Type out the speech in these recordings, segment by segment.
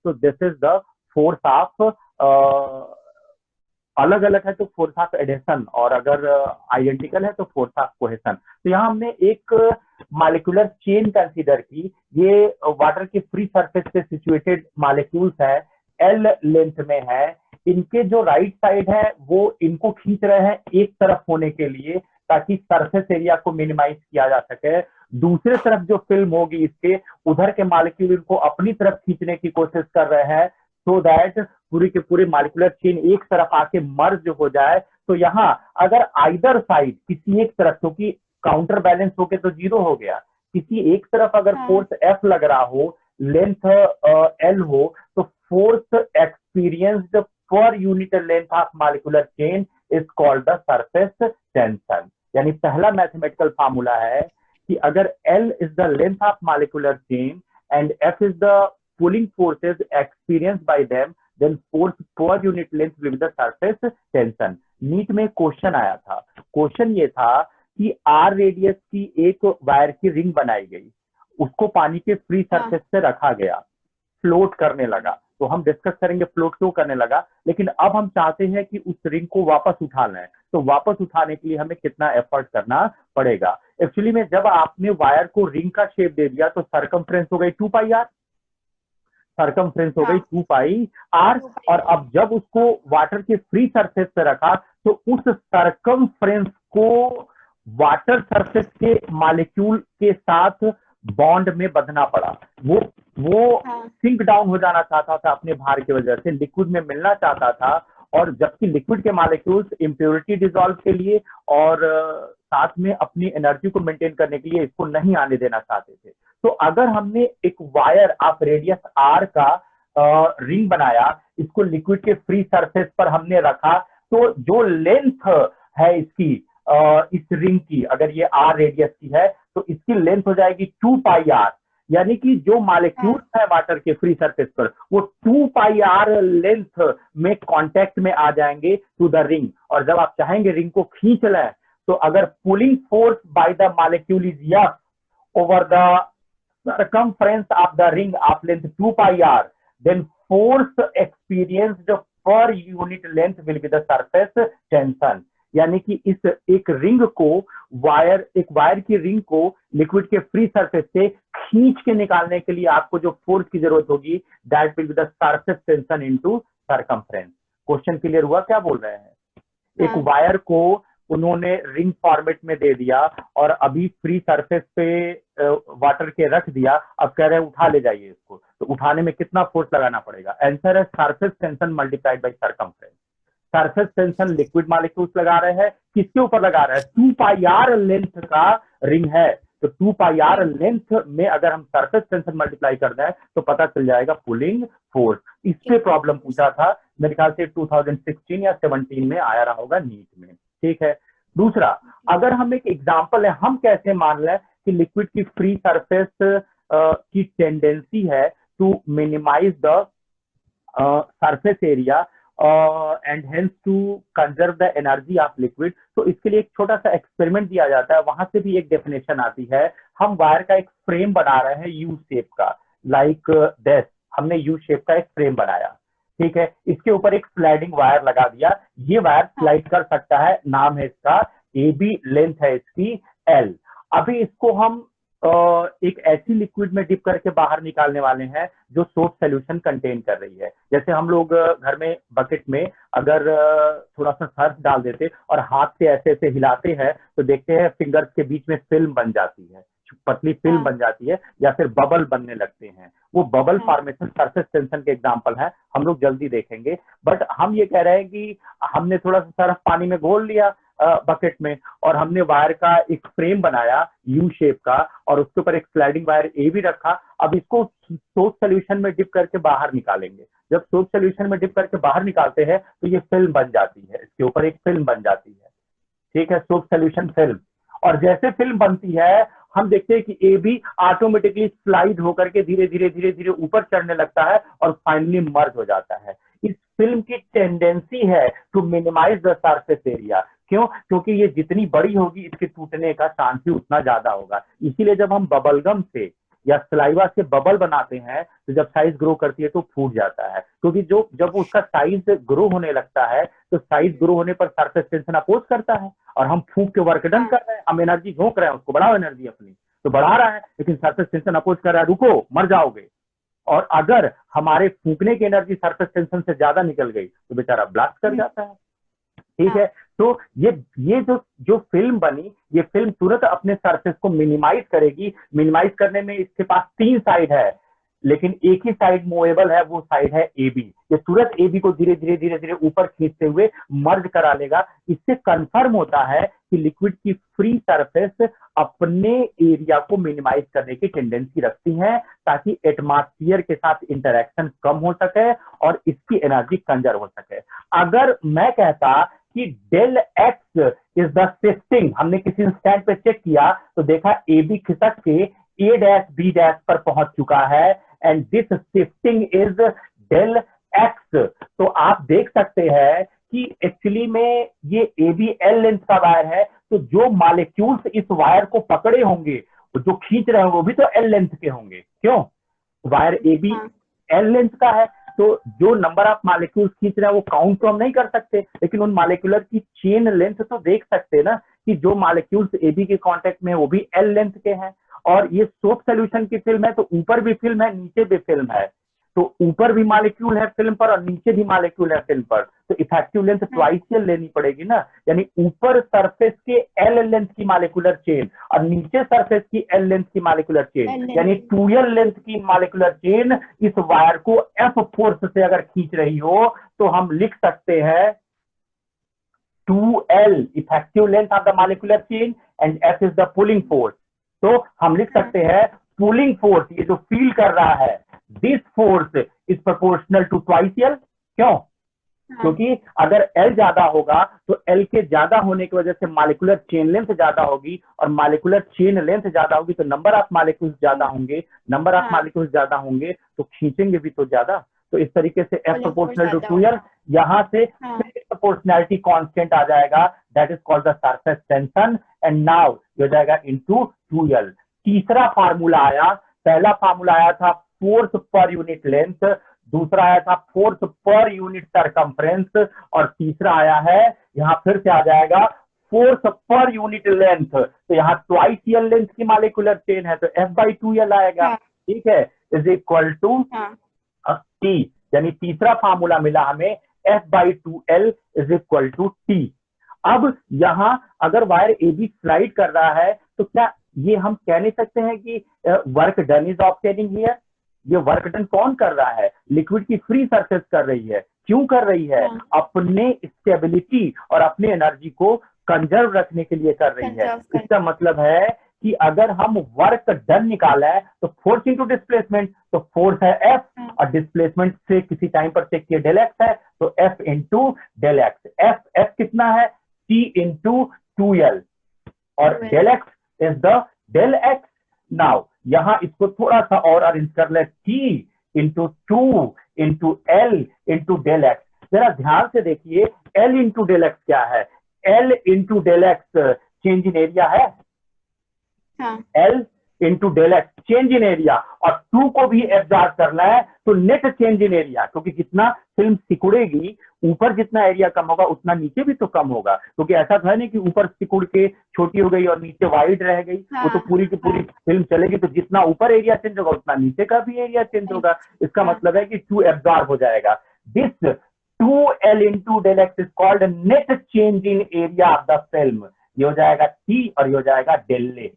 तो this is the force of, अलग अलग है तो फोर्स ऑफ एडेशन, और अगर आइडेंटिकल है तो फोर्स ऑफ कोहेशन। तो यहाँ हमने एक मॉलिक्यूलर चेन कंसीडर की। ये वाटर के फ्री सरफेस पे सिचुएटेड मॉलिक्यूल्स है, एल लेंथ में है। इनके जो राइट साइड है वो इनको खींच रहे हैं एक तरफ होने के लिए, ताकि सरफेस एरिया को मिनिमाइज किया जा सके। दूसरे तरफ जो फिल्म होगी इसके, उधर के मॉलिक्यूल इनको अपनी तरफ खींचने की कोशिश कर रहे हैं, सो दैट पूरी के पूरी मॉलिक्यूलर चेन एक तरफ आके मर्ज हो जाए। तो यहाँ अगर आइदर साइड किसी एक तरफ, क्योंकि काउंटर बैलेंस होके तो जीरो हो गया, किसी एक तरफ अगर फोर्स एफ लग रहा हो, लेंथ एल हो, तो force experienced per unit length of molecular chain is called the surface tension. यानी पहला मैथमेटिकल फार्मूला है कि अगर L is the length of molecular chain and F is the pulling forces experienced by them, then force per unit length will be the surface tension। NEET में question आया था, question ये था कि R radius की एक wire की ring बनाई गई, उसको पानी के फ्री सरफेस से रखा गया, फ्लोट करने लगा। तो हम डिस्कस करेंगे फ्लोट क्यों करने लगा, लेकिन अब हम चाहते हैं कि उस रिंग को वापस उठा लें। तो वापस उठाने के लिए हमें कितना एफर्ट करना पड़ेगा। एक्चुअली में जब आपने वायर को रिंग का शेप दे दिया तो सरकमफ्रेंस हो गई 2πr, सरकमफ्रेंस हो गई 2πr। और अब जब उसको वाटर के फ्री सरफेस पे रखा तो उस सरकमफ्रेंस को वाटर सरफेस के मॉलिक्यूल के साथ बॉन्ड में बंधना पड़ा। वो सिंक डाउन हो जाना चाहता था अपने भार की वजह से, लिक्विड में मिलना चाहता था, और जबकि लिक्विड के मॉलिक्यूल्स इम्प्योरिटी डिसॉल्व के लिए और साथ में अपनी एनर्जी को मेंटेन करने के लिए इसको नहीं आने देना चाहते थे। तो अगर हमने एक वायर ऑफ रेडियस आर का रिंग बनाया, इसको लिक्विड के फ्री सरफेस पर हमने रखा, तो जो लेंथ है इसकी इस रिंग की, अगर ये आर रेडियस की है तो इसकी लेंथ हो जाएगी 2πr। यानी कि जो मॉलिक्यूल्स है वाटर के फ्री सरफेस पर वो 2πr लेंथ में कांटेक्ट में आ जाएंगे टू द रिंग। और जब आप चाहेंगे रिंग को खींच लें, तो अगर pulling force by the molecule is F over the circumference of the ring of length 2πr, then force experienced per unit length will be the surface tension। यानी कि इस एक रिंग को एक वायर की रिंग को लिक्विड के free surface से खींच के निकालने के लिए आपको जो फोर्स की जरूरत होगी, that will be the surface tension into circumference. Question clear हुआ क्या बोल रहे हैं? एक वायर को उन्होंने रिंग फॉर्मेट में दे दिया और अभी फ्री सरफेस पे वाटर के रख दिया, अब कह रहे हैं उठा ले जाइए इसको, तो उठाने में कितना फोर्स लगाना पड़ेगा? आंसर है surface tension multiplied by circumference. Surface tension liquid molecules लगा रहे हैं, किसके ऊपर लगा रहे हैं? 2πr लेंथ का रिंग है, तो 2πr लेंथ में अगर हम सरफेस टेंशन मल्टीप्लाई कर दें तो पता चल जाएगा पुलिंग फोर्स। इस पे प्रॉब्लम पूछा था, मेरे ख्याल से 2016 या 17 में आया रहा होगा नीट में। ठीक है। दूसरा, अगर हम एक एग्जांपल है, हम कैसे मान लें कि लिक्विड की फ्री सरफेस की टेंडेंसी है to minimise the surface area and hence to conserve the energy of liquid. तो इसके लिए एक छोटा सा एक्सपेरिमेंट दिया जाता है, वहां से भी एक डेफिनेशन आती है। हम वायर का एक फ्रेम बना रहे हैं यू शेप का, लाइक दिस, हमने यू शेप का एक फ्रेम बनाया, ठीक है। इसके ऊपर एक स्लाइडिंग वायर लगा दिया, ये वायर स्लाइड कर सकता है, नाम है इसका ए बी, लेंथ है इसकी एल। अभी इसको हम एक ऐसी लिक्विड में डिप करके बाहर निकालने वाले हैं जो सोप सोल्यूशन कंटेन कर रही है। जैसे हम लोग घर में बकेट में अगर थोड़ा सा सर्फ डाल देते और हाथ से ऐसे ऐसे हिलाते हैं तो देखते हैं फिंगर्स के बीच में फिल्म बन जाती है, पतली फिल्म बन जाती है, या फिर बबल बनने लगते हैं। वो बबल फॉर्मेशन सरफेस टेंशन के एग्जांपल है, हम लोग जल्दी देखेंगे। बट हम ये कह रहे हैं कि हमने थोड़ा सा सर्फ पानी में घोल लिया बकेट में, और हमने वायर का एक फ्रेम बनाया यू शेप का, और उसके ऊपर एक स्लाइडिंग वायर ए भी रखा। अब इसको सोप सोल्यूशन में डिप करके बाहर निकालेंगे। जब सोप सोल्यूशन में डिप करके बाहर निकालते हैं तो ये फिल्म बन जाती है, इसके ऊपर एक फिल्म बन जाती है, ठीक है, सोप सोल्यूशन फिल्म। और जैसे फिल्म बनती है हम देखते हैं कि ए भी ऑटोमेटिकली स्लाइड होकर के धीरे धीरे धीरे धीरे ऊपर चढ़ने लगता है और फाइनली मर्ज हो जाता है। इस फिल्म की टेंडेंसी है to minimise the surface area. क्यों? क्योंकि ये जितनी बड़ी होगी इसके टूटने का चांस भी उतना ज्यादा होगा। इसीलिए जब हम बबलगम से या सलाइवा से बबल बनाते हैं, तो जब साइज ग्रो करती है तो फूट जाता है, क्योंकि जो जब उसका साइज ग्रो होने लगता है तो साइज ग्रो होने पर सरफेस टेंशन अपोज करता है, और हम फूंक के वर्क डन कर रहे हैं, हम एनर्जी झोंक रहे हैं, उसको बढ़ाओ एनर्जी अपनी, तो बढ़ा रहा है, लेकिन सरफेस टेंशन अपोज कर रहा है, रुको मर जाओगे। और अगर हमारे फूकने की एनर्जी सरफेस टेंशन से ज्यादा निकल गई तो बेचारा ब्लास्ट कर जाता है। ठीक है, तो ये जो जो फिल्म बनी, ये फिल्म तुरंत अपने सरफेस को मिनिमाइज करेगी। मिनिमाइज करने में इसके पास 3 साइड है, लेकिन एक ही साइड मूवेबल है, वो साइड है AB। ये तुरंत AB को धीरे धीरे धीरे धीरे ऊपर खींचते हुए मर्ज करा लेगा। इससे कंफर्म होता है कि लिक्विड की फ्री सरफेस अपने एरिया को मिनिमाइज करने की टेंडेंसी रखती है, ताकि एटमॉस्फेयर के साथ इंटरेक्शन कम हो सके और इसकी एनर्जी कंजर्व हो सके। अगर मैं कहता कि del x is the shifting, हमने किसी स्टैंड पे चेक किया तो देखा AB खिसक के A डैश B डैश पर पहुंच चुका है, and this shifting is del x. तो आप देख सकते हैं कि एक्चुअली में ये AB L लेंथ का वायर है, तो जो मॉलिक्यूल्स इस वायर को पकड़े होंगे, जो खींच रहे होंगे, वो भी तो L लेंथ के होंगे। क्यों? वायर AB L लेंथ का है, तो जो नंबर ऑफ मॉलिक्यूल्स खींच रहे हैं वो काउंट तो हम नहीं कर सकते, लेकिन उन मॉलिक्यूलर की चेन लेंथ तो देख सकते हैं ना, कि जो मॉलिक्यूल्स AB के कांटेक्ट में वो भी L लेंथ के हैं। और ये सोप सोल्यूशन की फिल्म है, तो ऊपर भी फिल्म है, नीचे भी फिल्म है, तो ऊपर भी मॉलिक्यूल है फिल्म पर और नीचे भी मॉलिक्यूल है फिल्म पर, तो इफेक्टिव लेंथ ट्वाइसियल लेनी पड़ेगी ना, यानी ऊपर सरफेस के L लेंथ की मॉलिक्यूलर चेन और नीचे सरफेस की L लेंथ की मॉलिक्यूलर चेन, यानी 2L लेंथ की मॉलिक्यूलर चेन इस वायर को F फोर्स से अगर खींच रही हो, तो हम लिख सकते हैं 2L effective length of the molecular chain and F is the pulling force. तो हम लिख सकते हैं पुलिंग फोर्स, ये जो फील कर रहा है, this force is proportional to twice L। क्यों? क्योंकि अगर L ज्यादा होगा तो L के ज्यादा होने की वजह से मॉलिक्यूलर चेन लेंथ ज्यादा होगी, और मॉलिक्यूलर चेन लेंथ ज्यादा होगी तो नंबर ऑफ मॉलिक्यूल्स ज्यादा होंगे, नंबर ऑफ मॉलिक्यूल्स ज्यादा होंगे तो खींचेंगे भी तो ज्यादा। तो इस तरीके से F प्रोपोर्शनल टू 2L, यहां से प्रोपोर्शनैलिटी कांस्टेंट आ जाएगा, that is called the surface tension, and now हो जाएगा इनटू 2L। तीसरा फार्मूला आया, पहला फार्मूला आया था फोर्स पर यूनिट लेंथ, दूसरा आया था फोर्स पर यूनिट सरकमफ्रेंस, और तीसरा आया है यहाँ फिर से आ जाएगा फोर्स पर यूनिट लेंथ। तो यहाँ ट्वाइस L लेंथ की मॉलिक्यूलर चेन है तो F/2L आएगा। ठीक है, इज इक्वल टू T, यानी तीसरा फार्मूला मिला हमें F/2L is equal to T। अब यहां अगर वायर AB स्लाइड कर रहा है तो क्या ये हम कह नहीं सकते हैं कि work done is obtaining here? ये वर्क डन कौन कर रहा है? लिक्विड की फ्री सरफेस कर रही है। क्यों कर रही है? अपने स्टेबिलिटी और अपने एनर्जी को कंजर्व रखने के लिए कर रही है। इसका मतलब है कि अगर हम वर्क डन निकाला है तो फोर्स इंटू डिस्प्लेसमेंट, तो फोर्स है F और डिस्प्लेसमेंट से किसी टाइम पर चेक किया डेल एक्स है, तो F into del x. F कितना है? T इंटू 2L, और del x is the del x. Now यहां इसको थोड़ा सा और अरेंज कर ले, T into 2 into L into del x. जरा ध्यान से देखिए, L इंटू डेल एक्स क्या है? L into del x change in area है, L into del x change in area, और 2 को भी एब्जॉर्ब करना है तो नेट चेंज इन एरिया, क्योंकि जितना फिल्म सिकुड़ेगी ऊपर जितना एरिया कम होगा उतना नीचे भी तो कम होगा, क्योंकि ऐसा तो है नहीं कि ऊपर सिकुड़ के छोटी हो गई और नीचे वाइड रह गई। वो तो पूरी की पूरी फिल्म चलेगी, तो जितना ऊपर एरिया चेंज होगा उतना नीचे का भी एरिया चेंज होगा। इसका मतलब है कि 2 एब्जॉर्ब हो जाएगा। This 2L into del x is called net change in area of the film. ये हो जाएगा T और ये हो जाएगा डेल ए।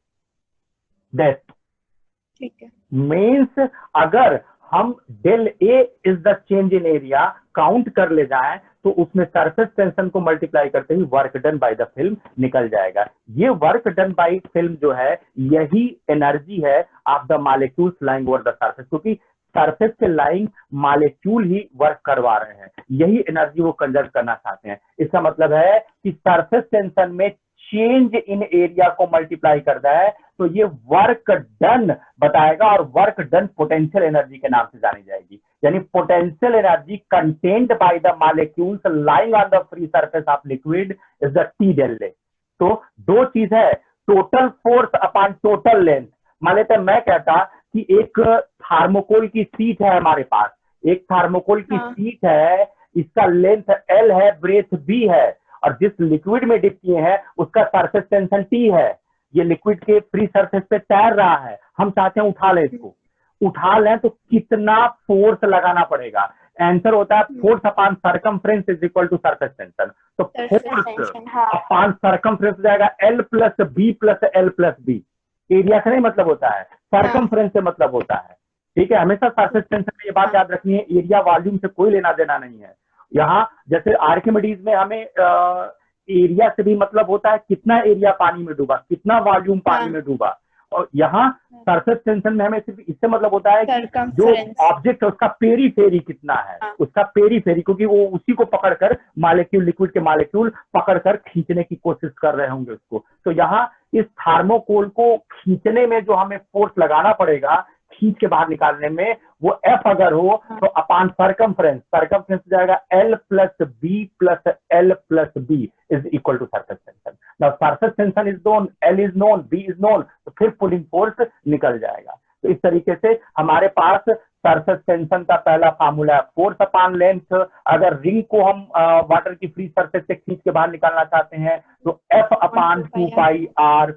ठीक है, मीन्स अगर हम del A is the change in area count कर ले जाएं तो उसमें सरफेस टेंशन को मल्टीप्लाई करते ही work done by the film निकल जाएगा। ये वर्क डन बाय फिल्म जो है यही एनर्जी है of the molecules lying over the surface, क्योंकि सरफेस के लाइंग मॉलिक्यूल ही वर्क करवा रहे हैं, यही एनर्जी वो कंजर्व करना चाहते हैं। इसका मतलब है कि सरफेस टेंशन में चेंज इन एरिया को मल्टीप्लाई करता है तो ये वर्क डन बताएगा, और वर्क डन पोटेंशियल एनर्जी के नाम से जानी जाएगी। यानी potential energy contained by the molecules lying on the free surface of liquid is the T del A. तो दो चीज है, total force upon total length. मान लेते मैं कहता कि एक थर्मोकोल की शीट है हमारे पास, एक थर्मोकोल की शीट है, इसका लेंथ L है, ब्रेथ B है, और जिस लिक्विड में डिप किए हैं उसका सरफेस टेंशन T है। ये लिक्विड के फ्री सरफेस पे तैर रहा है, हम चाहते हैं उठा लें इसको, उठा लें तो कितना फोर्स लगाना पड़ेगा? आंसर होता है force upon circumference is equal to surface tension. तो फोर्स अपॉन सरकमफ्रेंस हो जाएगा L plus B plus L plus B. Area से नहीं मतलब होता है, सरकमफ्रेंस से मतलब होता है। ठीक है, हमेशा सरफेस टेंशन में ये बात याद रखनी है, एरिया वॉल्यूम से कोई लेना देना नहीं है। यहाँ जैसे आर्किमिडीज में हमें एरिया से भी मतलब होता है कितना एरिया पानी में डूबा, कितना वॉल्यूम पानी में डूबा, और यहाँ सरफेस टेंशन में हमें सिर्फ इससे मतलब होता है कि जो ऑब्जेक्ट है उसका पेरीफेरी कितना है, उसका पेरीफेरी, क्योंकि वो उसी को पकड़कर मॉलिक्यूल, लिक्विड के मॉलिक्यूल पकड़कर खींचने की कोशिश कर रहे होंगे उसको। तो यहाँ इस थर्मोकोल को खींचने में जो हमें फोर्स लगाना पड़ेगा, खींच के बाहर निकालने में, वो F अगर हो तो अपॉन सरकमफ्रेंस, सरकमफ्रेंस हो जाएगा L plus B plus L plus B is equal to surface tension. Now surface tension is known, L is known, B is known, तो फिर पुलिंग फोर्स निकल जाएगा। तो इस तरीके से हमारे पास सरफेस टेंशन का पहला फार्मूला है फोर्स अपॉन लेंथ। अगर रिंग को हम वाटर की फ्री सरफेस से खींच के बाहर निकालना चाहते हैं तो F अपॉन 2πr।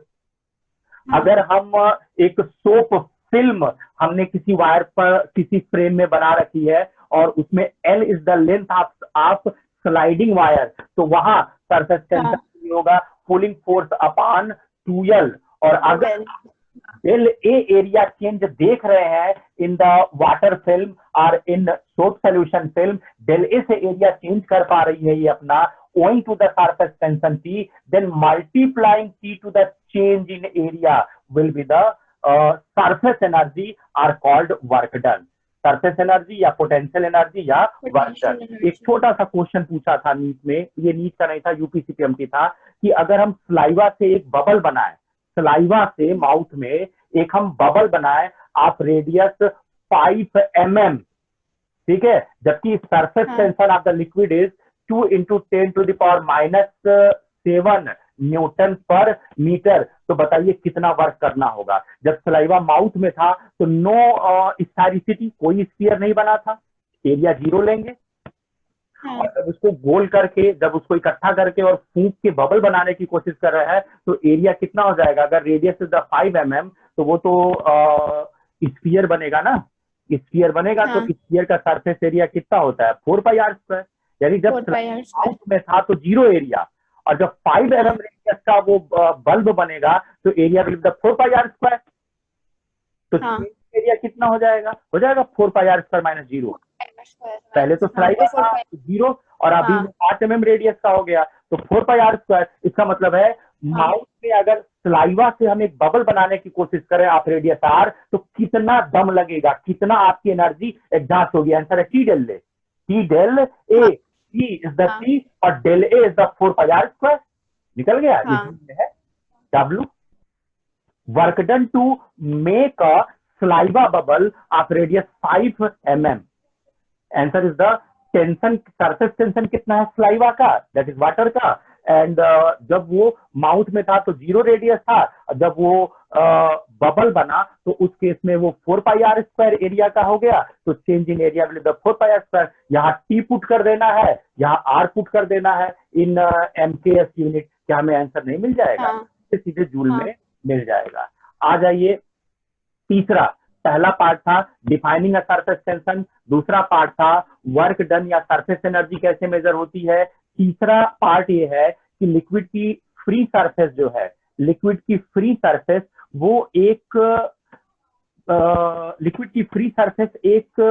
अगर हम एक सोप फिल्म हमने किसी वायर पर किसी फ्रेम में बना रखी है और उसमें L is the length of sliding wire, तो वहां सरफेस टेंशन होगा पुलिंग फोर्स अपॉन 2L। और अगर डेल ए एरिया चेंज देख रहे हैं इन द वाटर फिल्म और in soap solution film, del A से एरिया चेंज कर पा रही है ये अपना owing to the surface tension T, then multiplying T to the change in area will be the surface energy are called work done। Surface energy या potential energy या work done. एक छोटा सा क्वेश्चन पूछा था नीट में, ये NEET का नहीं था, यूपीसीपीएमटी था, कि अगर हम सलाइवा से एक बबल बनाए, सलाइवा से माउथ में एक हम बबल बनाए ऑफ रेडियस 5 mm, ठीक है, जबकि surface tension of the liquid is 2 × 10⁻⁷ Newton पर मीटर, तो बताइए कितना वर्क करना होगा? जब सलाइवा माउथ में था तो नो स्फेरिसिटी, कोई स्फीयर नहीं बना था, एरिया 0 लेंगे। और जब उसको गोल करके, जब उसको इकट्ठा करके और फूंक के बबल बनाने की कोशिश कर रहा है तो एरिया कितना हो जाएगा? अगर रेडियस इज 5 mm तो वो तो स्फीयर बनेगा ना, स्फीयर बनेगा। तो स्फीयर का सरफेस एरिया कितना होता है? 4πr²। यानी जब माउथ में था तो 0 एरिया, और जब 5 mm रेडियस का वो बल्ब बनेगा तो एरिया विल बी 4πr²। तो एरिया कितना हो जाएगा? हो जाएगा 4πr² - 0। पहले तो सलाइवा था 0 और अभी 5 mm रेडियस का हो गया तो 4πr²। इसका मतलब है माउथ में अगर सलाइवा से हम एक बबल बनाने की कोशिश करें आप रेडियस r, तो कितना दम लगेगा, कितना आपकी एनर्जी एग्जॉस्ट होगी? आंसर है T del A, T del A, T is the T और del A is the 4πr²। निकल गया। है W work done to make a saliva bubble of radius 5 mm। Answer is the tension, surface tension कितना है saliva का, that is water का, and जब वो माउथ में था तो 0 रेडियस था, जब वो बबल बना तो उस केस में वो 4πr² एरिया का हो गया, तो change in area will be 4πr²। यहाँ T पुट कर देना है, यहाँ R पुट कर देना है इन MKS यूनिट। क्या हमें आंसर नहीं मिल जाएगा? सीधे जूल में मिल जाएगा। आ जाइए तीसरा, पहला पार्ट था डिफाइनिंग अ सरफेस टेंशन, दूसरा पार्ट था वर्क डन या सरफेस एनर्जी कैसे मेजर होती है, तीसरा पार्ट ये है कि लिक्विड की फ्री सरफेस जो है, लिक्विड की फ्री सरफेस वो एक लिक्विड की फ्री सरफेस एक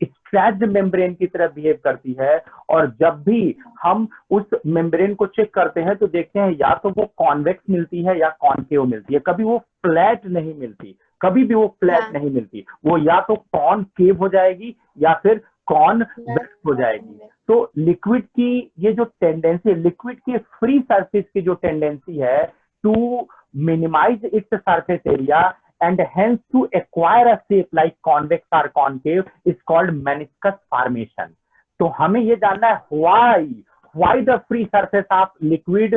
स्ट्रेच्ड मेम्ब्रेन की तरह बिहेव करती है। और जब भी हम उस मेम्ब्रेन को चेक करते हैं तो देखते हैं या तो वो कॉन्वेक्स मिलती है या कॉनकेव मिलती है, कभी वो फ्लैट नहीं मिलती, कभी भी वो फ्लैट नहीं मिलती, वो या तो कॉनकेव हो जाएगी या फिर कॉन्वेक्स हो जाएगी। तो लिक्विड की ये जो टेंडेंसी है, लिक्विड की फ्री सरफेस की जो टेंडेंसी है to minimise its surface area and hence to acquire a shape like convex or concave is called meniscus formation। तो हमें ये जानना है why the free surface of liquid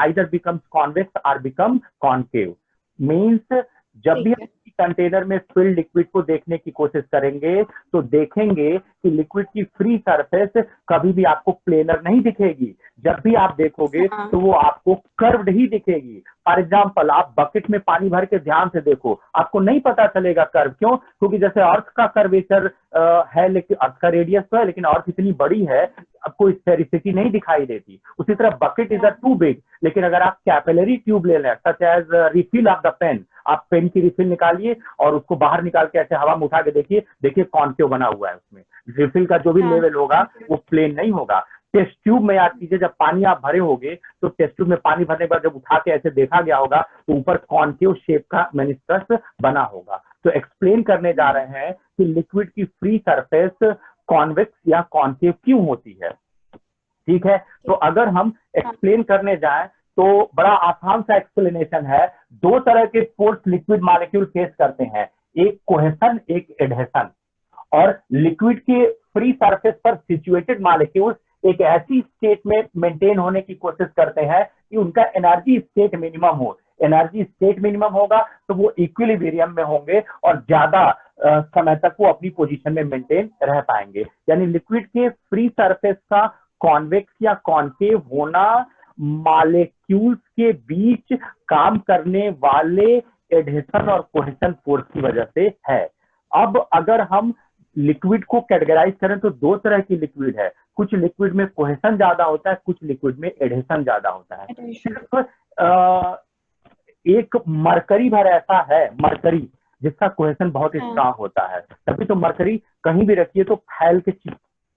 either becomes convex or become concave, means जब भी ठीक हम है। कंटेनर में फिल्ड लिक्विड को देखने की कोशिश करेंगे तो देखेंगे कि लिक्विड की फ्री सरफेस कभी भी आपको प्लेनर नहीं दिखेगी। जब भी आप देखोगे हाँ तो वो आपको कर्व्ड ही दिखेगी। फॉर एग्जाम्पल, आप बकेट में पानी भर के ध्यान से देखो, आपको नहीं पता चलेगा कर्व। क्यों? क्योंकि जैसे अर्थ का कर्वेचर है, लेकिन अर्थ का रेडियस तो है, लेकिन अर्थ इतनी बड़ी है, आपको स्फेरिसिटी नहीं दिखाई देती। उसी तरह बकेट इज अ हाँ टू बिग, लेकिन अगर आप कैपिलरी ट्यूब ले लें, such as refill of the pen, आप पेन की रिफिल निकालिए और उसको बाहर निकाल के ऐसे हवा में उठा के देखिए, देखिए कॉन्केव बना हुआ है उसमें। रिफिल का जो भी हाँ लेवल होगा वो प्लेन नहीं होगा। टेस्ट ट्यूब में याद कीजिए, जब पानी आप भरे होगे तो टेस्ट ट्यूब में पानी भरने के बाद जब उठा के ऐसे देखा गया होगा तो ऊपर कॉन्केव शेप का मेनिस्कस बना होगा। तो एक्सप्लेन करने जा रहे हैं कि लिक्विड की फ्री सरफेस कॉन्वेक्स या कॉन्केव क्यों होती है। ठीक है, तो ठीक। अगर हम हाँ एक्सप्लेन करने जाएं तो बड़ा आसान सा एक्सप्लेनेशन है। दो तरह के फोर्स लिक्विड मॉलिक्यूल फेस करते हैं, एक कोहेसन, एक एडहेसन। और लिक्विड के फ्री सरफेस पर सिचुएटेड मॉलिक्यूल्स एक ऐसी स्टेट में मेंटेन होने की कोशिश करते हैं कि उनका एनर्जी स्टेट मिनिमम हो। एनर्जी स्टेट मिनिमम होगा तो वो इक्विलिब्रियम में होंगे और ज्यादा समय तक वो अपनी पोजीशन में मेंटेन रह पाएंगे। यानी लिक्विड के फ्री सरफेस का कॉन्वेक्स या कॉन्केव होना मॉलिक्यूल्स के बीच काम करने वाले एडहेशन और कोहेशन फोर्स की वजह से है। अब अगर हम लिक्विड को कैटेगराइज करें तो दो तरह की लिक्विड है। कुछ लिक्विड में कोहेशन ज्यादा होता है, कुछ लिक्विड में एडहेशन ज्यादा होता है। एडिशन। सिर्फ एक मरकरी भर ऐसा है, मरकरी, जिसका कोहेशन बहुत ही हाँ स्ट्रांग होता है। तभी तो मरकरी कहीं भी रखिए तो फैल के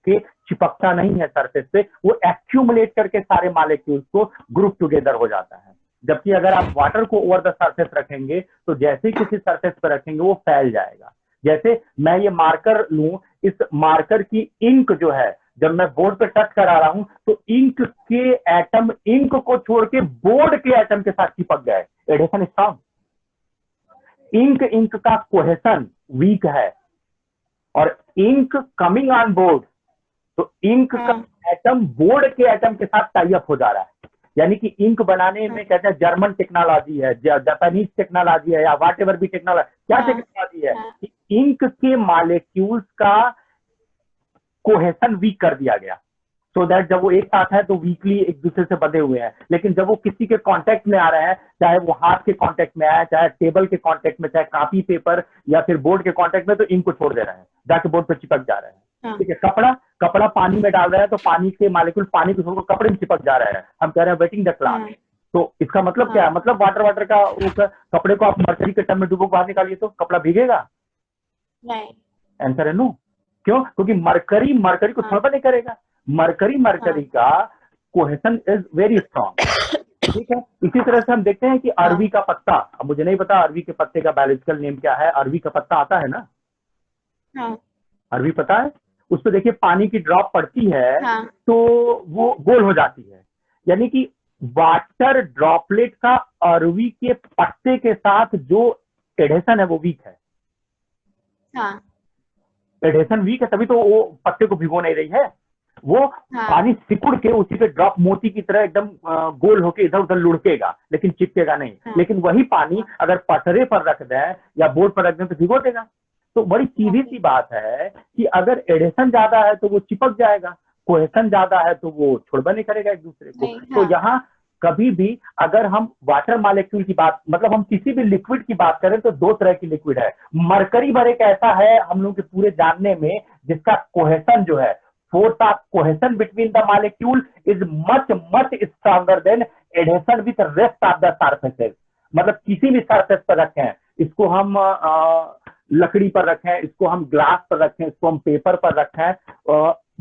चिपकता नहीं है सरफेस पे, वो एक्यूमुलेट करके सारे मॉलिक्यूल्स को ग्रुप टुगेदर हो जाता है। जबकि अगर आप वाटर को ओवर द सरफेस रखेंगे तो जैसे ही किसी सरफेस पर रखेंगे वो फैल जाएगा। जैसे मैं ये मार्कर लूं, इस मार्कर की इंक जो है, जब मैं बोर्ड पे टच करा रहा हूं तो इंक के एटम इंक को छोड़ के बोर्ड के एटम के साथ चिपक गए। Adhesion strong. इंक इंक का कोहेशन वीक है, और इंक कमिंग ऑन बोर्ड, तो इंक का हाँ एटम बोर्ड के एटम के साथ टाई अप हो जा रहा है। यानी कि इंक बनाने हाँ में कहते हैं जर्मन टेक्नोलॉजी है, जापानीज टेक्नोलॉजी है, या वाट एवर भी टेक्नोलॉजी, क्या हाँ टेक्नोलॉजी है हाँ कि इंक के मॉलिक्यूल्स का कोहेशन वीक कर दिया गया। सो दैट जब वो एक साथ है तो वीकली एक दूसरे से बंधे हुए हैं, लेकिन जब वो किसी के कांटेक्ट में आ रहे हैं, चाहे वो हाथ के कांटेक्ट में आए, चाहे टेबल के कांटेक्ट में, चाहे कॉपी पेपर या फिर बोर्ड के कांटेक्ट में, तो इनको छोड़ दे रहे हैं, जाके बोर्ड पर चिपक जा रहे हैं। हाँ ठीक है, कपड़ा कपड़ा पानी में डाल रहे हैं तो पानी के मालिक्यूल पानी को छोड़कर कपड़े में चिपक जा रहे हैं, हम कह रहे हैं वेटिंग द क्लास। हाँ तो इसका मतलब क्या हाँ है? मतलब वाटर वाटर का कपड़े को आप मर्करी के टब में डुबो बाहर निकालिए तो कपड़ा भीगेगा? नहीं। आंसर है नो। क्यों? क्योंकि मरकरी मरकरी को हाँ थोड़ा नहीं करेगा। मरकरी हाँ मरकरी का कोहेशन इज वेरी स्ट्रांग। ठीक है, इसी तरह से हम देखते हैं कि हाँ अरवी का पत्ता, अब मुझे नहीं पता अरवी के पत्ते का बायोलॉजिकल नेम क्या है, अरवी का पत्ता आता है ना, हाँ अरवी पता है, उस पर देखिए पानी की ड्रॉप पड़ती है हाँ तो वो गोल हो जाती है। यानी कि वाटर ड्रॉपलेट का अरवी के पत्ते के साथ जो एडेशन है वो वीक है। हाँ एडेशन वीक है, तभी तो वो पत्ते को भिगो नहीं रही है। वो हाँ पानी सिकुड़ के उसी पे ड्रॉप मोती की तरह एकदम गोल होके इधर उधर लुढ़केगा, लेकिन चिपकेगा नहीं। हाँ लेकिन वही पानी हाँ अगर पटरे पर रख दें या बोर्ड पर रख दें तो भिगो देगा। तो बड़ी सीधी सी ओके। बात है कि अगर एडेशन ज्यादा है तो वो चिपक जाएगा, कोहेशन ज्यादा है तो वो छोड़बा नहीं करेगा एक दूसरे को। नहीं। तो हाँ यहाँ कभी भी अगर हम वाटर मॉलिक्यूल की बात, मतलब हम किसी भी लिक्विड की बात करें तो दो तरह की लिक्विड है। मरकरी भर एक ऐसा है हम लोग के पूरे जानने में जिसका कोहेशन जो है, force of cohesion between the molecule is much stronger than adhesion with rest of the surfaces। मतलब किसी भी सरफेस पर रखें, इसको हम लकड़ी पर रखें, इसको हम ग्लास पर रखें, इसको हम पेपर पर रखें,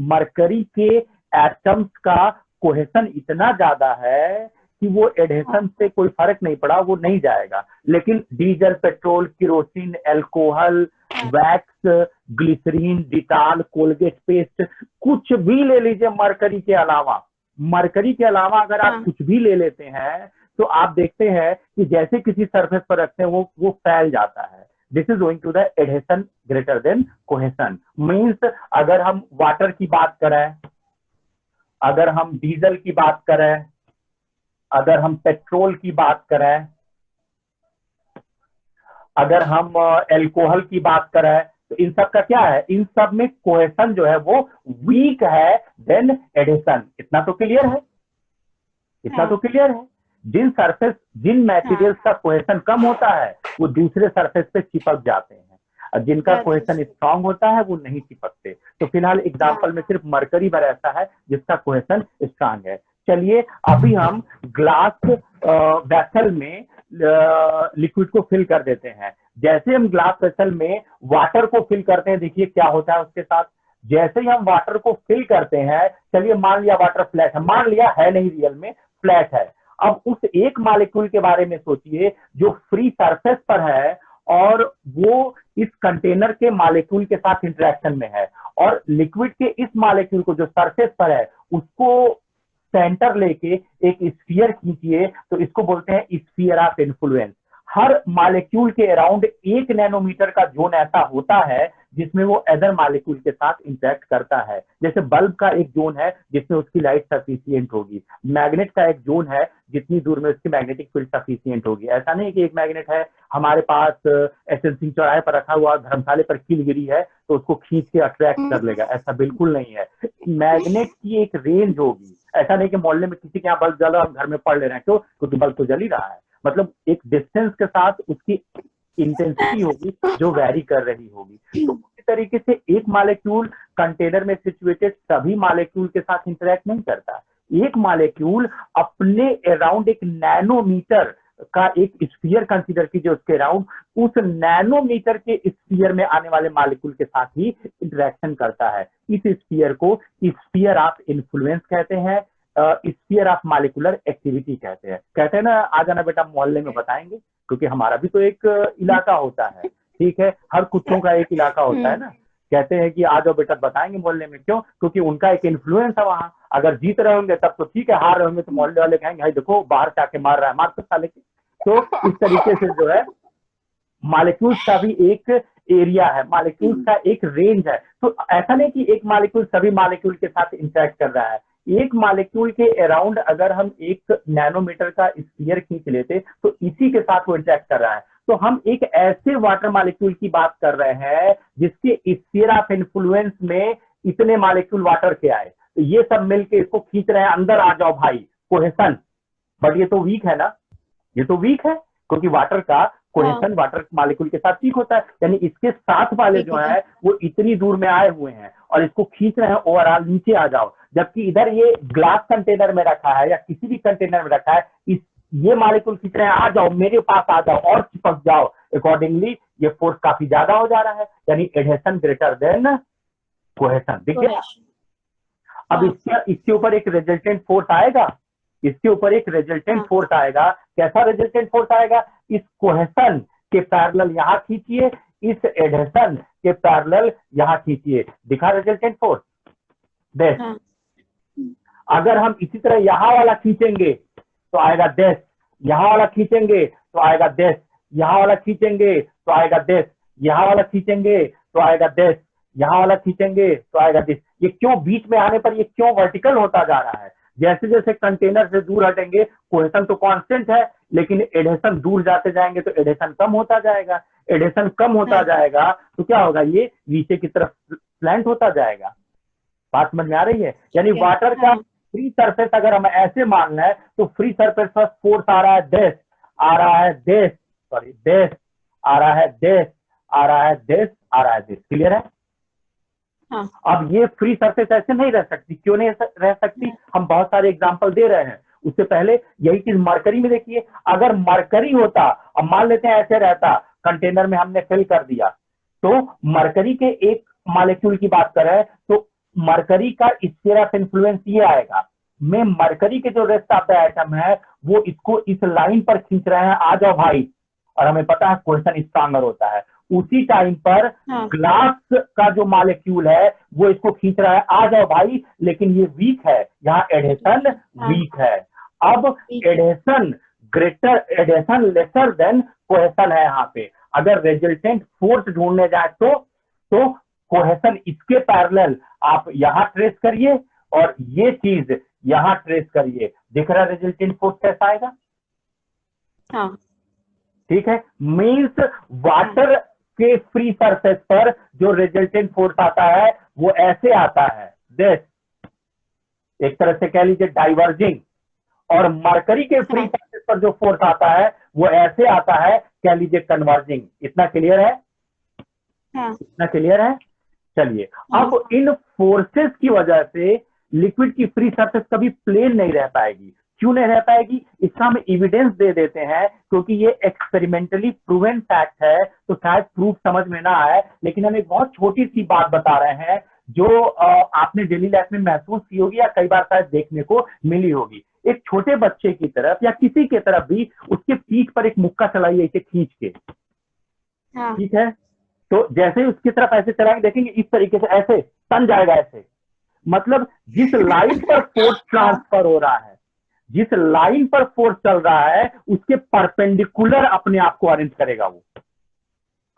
मरकरी के एटम्स का कोहेशन इतना ज्यादा है कि वो एडहेशन से कोई फर्क नहीं पड़ा, वो नहीं जाएगा। लेकिन डीजल, पेट्रोल, केरोसिन, एल्कोहल, हाँ wax, glycerine, Dettol, Colgate paste, कुछ भी ले लीजिए मरकरी के अलावा, मरकरी के अलावा अगर आप हाँ कुछ भी ले लेते हैं तो आप देखते हैं कि जैसे किसी सरफेस पर रखते हैं वो फैल जाता है। This is going to the adhesion greater than cohesion. Means अगर हम वाटर की बात करें, अगर हम डीजल की बात करें, अगर हम पेट्रोल की बात करें, अगर हम एल्कोहल की बात करें तो इन सब का क्या है, इन सब में कोहेसन जो है वो वीक है देन एडिशन। इतना तो क्लियर है, इतना तो हाँ क्लियर है। जिन हाँ मटेरियल्स का कोहेसन कम होता है वो दूसरे सरफेस पे चिपक जाते हैं, और जिनका जाते कोहेसन हैं। स्ट्रांग होता है वो नहीं चिपकते। तो फिलहाल हाँ एग्जांपल में सिर्फ मरकरी पर ऐसा है जिसका कोहेसन स्ट्रांग है। चलिए अभी हम ग्लास वेसल में लिक्विड को फिल कर देते हैं। जैसे हम ग्लास वेसल में वाटर को फिल करते हैं, देखिए क्या होता है उसके साथ। जैसे ही हम वाटर को फिल करते हैं, चलिए मान लिया वाटर फ्लैट है, मान लिया है नहीं, रियल में फ्लैट है। अब उस एक मॉलिक्यूल के बारे में सोचिए जो फ्री सरफेस पर है और वो इस कंटेनर के मॉलिक्यूल के साथ इंटरेक्शन में है, और लिक्विड के इस मॉलिक्यूल को जो सरफेस पर है उसको सेंटर लेके एक स्फीयर खींचिए, तो इसको बोलते हैं sphere of influence. Her molecule के अराउंड 1 नैनोमीटर का जोन ऐसा होता है जिसमें वो अदर मॉलिक्यूल के साथ इंटरेक्ट करता है। जैसे बल्ब का एक जोन है जिसमें उसकी लाइट सफिशियंट होगी, मैग्नेट का एक जोन है जितनी दूर में उसकी मैग्नेटिक फील्ड सफिशियंट होगी। ऐसा नहीं कि एक मैग्नेट है हमारे पास एसएन सिंह चौराहे पर रखा हुआ, धर्मशाले पर कील गिरी है तो उसको खींच के अट्रैक्ट कर लेगा, ऐसा बिल्कुल नहीं है। मैग्नेट की एक रेंज होगी, ऐसा नहीं कि मोहल्ले में किसी के यहाँ बल्ब जल रहा है हम घर में पढ़ ले रहे हैं, क्यों, क्योंकि बल्ब तो जल ही रहा है। मतलब एक डिस्टेंस के साथ उसकी इंटेंसिटी होगी जो वैरी कर रही होगी। तो उसी तरीके से एक मॉलिक्यूल कंटेनर में सिचुएटेड सभी मॉलिक्यूल के साथ इंटरेक्ट नहीं करता। एक मॉलिक्यूल अपने अराउंड 1 नैनोमीटर का एक स्फीयर कंसीडर कीजिए, उसके अराउंड उस नैनोमीटर के स्फीयर में आने वाले मॉलिक्यूल के साथ ही इंटरेक्शन करता है। इस स्फीयर को स्फीयर ऑफ इन्फ्लुएंस कहते हैं, स्फीयर ऑफ मॉलिक्यूलर एक्टिविटी कहते हैं। कहते हैं ना आ जाना बेटा मोहल्ले में बताएंगे, क्योंकि हमारा भी तो एक इलाका होता है, ठीक है, हर कुत्तों का एक इलाका होता है ना। कहते हैं कि आ जाओ बेटा बताएंगे मोहल्ले में, क्यों, क्योंकि उनका एक इन्फ्लुएंस है वहां। अगर जीत रहे होंगे तब तो ठीक है, हार रहे होंगे तो मोहल्ले वाले कहेंगे भाई देखो बाहर से आके मार रहा है, मार तो साले के। तो इस तरीके से जो है मॉलिक्यूल्स का भी एक एरिया है, मॉलिक्यूल्स का एक रेंज है। तो ऐसा नहीं कि एक मॉलिक्यूल सभी मॉलिक्यूल के साथ इंटरेक्ट कर रहा है। एक मॉलिक्यूल के अराउंड अगर हम 1 नैनोमीटर का स्फीयर खींच लेते तो इसी के साथ वो इंटरेक्ट कर रहा है। तो हम एक ऐसे वाटर मॉलिक्यूल की बात कर रहे हैं जिसके स्फीयर ऑफ इन्फ्लुएंस में इतने मॉलिक्यूल वाटर के आए, तो ये सब मिलके इसको खींच रहे हैं, अंदर आ जाओ भाई, कोहेसन। बट ये तो वीक है ना, ये तो वीक है, क्योंकि वाटर का कोहेसन वाटर मॉलिक्यूल के साथ ठीक होता है। यानी इसके साथ वाले जो है वो इतनी दूर में आए हुए हैं और इसको खींच रहे हैं ओवरऑल नीचे आ जाओ, जबकि इधर ये ग्लास कंटेनर में रखा है या किसी भी कंटेनर में रखा है, इस ये मॉलिक्यूल खींच रहे हैं आ जाओ मेरे पास आ जाओ और चिपक जाओ। अकॉर्डिंगली ये फोर्स काफी ज्यादा हो जा रहा है, यानी एडहेशन ग्रेटर देन कोहेशन। दिख गया? अब इसके ऊपर एक रिजल्टेंट फोर्स आएगा, इसके ऊपर एक रिजल्टेंट फोर्स आएगा। कैसा रिजल्टेंट फोर्स आएगा? इस कोहेशन के पैरेलल यहां खींचिए, इस एडहेशन के पैरेलल यहां खींचिए, दिखा रिजल्टेंट फोर्स। देख अगर हम इसी तरह यहां वाला खींचेंगे तो आएगा देश, यहां वाला खींचेंगे तो आएगा देश, यहां वाला खींचेंगे तो आएगा देश, यहां वाला खींचेंगे तो आएगा देश, यहां वाला खींचेंगे तो आएगा देश। ये क्यों बीच में आने पर ये क्यों वर्टिकल होता जा रहा है? जैसे जैसे कंटेनर से दूर हटेंगे कोहेशन तो कांस्टेंट है, लेकिन एडहेशन दूर जाते जाएंगे तो एडहेशन कम होता जाएगा। एडहेशन कम होता जाएगा तो क्या होगा, ये नीचे की तरफ स्लैंट होता जाएगा। बात समझ में आ रही है? यानी वाटर का फ्री सरफेस अगर हम ऐसे मान लें तो फ्री सरफेस पर फोर्स आ रहा है देश, आ रहा है देश, सॉरी देश, आ रहा है देश, आ रहा है देश, आ रहा है देश। क्लियर है? अब ये फ्री सरफेस ऐसे नहीं रह सकती, क्यों नहीं रह सकती? हम बहुत सारे एग्जांपल दे रहे हैं। उससे पहले यही चीज मरकरी में देखिए, अगर मरकरी होता, अब मान लेते हैं ऐसे रहता, कंटेनर में हमने फिल कर दिया, तो मरकरी के एक मॉलिक्यूल की बात करें तो मरकरी का स्फीयर ऑफ इन्फ्लुएंस ये आएगा, में मरकरी के जो रेस्ट ऑफ द एटम है वो इसको इस लाइन पर खींच रहे हैं, आ जाओ भाई, और हमें पता है क्वेश्चन स्ट्रांगर होता है। उसी टाइम पर ग्लास का जो मॉलिक्यूल है वो इसको खींच रहा है, आ जाओ भाई, लेकिन ये वीक है, यहाँ एडहेशन वीक है। अब adhesion greater, adhesion lesser than cohesion है यहाँ पे। अगर रिजल्टेंट फोर्स ढूंढने जाए तो कोहेशन इसके पैरेलल आप यहां ट्रेस करिए और ये चीज यहां ट्रेस करिए, दिख रहा रिजल्टेंट फोर्स कैसा आएगा? ठीक है, मीन्स वाटर के फ्री सरफेस पर जो रिजल्टेंट फोर्स आता है वो ऐसे आता है, दिस, एक तरह से कह लीजिए डाइवर्जिंग, और मरकरी के फ्री हाँ सरफेस पर जो फोर्स आता है वो ऐसे आता है, कह लीजिए कन्वर्जिंग। इतना क्लियर है? हाँ इतना क्लियर है? चलिए, हाँ अब इन फोर्सेस की वजह से लिक्विड की फ्री सरफेस कभी प्लेन नहीं रह पाएगी। क्यों नहीं रह पाएगी? इसका हम एविडेंस दे देते हैं, क्योंकि ये एक्सपेरिमेंटली प्रूवन फैक्ट है, तो शायद प्रूफ समझ में ना आए, लेकिन हम एक बहुत छोटी सी बात बता रहे हैं जो आपने डेली लाइफ में महसूस की होगी या कई बार शायद देखने को मिली होगी। एक छोटे बच्चे की तरफ या किसी की तरफ भी उसके पीठ पर एक मुक्का चलाइए इसे खींच के, हाँ ठीक है, तो जैसे ही उसकी तरफ ऐसे चलाएंगे देखेंगे इस तरीके से ऐसे तन जाएगा ऐसे, मतलब जिस लाइन पर फोर्स ट्रांसफर हो रहा है, जिस लाइन पर फोर्स चल रहा है उसके परपेंडिकुलर अपने आप को अरेंज करेगा वो।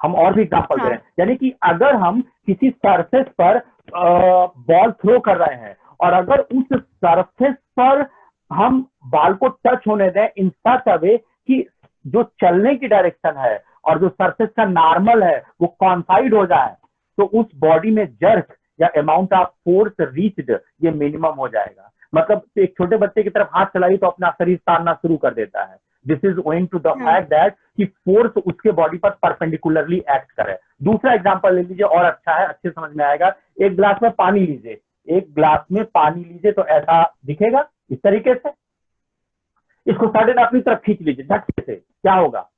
हम और भी एग्जांपल दे रहे हैं, यानी कि अगर हम किसी सरफेस पर बॉल थ्रो कर रहे हैं और अगर उस सरफेस पर हम बॉल को टच होने दें इन सच अ वे कि जो चलने की डायरेक्शन है और जो सरफेस का नॉर्मल है वो कॉन्साइड हो जाए, तो उस बॉडी में जर्क या अमाउंट ऑफ फोर्स रीच्ड ये मिनिमम हो जाएगा। मतलब एक छोटे बच्चे की तरफ हाथ चलाइए तो अपना शरीर ताड़ना शुरू कर देता है। This is owing to the हाँ फैक्ट दैट कि फोर्स उसके बॉडी पर परपेंडिकुलरली एक्ट करे। दूसरा एग्जांपल ले लीजिए और अच्छा है, अच्छे समझ में आएगा। एक ग्लास में पानी लीजिए, एक ग्लास में पानी लीजिए तो ऐसा दिखेगा इस तरीके से। इसको सडन अपनी तरफ खींच लीजिए झटके से, क्या होगा?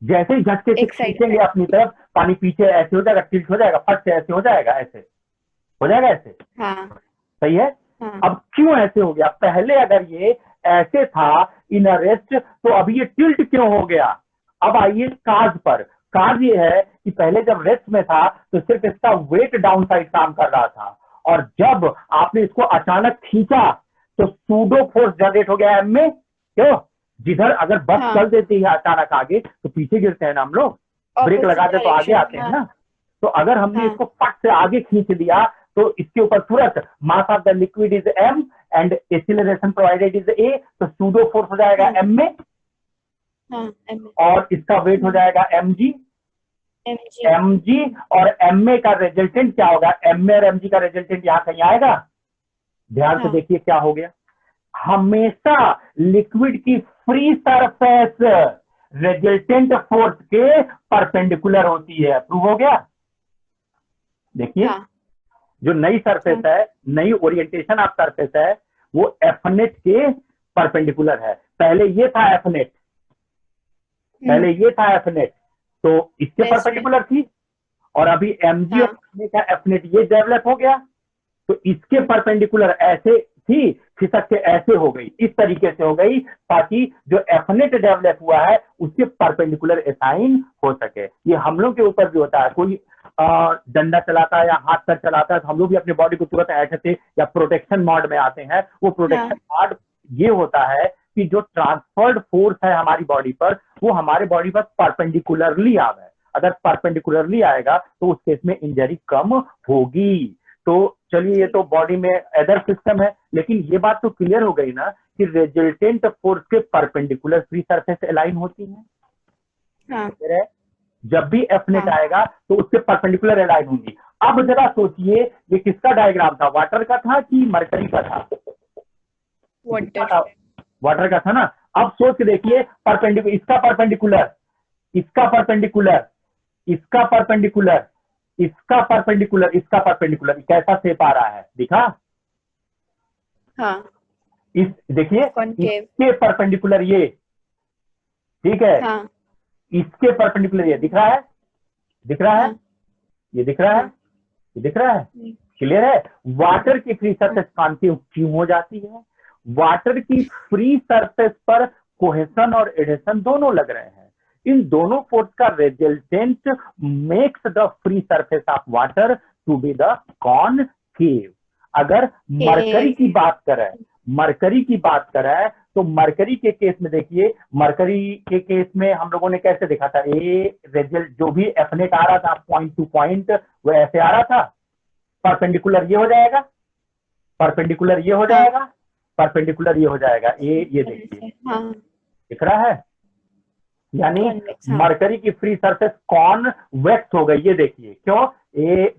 जैसे ही झटके से एक साइड खींचेंगे अपनी तरफ, पानी पीछे ऐसे हो जाएगा, टिल्ट हो जाएगा, फट से ऐसे हो जाएगा, ऐसे हो जाएगा, ऐसे। हाँ सही है? हाँ अब क्यों ऐसे हो गया? पहले अगर ये ऐसे था इन रेस्ट, तो अभी ये टिल्ट क्यों हो गया? अब आइए काज पर। काज ये है कि पहले जब रेस्ट में था तो सिर्फ इसका वेट डाउन साइड काम कर रहा था, और जब आपने इसको अचानक खींचा तो सूडो फोर्स जनरेट हो गया एम में। क्यों? जिधर अगर बस हाँ चल देती है अचानक आगे तो पीछे गिरते हैं ना हम लोग, ब्रेक ऑपोजिट लगाते तो आगे आते डायरेक्शन। हैं हाँ ना। तो अगर हमने हाँ इसको फट से आगे खींच दिया तो इसके ऊपर तुरंत mass of the liquid is M and acceleration provided is A, तो सूडो फोर्स हो जाएगा हाँ एम में हाँ एम और इसका वेट हो जाएगा M G. M G. M G और एम ए का रिजल्टेंट क्या होगा? एम ए और एम जी का रिजल्टेंट यहां कहीं आएगा? ध्यान से हाँ देखिए क्या हो गया। हमेशा लिक्विड की फ्री सरफेस रिजल्टेंट फोर्स के परपेंडिकुलर होती है। प्रूव हो गया? देखिए, हाँ जो नई सरफेस हाँ है, नई ओरिएंटेशन ऑफ सरफेस है, वो एफनेट के परपेंडिकुलर है। पहले ये था एफनेट, पहले ये था एफनेट, तो इसके बेस्ट में। परपेंडिकुलर थी, और अभी एमजी और हाँ एफने का एफनेट ये डेवलप हो गया, तो इसके परपेंडिकुलर ऐसे थी, खिसक के ऐसे हो गई, इस तरीके से हो गई, ताकि जो एफनेट डेवलप हुआ है उसके परपेंडिकुलर असाइन हो सके। ये हम लोग के ऊपर भी होता है। कोई डंडा चलाता है या हाथ पर चलाता है तो हम लोग भी अपने बॉडी को तुरंत ऐसे या प्रोटेक्शन मोड में आते हैं। वो प्रोटेक्शन मोड ये होता है कि जो ट्रांसफर्ड फोर्स है हमारी बॉडी पर, वो हमारे बॉडी पर परपेंडिकुलरली आवे। अगर परपेंडिकुलरली आएगा तो उस केस में इंजरी कम होगी। तो चलिए, ये तो बॉडी में अदर सिस्टम है, लेकिन ये बात तो क्लियर हो गई ना कि रिजल्टेंट फोर्स के परपेंडिकुलर फ्री सरफेस अलाइन होती है। हाँ जब भी एफनेट हाँ आएगा तो उसके परपेंडिकुलर अलाइन होंगी। अब जरा सोचिए, ये किसका डायग्राम था? वाटर का था कि मरकरी का था? वाटर। वाटर का था ना। अब सोच के देखिए, परपेंडिकुलर, इसका परपेंडिकुलर, इसका परपेंडिकुलर, इसका परपेंडिकुलर, इसका परपेंडिकुलर, इसका परपेंडिकुलर, कैसा शेप आ रहा है? दिखा? हाँ इस देखिए, कॉनकेव। इसके परपेंडिकुलर ये, ठीक है, हाँ इसके परपेंडिकुलर ये दिख रहा है, दिख रहा है, हाँ ये दिख रहा है, हाँ ये दिख रहा है। हम्म, क्लियर है? वाटर की फ्री सरफेस कॉन्केव क्यों हो जाती है? वाटर की फ्री सरफेस पर कोहेशन और एडेशन दोनों लग रहे हैं। इन दोनों फोर्स का resultant makes the free surface of water to be the concave. अगर मरकरी की बात करें, मरकरी की बात करें तो मरकरी के केस में देखिए, मरकरी के केस में हम लोगों ने कैसे देखा था? ए रिजल्ट जो भी एफनेट आ रहा था पॉइंट टू पॉइंट, वो ऐसे आ रहा था। परपेंडिकुलर ये हो जाएगा, परपेंडिकुलर ये हो जाएगा, परपेंडिकुलर ये हो जाएगा। ये देखिए, हाँ दिख रहा है? यानी कॉन्वेक्स, हाँ। मरकरी की फ्री सरफेस कॉन्वेक्स हो गई। ये देखिए क्यों, ए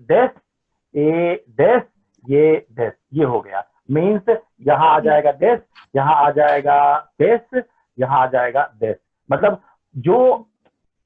दिस ये हो गया। मीन्स यहाँ आ जाएगा दिस, यहाँ आ जाएगा दिस, यहाँ आ जाएगा दिस। मतलब जो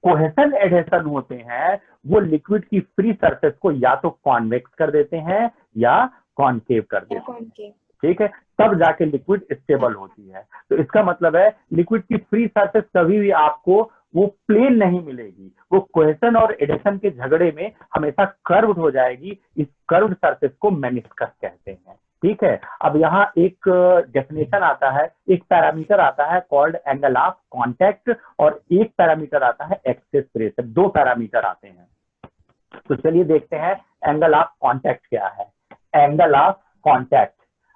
कोहेसन एडहेसन होते हैं वो लिक्विड की फ्री सरफेस को या तो कॉन्वेक्स कर देते हैं या कॉनकेव कर देते हैं। कॉनकेव, ठीक है, तब जाके लिक्विड स्टेबल होती है। तो इसका मतलब है लिक्विड की फ्री सरफेस कभी भी आपको वो प्लेन नहीं मिलेगी, वो कोहेसन और एडेशन के झगड़े में हमेशा कर्व्ड हो जाएगी। इस कर्व्ड सरफेस को मेनिस्कस कहते हैं। ठीक है, अब यहाँ एक डेफिनेशन आता है, एक पैरामीटर आता है कॉल्ड एंगल ऑफ कांटेक्ट, और एक पैरामीटर आता है एक्सेस प्रेशर। दो पैरामीटर आते हैं। तो चलिए देखते हैं एंगल ऑफ कांटेक्ट क्या है। एंगल ऑफ कांटेक्ट,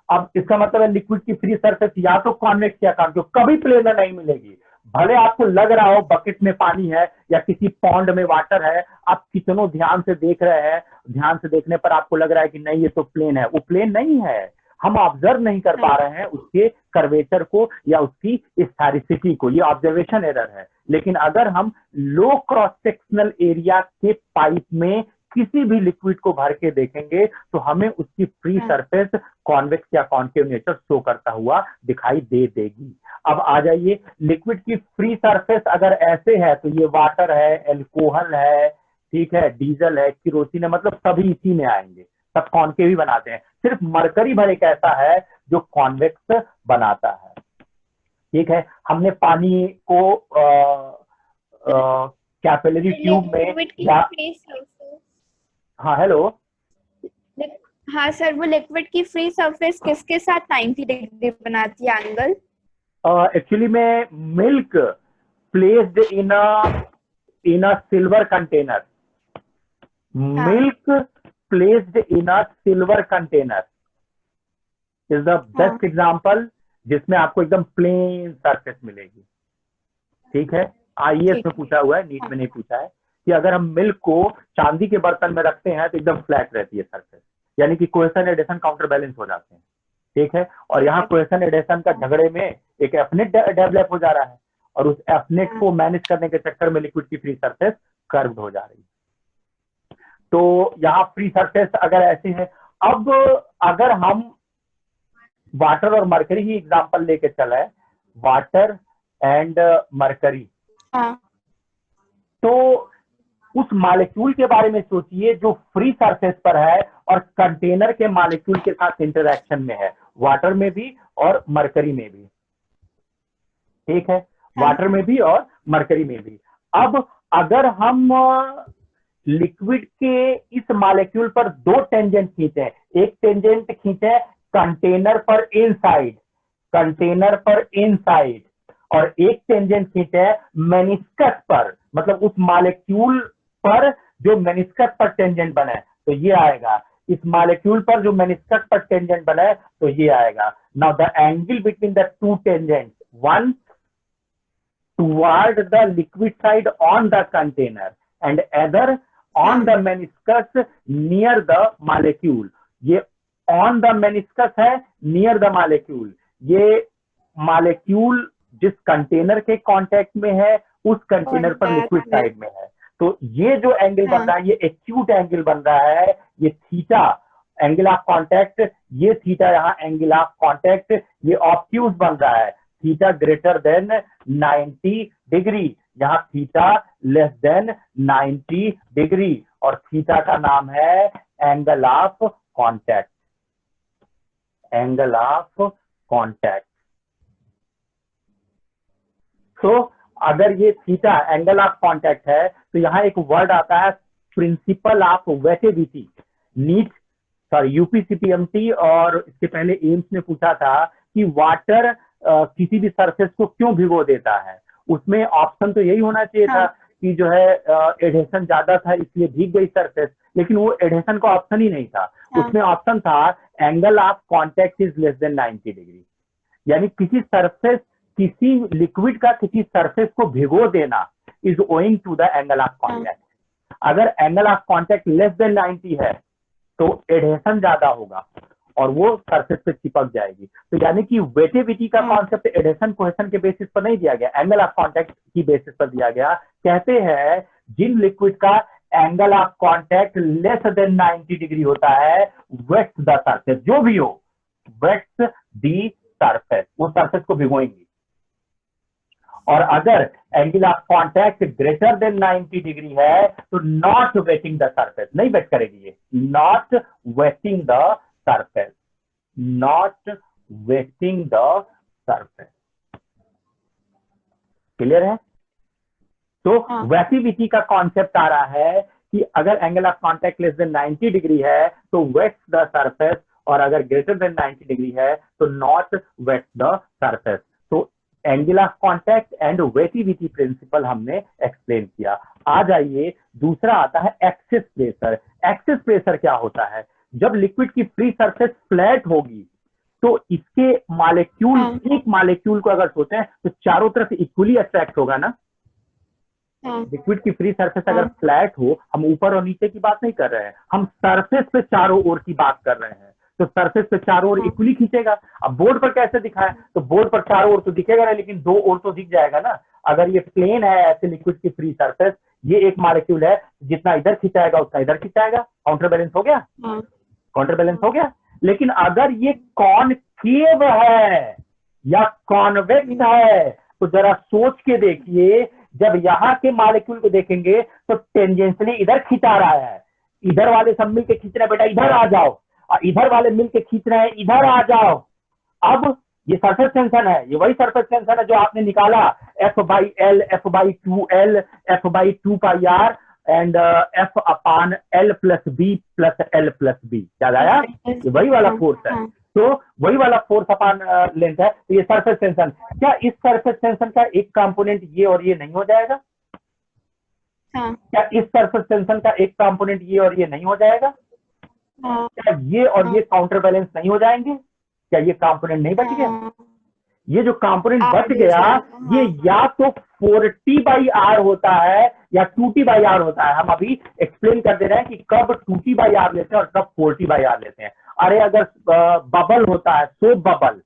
अब इसका मतलब है लिक्विड की फ्री सरफेस या तो कॉन्वेक्स या कॉनकेव, कभी प्लेन नहीं मिलेगी। भले आपको लग रहा हो बकेट में पानी है या किसी पॉन्ड में वाटर है, आप कितनों ध्यान से देख रहे हैं, ध्यान से देखने पर आपको लग रहा है कि नहीं ये तो प्लेन है, वो प्लेन नहीं है। हम ऑब्जर्व नहीं कर पा रहे हैं उसके कर्वेचर को या उसकी स्फेरिसिटी को, ये ऑब्जर्वेशन एरर है। लेकिन अगर हम लो क्रॉस सेक्शनल एरिया के पाइप में किसी भी लिक्विड को भर के देखेंगे तो हमें उसकी फ्री सरफेस कॉन्वेक्स या कॉनकेव नेचर शो करता हुआ दिखाई दे देगी। अब आ जाइए, लिक्विड की फ्री सरफेस अगर ऐसे है तो ये वाटर है, एल्कोहल है, ठीक है, डीजल है, किरोसिन है, मतलब सभी इसी में आएंगे, सब कॉनकेव ही बनाते हैं। सिर्फ मरकरी भर एक ऐसा है जो कॉन्वेक्स बनाता है। ठीक है, हमने पानी को कैपिलरी ट्यूब में हाँ हेलो, हाँ सर, वो लिक्विड की फ्री सरफेस किसके साथ 90 डिग्री बनाती है एंगल? एक्चुअली में milk placed in a silver container, milk placed in a silver container is the best example जिसमें आपको एकदम प्लेन सरफेस मिलेगी। ठीक है, आईएएस में पूछा हुआ है, नीट में नहीं पूछा है कि अगर हम मिल्क को चांदी के बर्तन में रखते हैं तो एकदम फ्लैट रहती है सरफेस, यानी कि कोहेसन एडेशन काउंटर बैलेंस हो जाते हैं। ठीक है, और यहाँ कोहेसन एडेशन का झगड़े में एक एफनेट डेवलप हो जा रहा है और उस एफनेट को मैनेज करने के चक्कर में लिक्विड की फ्री सरफेस कर्व्ड हो जा रही है। तो यहाँ फ्री सरफेस अगर ऐसे है, अब अगर हम वाटर और मरकरी ही एग्जांपल लेके चले, वाटर एंड मरकरी, तो उस मॉलिक्यूल के बारे में सोचिए जो फ्री सरफेस पर है और कंटेनर के मॉलिक्यूल के साथ इंटरेक्शन में है, वाटर में भी और मरकरी में भी। ठीक है, वाटर में भी और मरकरी में भी। अब अगर हम लिक्विड के इस मॉलिक्यूल पर दो टेंजेंट खींचे, एक टेंजेंट खींचे कंटेनर पर इनसाइड, कंटेनर पर इनसाइड, और एक टेंजेंट खींचे मेनिस्कस पर, मतलब उस मॉलिक्यूल पर जो मेनिस्कस पर टेंजेंट बने, तो ये आएगा। इस मॉलिक्यूल पर जो मेनिस्कस पर टेंजेंट बने तो ये आएगा। Now the angle between the two tangents, one toward the liquid side on the container and other on the meniscus near the molecule, ये on the meniscus है, near the molecule, ये molecule जिस container के contact में है उस container पर liquid side में है। तो ये जो एंगल बन रहा है ये एक्यूट एंगल बन रहा है, ये थीटा एंगल ऑफ कांटेक्ट, ये थीटा यहाँ एंगल ऑफ कांटेक्ट, ये ऑब्ट्यूज बन रहा है, थीटा ग्रेटर देन 90 डिग्री, यहाँ थीटा लेस देन 90 डिग्री, और थीटा का नाम है angle of contact, angle of contact. तो अगर ये थीटा एंगल ऑफ कांटेक्ट है तो यहाँ एक वर्ड आता है प्रिंसिपल ऑफ वेटेबिलिटी। नीट यूपीसीपीएमटी और इसके पहले एम्स ने पूछा था कि वाटर किसी भी सरफेस को क्यों भिगो देता है, उसमें ऑप्शन तो यही होना चाहिए था कि जो है एडहेशन ज्यादा था इसलिए भीग गई सरफेस, लेकिन वो एडहेशन का ऑप्शन ही नहीं था। उसमें ऑप्शन था angle of contact is less than 90 degree, यानी किसी सरफेस, किसी लिक्विड का किसी सरफेस को भिगो देना is owing to the angle of contact. अगर angle of contact less than 90 है तो एडहेशन ज्यादा होगा, और वो सरफेस पे चिपक जाएगी। तो यानी कि वेटिविटी का कॉन्सेप्ट एडेशन कोहेशन के बेसिस पर नहीं दिया गया, एंगल ऑफ कांटेक्ट की बेसिस पर दिया गया। कहते हैं जिन लिक्विड का angle of contact less than 90 degree होता है, वेट्स द सरफेस, जो भी हो वेट्स दी सरफेस, वो सरफेस को भिगोएंगी। और अगर angle of contact greater than 90 degree है तो नॉट वेटिंग द सरफेस, नहीं वेट करेगी ये, not waiting the surface, not waiting the surface. Clear है? तो वेटिविटी का कॉन्सेप्ट आ रहा है कि अगर angle of contact less than 90 degree है तो वेट्स द सरफेस, और अगर ग्रेटर देन 90 डिग्री है तो नॉट वेट द सरफेस। तो एंगल ऑफ कांटेक्ट एंड वेटिविटी प्रिंसिपल हमने एक्सप्लेन किया। आ जाइए, दूसरा आता है एक्सेस प्रेशर। एक्सेस प्रेशर क्या होता है? जब लिक्विड की फ्री सरफेस फ्लैट होगी तो इसके मॉलिक्यूल, एक मॉलिक्यूल को अगर सोचें तो चारों तरफ इक्वली अट्रैक्ट होगा ना। लिक्विड की फ्री सरफेस अगर फ्लैट हो, हम ऊपर और नीचे की बात नहीं कर रहे हैं, हम सरफेस पे चारों ओर की बात कर रहे हैं, तो सरफेस पे चारों ओर इक्वली खींचेगा। अब बोर्ड पर कैसे दिखाएं? तो बोर्ड पर चारों ओर तो दिखेगा ना, लेकिन दो ओर तो दिख जाएगा ना। अगर ये प्लेन है ऐसे लिक्विड की फ्री सरफेस, ये एक मॉलिक्यूल है, जितना इधर खिंचाएगा उतना इधर खिंचाएगा, काउंटर बैलेंस हो गया, काउंटर बैलेंस हो गया। लेकिन अगर ये कॉनकेव है या कॉन्वेक्स है तो जरा सोच के देखिए, जब यहाँ के मॉलिक्यूल को देखेंगे तो टेंजेंशियली इधर खिंचा रहा है, इधर वाले सब मिलके खींच रहे हैं, बेटा इधर आ जाओ, और इधर वाले मिलके खींच रहे हैं, इधर आ जाओ। अब ये सरफेस टेंशन है, ये वही सरफेस टेंशन है जो आपने निकाला, F/L, F/2L, F/2πr and F/L + B + L + B। याद आया? ये वही वाला फोर्स है, तो वही वाला फोर्स अपॉन लेंथ है। तो ये सरफेस टेंशन, क्या इस सरफेस टेंशन का एक कंपोनेंट ये और ये नहीं हो जाएगा? क्या इस सरफेस टेंशन का एक कंपोनेंट ये और ये नहीं हो जाएगा? क्या ये और ये काउंटर बैलेंस नहीं हो जाएंगे? क्या ये कंपोनेंट नहीं बच गया? ये जो कंपोनेंट बच गया, ये या तो 40/r होता है या 2t/r होता है। हम अभी एक्सप्लेन कर दे रहे हैं कि कब 2t/r लेते हैं और कब 40/r लेते हैं। अरे अगर बबल होता है, सोप बबल,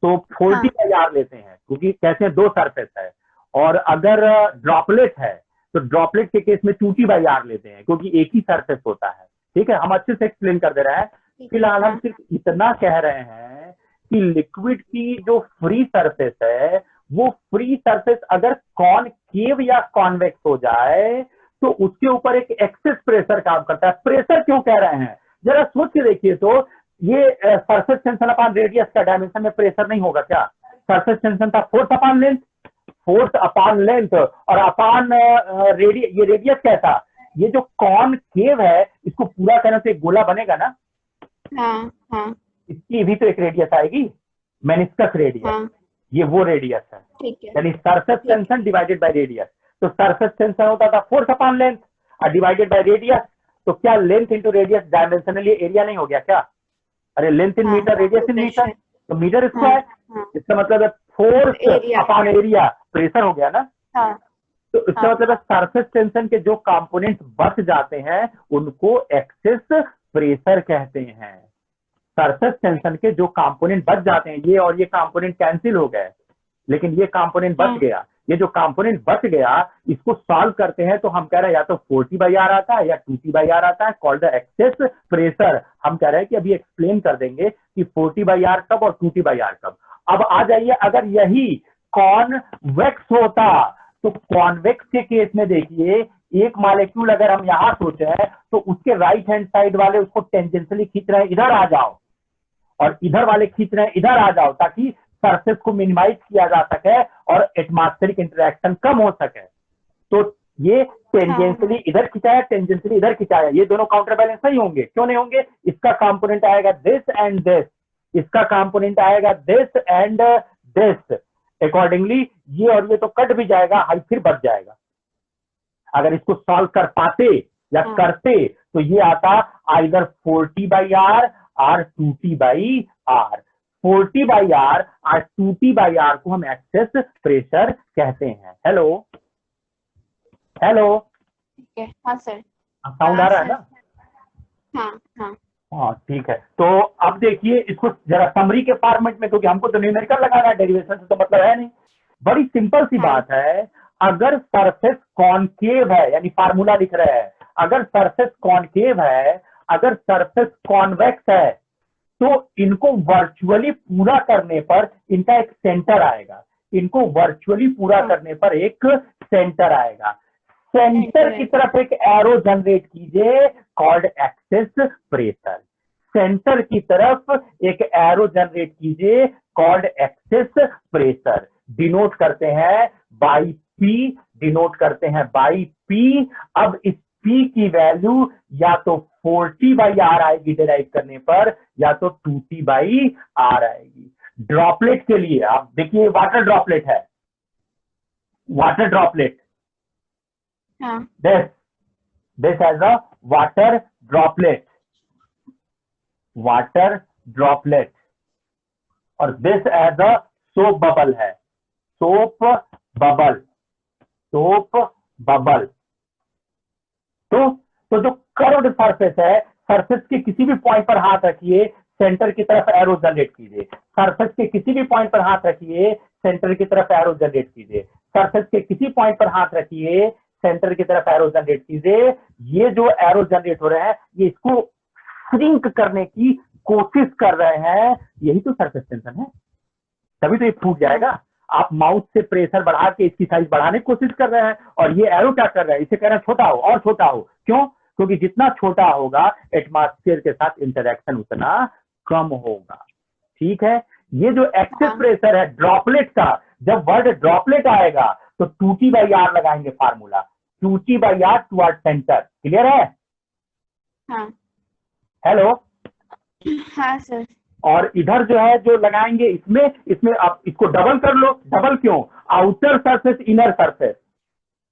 तो 40/r लेते हैं, क्योंकि कैसे दो सरफेस है। और अगर ड्रॉपलेट है तो ड्रॉपलेट के केस में 2t/r लेते हैं, क्योंकि एक ही सरफेस होता है। ठीक है, हम अच्छे से एक्सप्लेन कर दे रहे हैं। फिलहाल हम सिर्फ इतना कह रहे हैं कि लिक्विड की जो फ्री सरफेस है, वो फ्री सरफेस अगर कॉनकेव या कॉन्वेक्स हो जाए तो उसके ऊपर एक एक्सेस प्रेशर काम करता है। प्रेशर क्यों कह रहे हैं, जरा सोच के देखिए। तो ये सरफेस टेंशन अपॉन रेडियस का डायमेंशन में प्रेशर नहीं होगा क्या? सरफेस टेंशन था force upon length, force upon length, और अपॉन ये रेडियस कैसा? ये जो कॉनकेव है, इसको पूरा करने से एक गोला बनेगा ना। इसकी भी तो एक रेडियस आएगी, मेनिस्कस रेडियस, ये वो रेडियस है। यानी surface tension divided by radius. तो सरफेस टेंशन होता था फोर्स अपॉन लेंथ और डिवाइडेड बाय रेडियस। तो क्या length into radius dimensionally area नहीं हो गया क्या? अरे length in metre, radius in metre, तो मीटर स्क्वायर। इसका मतलब है फोर्स अपॉन एरिया, प्रेशर हो गया ना। तो इसका मतलब है सरफेस टेंशन के जो कंपोनेंट बच जाते हैं उनको एक्सेस प्रेशर कहते हैं। सरफेस टेंशन के जो कंपोनेंट बच जाते हैं, ये और ये कंपोनेंट कैंसिल हो गए, लेकिन ये कंपोनेंट बच गया। ये जो कंपोनेंट बच गया, इसको सॉल्व करते हैं तो हम कह रहे हैं या तो 40/r आता है या 2t/r आता है, कॉल्ड द एक्सेस प्रेशर। हम कह रहे हैं कि अभी एक्सप्लेन कर देंगे कि 40/r कब और 2t/r कब। अब आ जाइए, अगर यही कॉन्वेक्स होता तो कॉन्वेक्स के केस में देखिए, एक मॉलिक्यूल अगर हम यहां सोचे तो उसके राइट हैंड साइड वाले उसको टेंजेंशियली खींच रहे हैं, इधर आ जाओ, और इधर वाले खींच रहे हैं, इधर आ जाओ, ताकि सरफेस को मिनिमाइज किया जा सके और एटमॉस्फेरिक इंटरेक्शन कम हो सके। तो ये टेंजेंशियली इधर खिंचाया, टेंजेंशियली इधर खिंचाया, ये दोनों काउंटर बैलेंस नहीं होंगे। क्यों नहीं होंगे? इसका कंपोनेंट आएगा दिस एंड दिस, इसका कंपोनेंट आएगा दिस एंड दिस। अकॉर्डिंगली ये और ये तो कट भी जाएगा, हाइट फिर बढ़ जाएगा। अगर इसको सॉल्व कर पाते या करते तो ये आता आइदर 40/r और 2t/r। 40/r और 2t/r को हम एक्सेस प्रेशर कहते हैं। हेलो हेलो, हाँ सर, साउंड आ रहा है ना? हाँ हाँ हाँ ठीक है। तो अब देखिए इसको जरा समरी के फॉर्मेट में, क्योंकि हमको तो न्यूमेरिकल लगाना है, डेरिवेशन से तो मतलब है नहीं। बड़ी सिंपल सी हाँ। बात है, अगर सरफेस कॉनकेव है, यानी फार्मूला लिख रहे हैं, अगर सरफेस कॉनकेव है, अगर सरफेस कॉन्वेक्स है, तो इनको वर्चुअली पूरा करने पर इनका एक सेंटर आएगा, इनको वर्चुअली पूरा हाँ। करने पर एक सेंटर आएगा। सेंटर सेंटर की तरफ एक एरो जनरेट कीजिए कॉल्ड एक्सेस प्रेशर, सेंटर की तरफ एक एरो जनरेट कीजिए कॉल्ड एक्सेस प्रेशर, डिनोट करते हैं बाई पी, डिनोट करते हैं बाई पी। अब इस पी की वैल्यू या तो 4T/R आएगी डिराइव करने पर, या तो 2T/R आएगी। ड्रॉपलेट के लिए आप देखिए, वाटर ड्रॉपलेट है, वाटर ड्रॉपलेट, हाँ। this as a water droplet, water droplet, और this as a soap bubble है, soap bubble, soap bubble। तो जो कर्व्ड सरफेस है, सरफेस के किसी भी पॉइंट पर हाथ रखिए, सेंटर की तरफ एरो जनरेट कीजिए, सरफेस के किसी भी पॉइंट पर हाथ रखिए, सेंटर की तरफ एरो जनरेट कीजिए, सरफेस के किसी पॉइंट पर हाथ रखिए, सेंटर की तरफ एरो जनरेट कीजिए। ये जो एरो जनरेट हो रहे हैं, ये इसको श्रिंक करने की कोशिश कर रहे हैं, यही तो सरफेस टेंशन है, तभी तो ये फूट जाएगा। आप माउथ से प्रेशर बढ़ा के इसकी साइज बढ़ाने की कोशिश कर रहे हैं, और ये एरो क्या कर रहा है, इसे कह रहे हैं छोटा हो और छोटा हो। क्यों? क्योंकि जितना छोटा होगा एटमॉस्फेयर के साथ इंटरेक्शन उतना कम होगा। ठीक है, ये जो एक्सेस प्रेशर है ड्रॉपलेट का, जब वर्ड ड्रॉपलेट आएगा तो 2T/R लगाएंगे formula, 2T/R toward centre. Clear है? हाँ। हेलो? हाँ सर। और इधर जो है जो लगाएंगे इसमें आप इसको डबल कर लो। डबल क्यों? आउटर सरफेस, इनर सरफेस,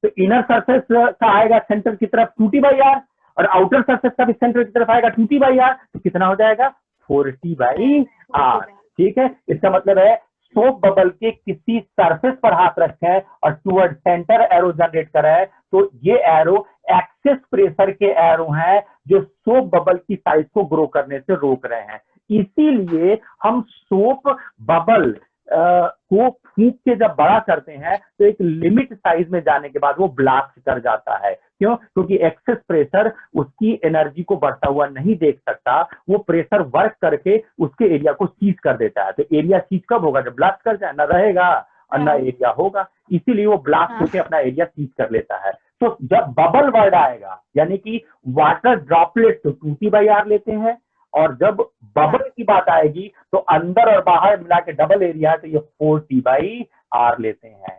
तो इनर सरफेस का आएगा सेंटर की तरफ 2T/R, और आउटर सरफेस का भी सेंटर की तरफ आएगा 2T/R, तो कितना हो जाएगा? 4T/R। ठीक है, इसका मतलब है सोप बबल के किसी सरफेस पर हाथ रखें और टुवर्ड सेंटर एरो जनरेट करें, तो ये एरो एक्सेस प्रेशर के एरो हैं जो सोप बबल की साइज को ग्रो करने से रोक रहे हैं। इसीलिए हम सोप बबल को फूंक के जब बड़ा करते हैं तो एक लिमिट साइज में जाने के बाद वो ब्लास्ट कर जाता है। क्यों? क्योंकि एक्सेस प्रेशर उसकी एनर्जी को बढ़ता हुआ नहीं देख सकता, वो प्रेशर वर्क करके उसके एरिया को सीज कर देता है। तो एरिया सीज कब होगा? जब ब्लास्ट कर जाए, ना रहेगा और ना एरिया होगा, इसीलिए वो ब्लास्ट होकर अपना एरिया सीज कर लेता है। तो जब बबल वर्ड आएगा, यानी कि वाटर ड्रॉपलेट, तो 2T/R लेते हैं, और जब बबल की बात आएगी तो अंदर और बाहर मिला के डबल एरिया है, तो ये 4T/R लेते हैं।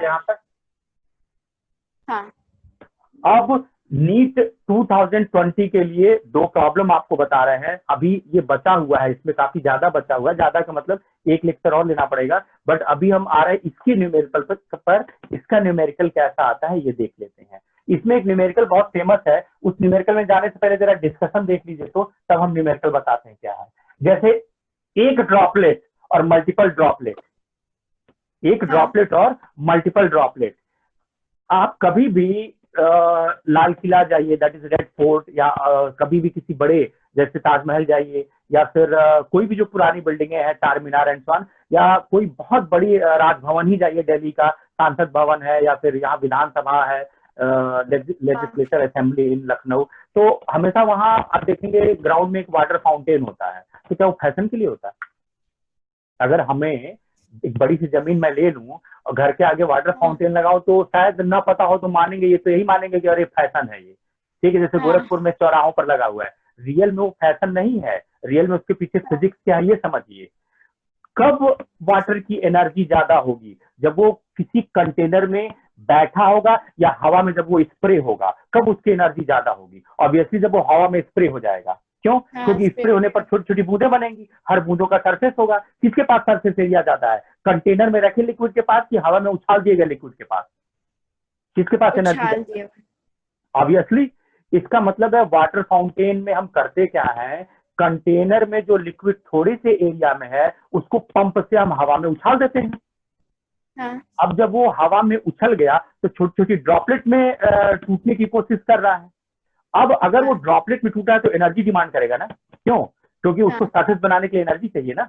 यहाँ तक? हाँ। अब नीट 2020 के लिए दो प्रॉब्लम आपको बता रहे हैं। अभी ये बचा हुआ है, इसमें काफी ज्यादा बचा हुआ है, ज्यादा का मतलब एक लेक्चर और लेना पड़ेगा, बट अभी हम आ रहे हैं इसकी न्यूमेरिकल पर। इसका न्यूमेरिकल कैसा आता है ये देख लेते हैं। इसमें एक न्यूमेरिकल बहुत फेमस है, उस न्यूमेरिकल में जाने से पहले जरा डिस्कशन देख लीजिए, तो तब हम न्यूमेरिकल बताते हैं क्या है। जैसे एक ड्रॉपलेट और मल्टीपल ड्रॉपलेट, एक ड्रॉपलेट और मल्टीपल ड्रॉपलेट। आप कभी भी लाल किला जाइए, दैट इज रेड फोर्ट, या कभी भी किसी बड़े जैसे ताजमहल जाइए, या फिर कोई भी जो पुरानी बिल्डिंगें हैं, चार मीनार एंड सो ऑन, या कोई बहुत बड़ी राजभवन ही जाइए, दिल्ली का सांसद भवन है, या फिर यहाँ विधानसभा है, लेजिस्लेचर असेंबली इन लखनऊ, तो हमेशा वहां आप देखेंगे ग्राउंड में एक वाटर फाउंटेन होता है। तो क्या वो फैशन के लिए होता है? अगर हमें एक बड़ी सी जमीन मैं ले लूं और घर के आगे वाटर फाउंटेन लगाओ, तो शायद ना पता हो तो मानेंगे, ये तो यही मानेंगे कि अरे फैशन है ये। ठीक है, जैसे गोरखपुर में चौराहों पर लगा हुआ है, रियल में वो फैशन नहीं है, रियल में उसके पीछे फिजिक्स क्या है ये समझिए। कब वाटर की एनर्जी ज्यादा होगी? जब वो किसी कंटेनर में बैठा होगा या हवा में जब वो स्प्रे होगा, कब उसकी एनर्जी ज्यादा होगी? ऑब्वियसली जब वो हवा में स्प्रे हो जाएगा। क्यों? क्योंकि स्प्रे होने पर छोटी छोटी बूंदें बनेंगी, हर बूंदों का सरफेस होगा। किसके पास सरफेस एरिया ज्यादा है? कंटेनर में रखे लिक्विड के पास, कि हवा में उछाल दिए गए लिक्विड के पास? किसके पास एनर्जी? ऑब्वियसली। इसका मतलब है वाटर फाउंटेन में हम करते क्या है, कंटेनर में जो लिक्विड थोड़े से एरिया में है उसको पंप से हम हवा में उछाल देते हैं। हाँ। अब जब वो हवा में उछल गया तो छोटी छोटी ड्रॉपलेट में टूटने की कोशिश कर रहा है। अब अगर वो ड्रॉपलेट में टूटा है तो एनर्जी डिमांड करेगा ना। क्यों? क्योंकि उसको सरफेस बनाने के लिए एनर्जी चाहिए ना,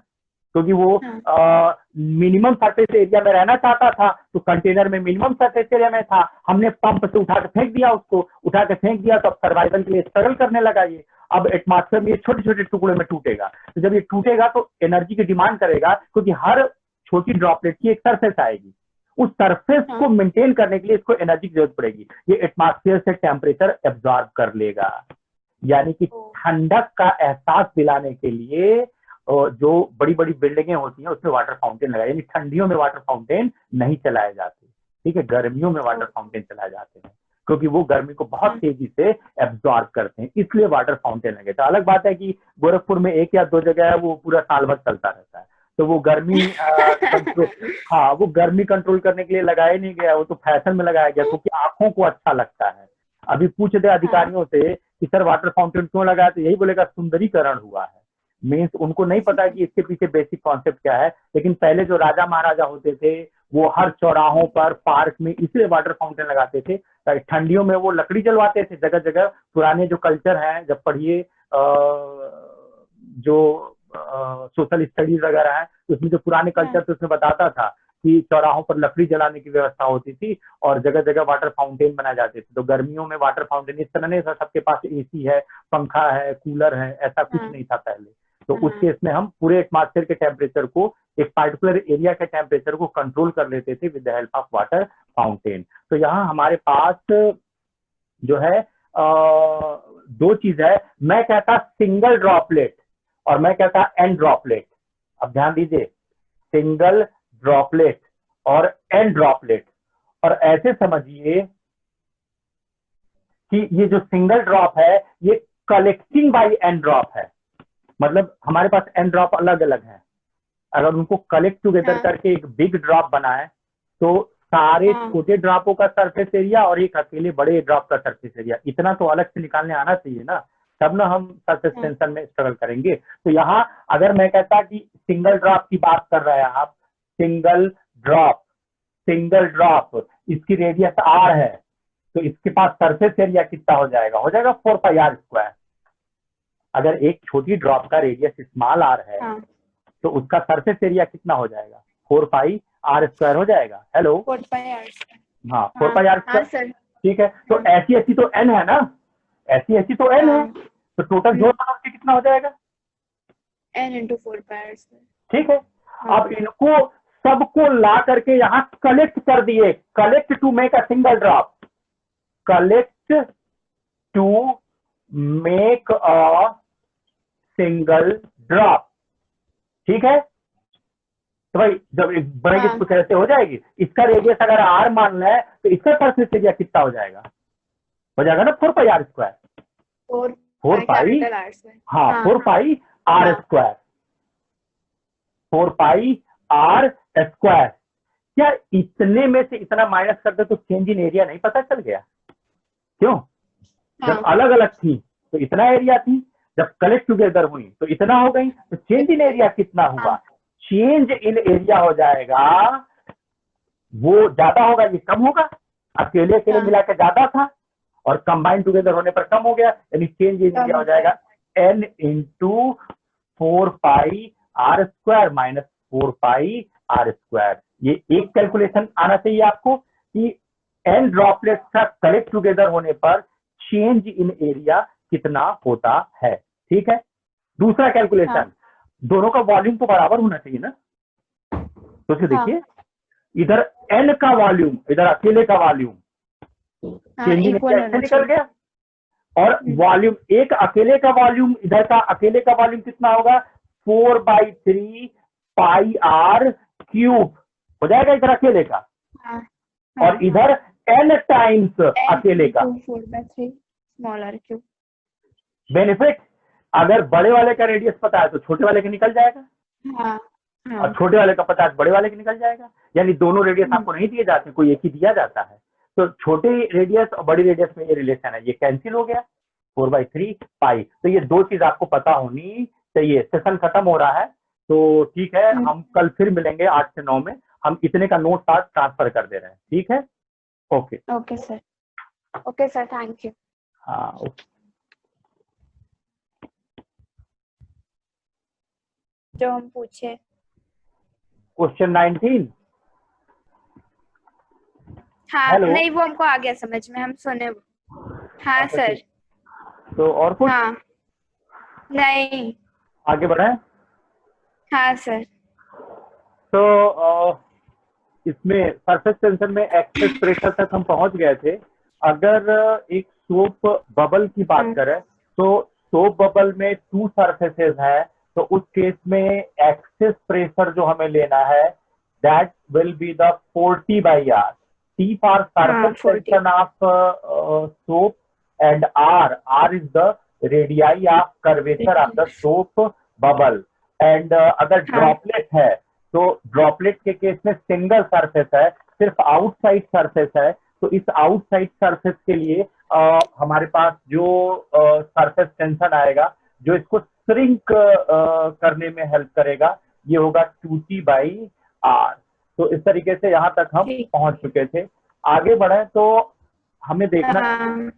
क्योंकि वो हाँ। मिनिमम सरफेस एरिया में रहना चाहता था, तो कंटेनर में मिनिमम सरफेस एरिया में था, हमने पंप से उठा के फेंक दिया, उसको उठा के फेंक दिया, तो अब सर्वाइवल के लिए स्ट्रगल करने लगा ये। अब एटमॉस्फेयर में ये छोटे छोटे टुकड़े में टूटेगा, तो जब ये टूटेगा तो एनर्जी की डिमांड करेगा, क्योंकि हर छोटी ड्रॉपलेट की एक सरफेस आएगी, उस सरफेस हाँ। को मेंटेन करने के लिए इसको एनर्जी की जरूरत पड़ेगी। ये एटमॉस्फेयर से टेम्परेचर एब्जॉर्ब कर लेगा, यानी कि ठंडक का एहसास दिलाने के लिए जो बड़ी बड़ी बिल्डिंगें होती हैं उसमें वाटर फाउंटेन लगाए, यानी ठंडियों में वाटर फाउंटेन नहीं चलाए जाते, ठीक है, गर्मियों में वाटर फाउंटेन चलाए जाते हैं, क्योंकि वो गर्मी को बहुत तेजी से एब्जॉर्ब करते हैं, इसलिए वाटर फाउंटेन लगे। तो अलग बात है कि गोरखपुर में एक या दो जगह है वो पूरा साल भर चलता रहता है, तो वो गर्मी कंट्रोल, हाँ, वो गर्मी कंट्रोल करने के लिए लगाया नहीं गया, वो तो फैशन में लगाया गया, क्योंकि आंखों को अच्छा लगता है। अभी पूछ दे अधिकारियों से कि सर वाटर फाउंटेन क्यों लगाया, तो यही बोलेगा सुंदरीकरण हुआ है। मीन्स उनको नहीं पता कि इसके पीछे बेसिक कॉन्सेप्ट क्या है। लेकिन पहले जो राजा महाराजा होते थे वो हर चौराहों पर, पार्क में इसलिए वाटर फाउंटेन लगाते थे, ठंडियों में वो लकड़ी जलवाते थे जगह जगह। पुराने जो कल्चर है, जब पढ़िए जो सोशल स्टडीज वगैरह है, उसमें जो पुराने कल्चर थे उसमें बताता था कि चौराहों पर लकड़ी जलाने की व्यवस्था होती थी और जगह जगह वाटर फाउंटेन बनाए जाते थे। तो गर्मियों में वाटर फाउंटेन इस तरह नहीं था सबके पास एसी है, पंखा है, कूलर है, ऐसा कुछ नहीं था पहले। तो उस केस में हम पूरे एटमॉस्फेयर के टेम्परेचर को, एक पार्टिकुलर एरिया के टेम्परेचर को कंट्रोल कर लेते थे with the help of water fountain. तो यहाँ हमारे पास जो है दो चीज है, मैं कहता सिंगल ड्रॉपलेट और मैं कहता एन ड्रॉपलेट। अब ध्यान दीजिए, सिंगल ड्रॉपलेट और एन ड्रॉपलेट। और ऐसे समझिए कि ये जो सिंगल ड्रॉप है ये कलेक्टिंग बाय एन ड्रॉप है, मतलब हमारे पास एन ड्रॉप अलग अलग है, अगर उनको कलेक्ट टुगेदर करके एक बिग ड्रॉप बनाए तो सारे छोटे ड्रॉपों का सरफेस एरिया और एक अकेले बड़े ड्रॉप का सरफेस एरिया, इतना तो अलग से निकालने आना चाहिए ना, तब ना हम सरफेस टेंशन में स्ट्रगल करेंगे। तो यहाँ अगर मैं कहता कि सिंगल ड्रॉप की बात कर रहे हैं आप, सिंगल ड्रॉप इसकी रेडियस आर है, तो इसके पास सरफेस एरिया कितना हो जाएगा 4 पाई आर स्क्वायर। अगर एक छोटी ड्रॉप का रेडियस स्मॉल आर है तो उसका सरफेस एरिया कितना हो जाएगा 4 पाई आर स्क्वायर हो जाएगा। हेलो, 4 पाई आर स्क्वायर, हाँ 4 पाई आर स्क्वायर, ठीक है। तो ऐसी तो एन है ना, ऐसी तो एन है, तो टोटल जोड़ बनाओ कितना हो जाएगा n into 4 pi R square, ठीक है। अब इनको सबको ला करके यहाँ कलेक्ट कर दिए, collect to make a single drop, collect to make a single drop, ठीक है। तो भाई जब बनेगी तो कैसे हो जाएगी, इसका रेडियस अगर आर मान लें तो इसका सरफेस एरिया कितना हो जाएगा ना 4 पाई आर स्क्वायर, 4 पाई, हाँ 4 pi R square, 4 pi R square. क्या इतने में से इतना माइनस कर दे तो चेंज इन एरिया नहीं पता चल गया, क्यों? जब अलग अलग थी तो इतना एरिया थी, जब कलेक्ट टुगेदर हुई तो इतना हो गई, तो चेंज इन एरिया कितना हुआ, चेंज इन एरिया हो जाएगा, वो ज्यादा होगा ये कम होगा, अकेले अकेले मिला के ज्यादा था और कंबाइन टुगेदर होने पर कम हो गया, यानी चेंज इन एरिया हो जाएगा n into 4 pi R square minus 4 pi R square. ये एक कैलकुलेशन आना चाहिए आपको कि n ड्रॉपलेट्स का कलेक्ट टुगेदर होने पर चेंज इन एरिया कितना होता है, ठीक है। दूसरा कैलकुलेशन, दोनों का वॉल्यूम तो बराबर होना चाहिए ना, तो देखिए इधर n का वॉल्यूम, इधर अकेले का वॉल्यूम, चेंज इन एरिया ऐसे निकल गया, और वॉल्यूम एक अकेले का वॉल्यूम, इधर का अकेले का वॉल्यूम कितना होगा 4/3 पाई आर क्यूब हो जाएगा इधर अकेले का, और इधर n टाइम्स अकेले का 4/3 स्मॉल आर क्यूब। बेनिफिट, अगर बड़े वाले का रेडियस पता है तो छोटे वाले का निकल जाएगा, और छोटे वाले का पता है बड़े वाले का निकल जाएगा, यानी दोनों रेडियस आपको नहीं दिए जाते, कोई एक ही दिया जाता है। तो छोटे रेडियस और बड़ी रेडियस में ये रिलेशन है, ये कैंसिल हो गया 4/3 पाई। तो ये दो चीज आपको पता होनी चाहिए। सेशन खत्म हो रहा है तो ठीक है, हम कल फिर मिलेंगे 8 से 9 में, हम इतने का नोट आज ट्रांसफर कर दे रहे हैं, ठीक है। Okay sir, thank you. हाँ ओके। जो हम पूछे। क्वेश्चन 19। हाँ हेलो। नहीं, वो हमको आ गया समझ में, हम सुने। हाँ अच्छा सर। ठीक। तो और कुछ हाँ नहीं। आगे बढ़े? हाँ सर। तो इसमें सरफेस टेंशन में एक्सेस प्रेशर तक हम पहुंच गए थे। अगर एक सोप बबल की बात करें तो सोप बबल में टू सरफेसेस है, तो उस केस में एक्सेस प्रेशर जो हमें लेना है that will be the 40/R। T for हाँ surface 40। Tension of soap and R is the radii of curvature of the soap bubble. And अगर हाँ ड्रॉपलेट है तो ड्रॉपलेट के केस में सिंगल सरफेस है, सिर्फ आउटसाइड सरफेस है। तो इस आउटसाइड सरफेस के लिए हमारे पास जो सरफेस टेंशन आएगा जो इसको श्रिंक करने में हेल्प करेगा, ये होगा 2T/R। तो इस तरीके से यहाँ तक हम ठीक। पहुंच चुके थे। आगे बढ़े तो हमें देखना हाँ।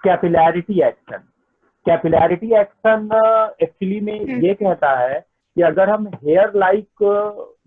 Capillarity action. Capillarity action actually में ये कहता है कि अगर हम हेयर लाइक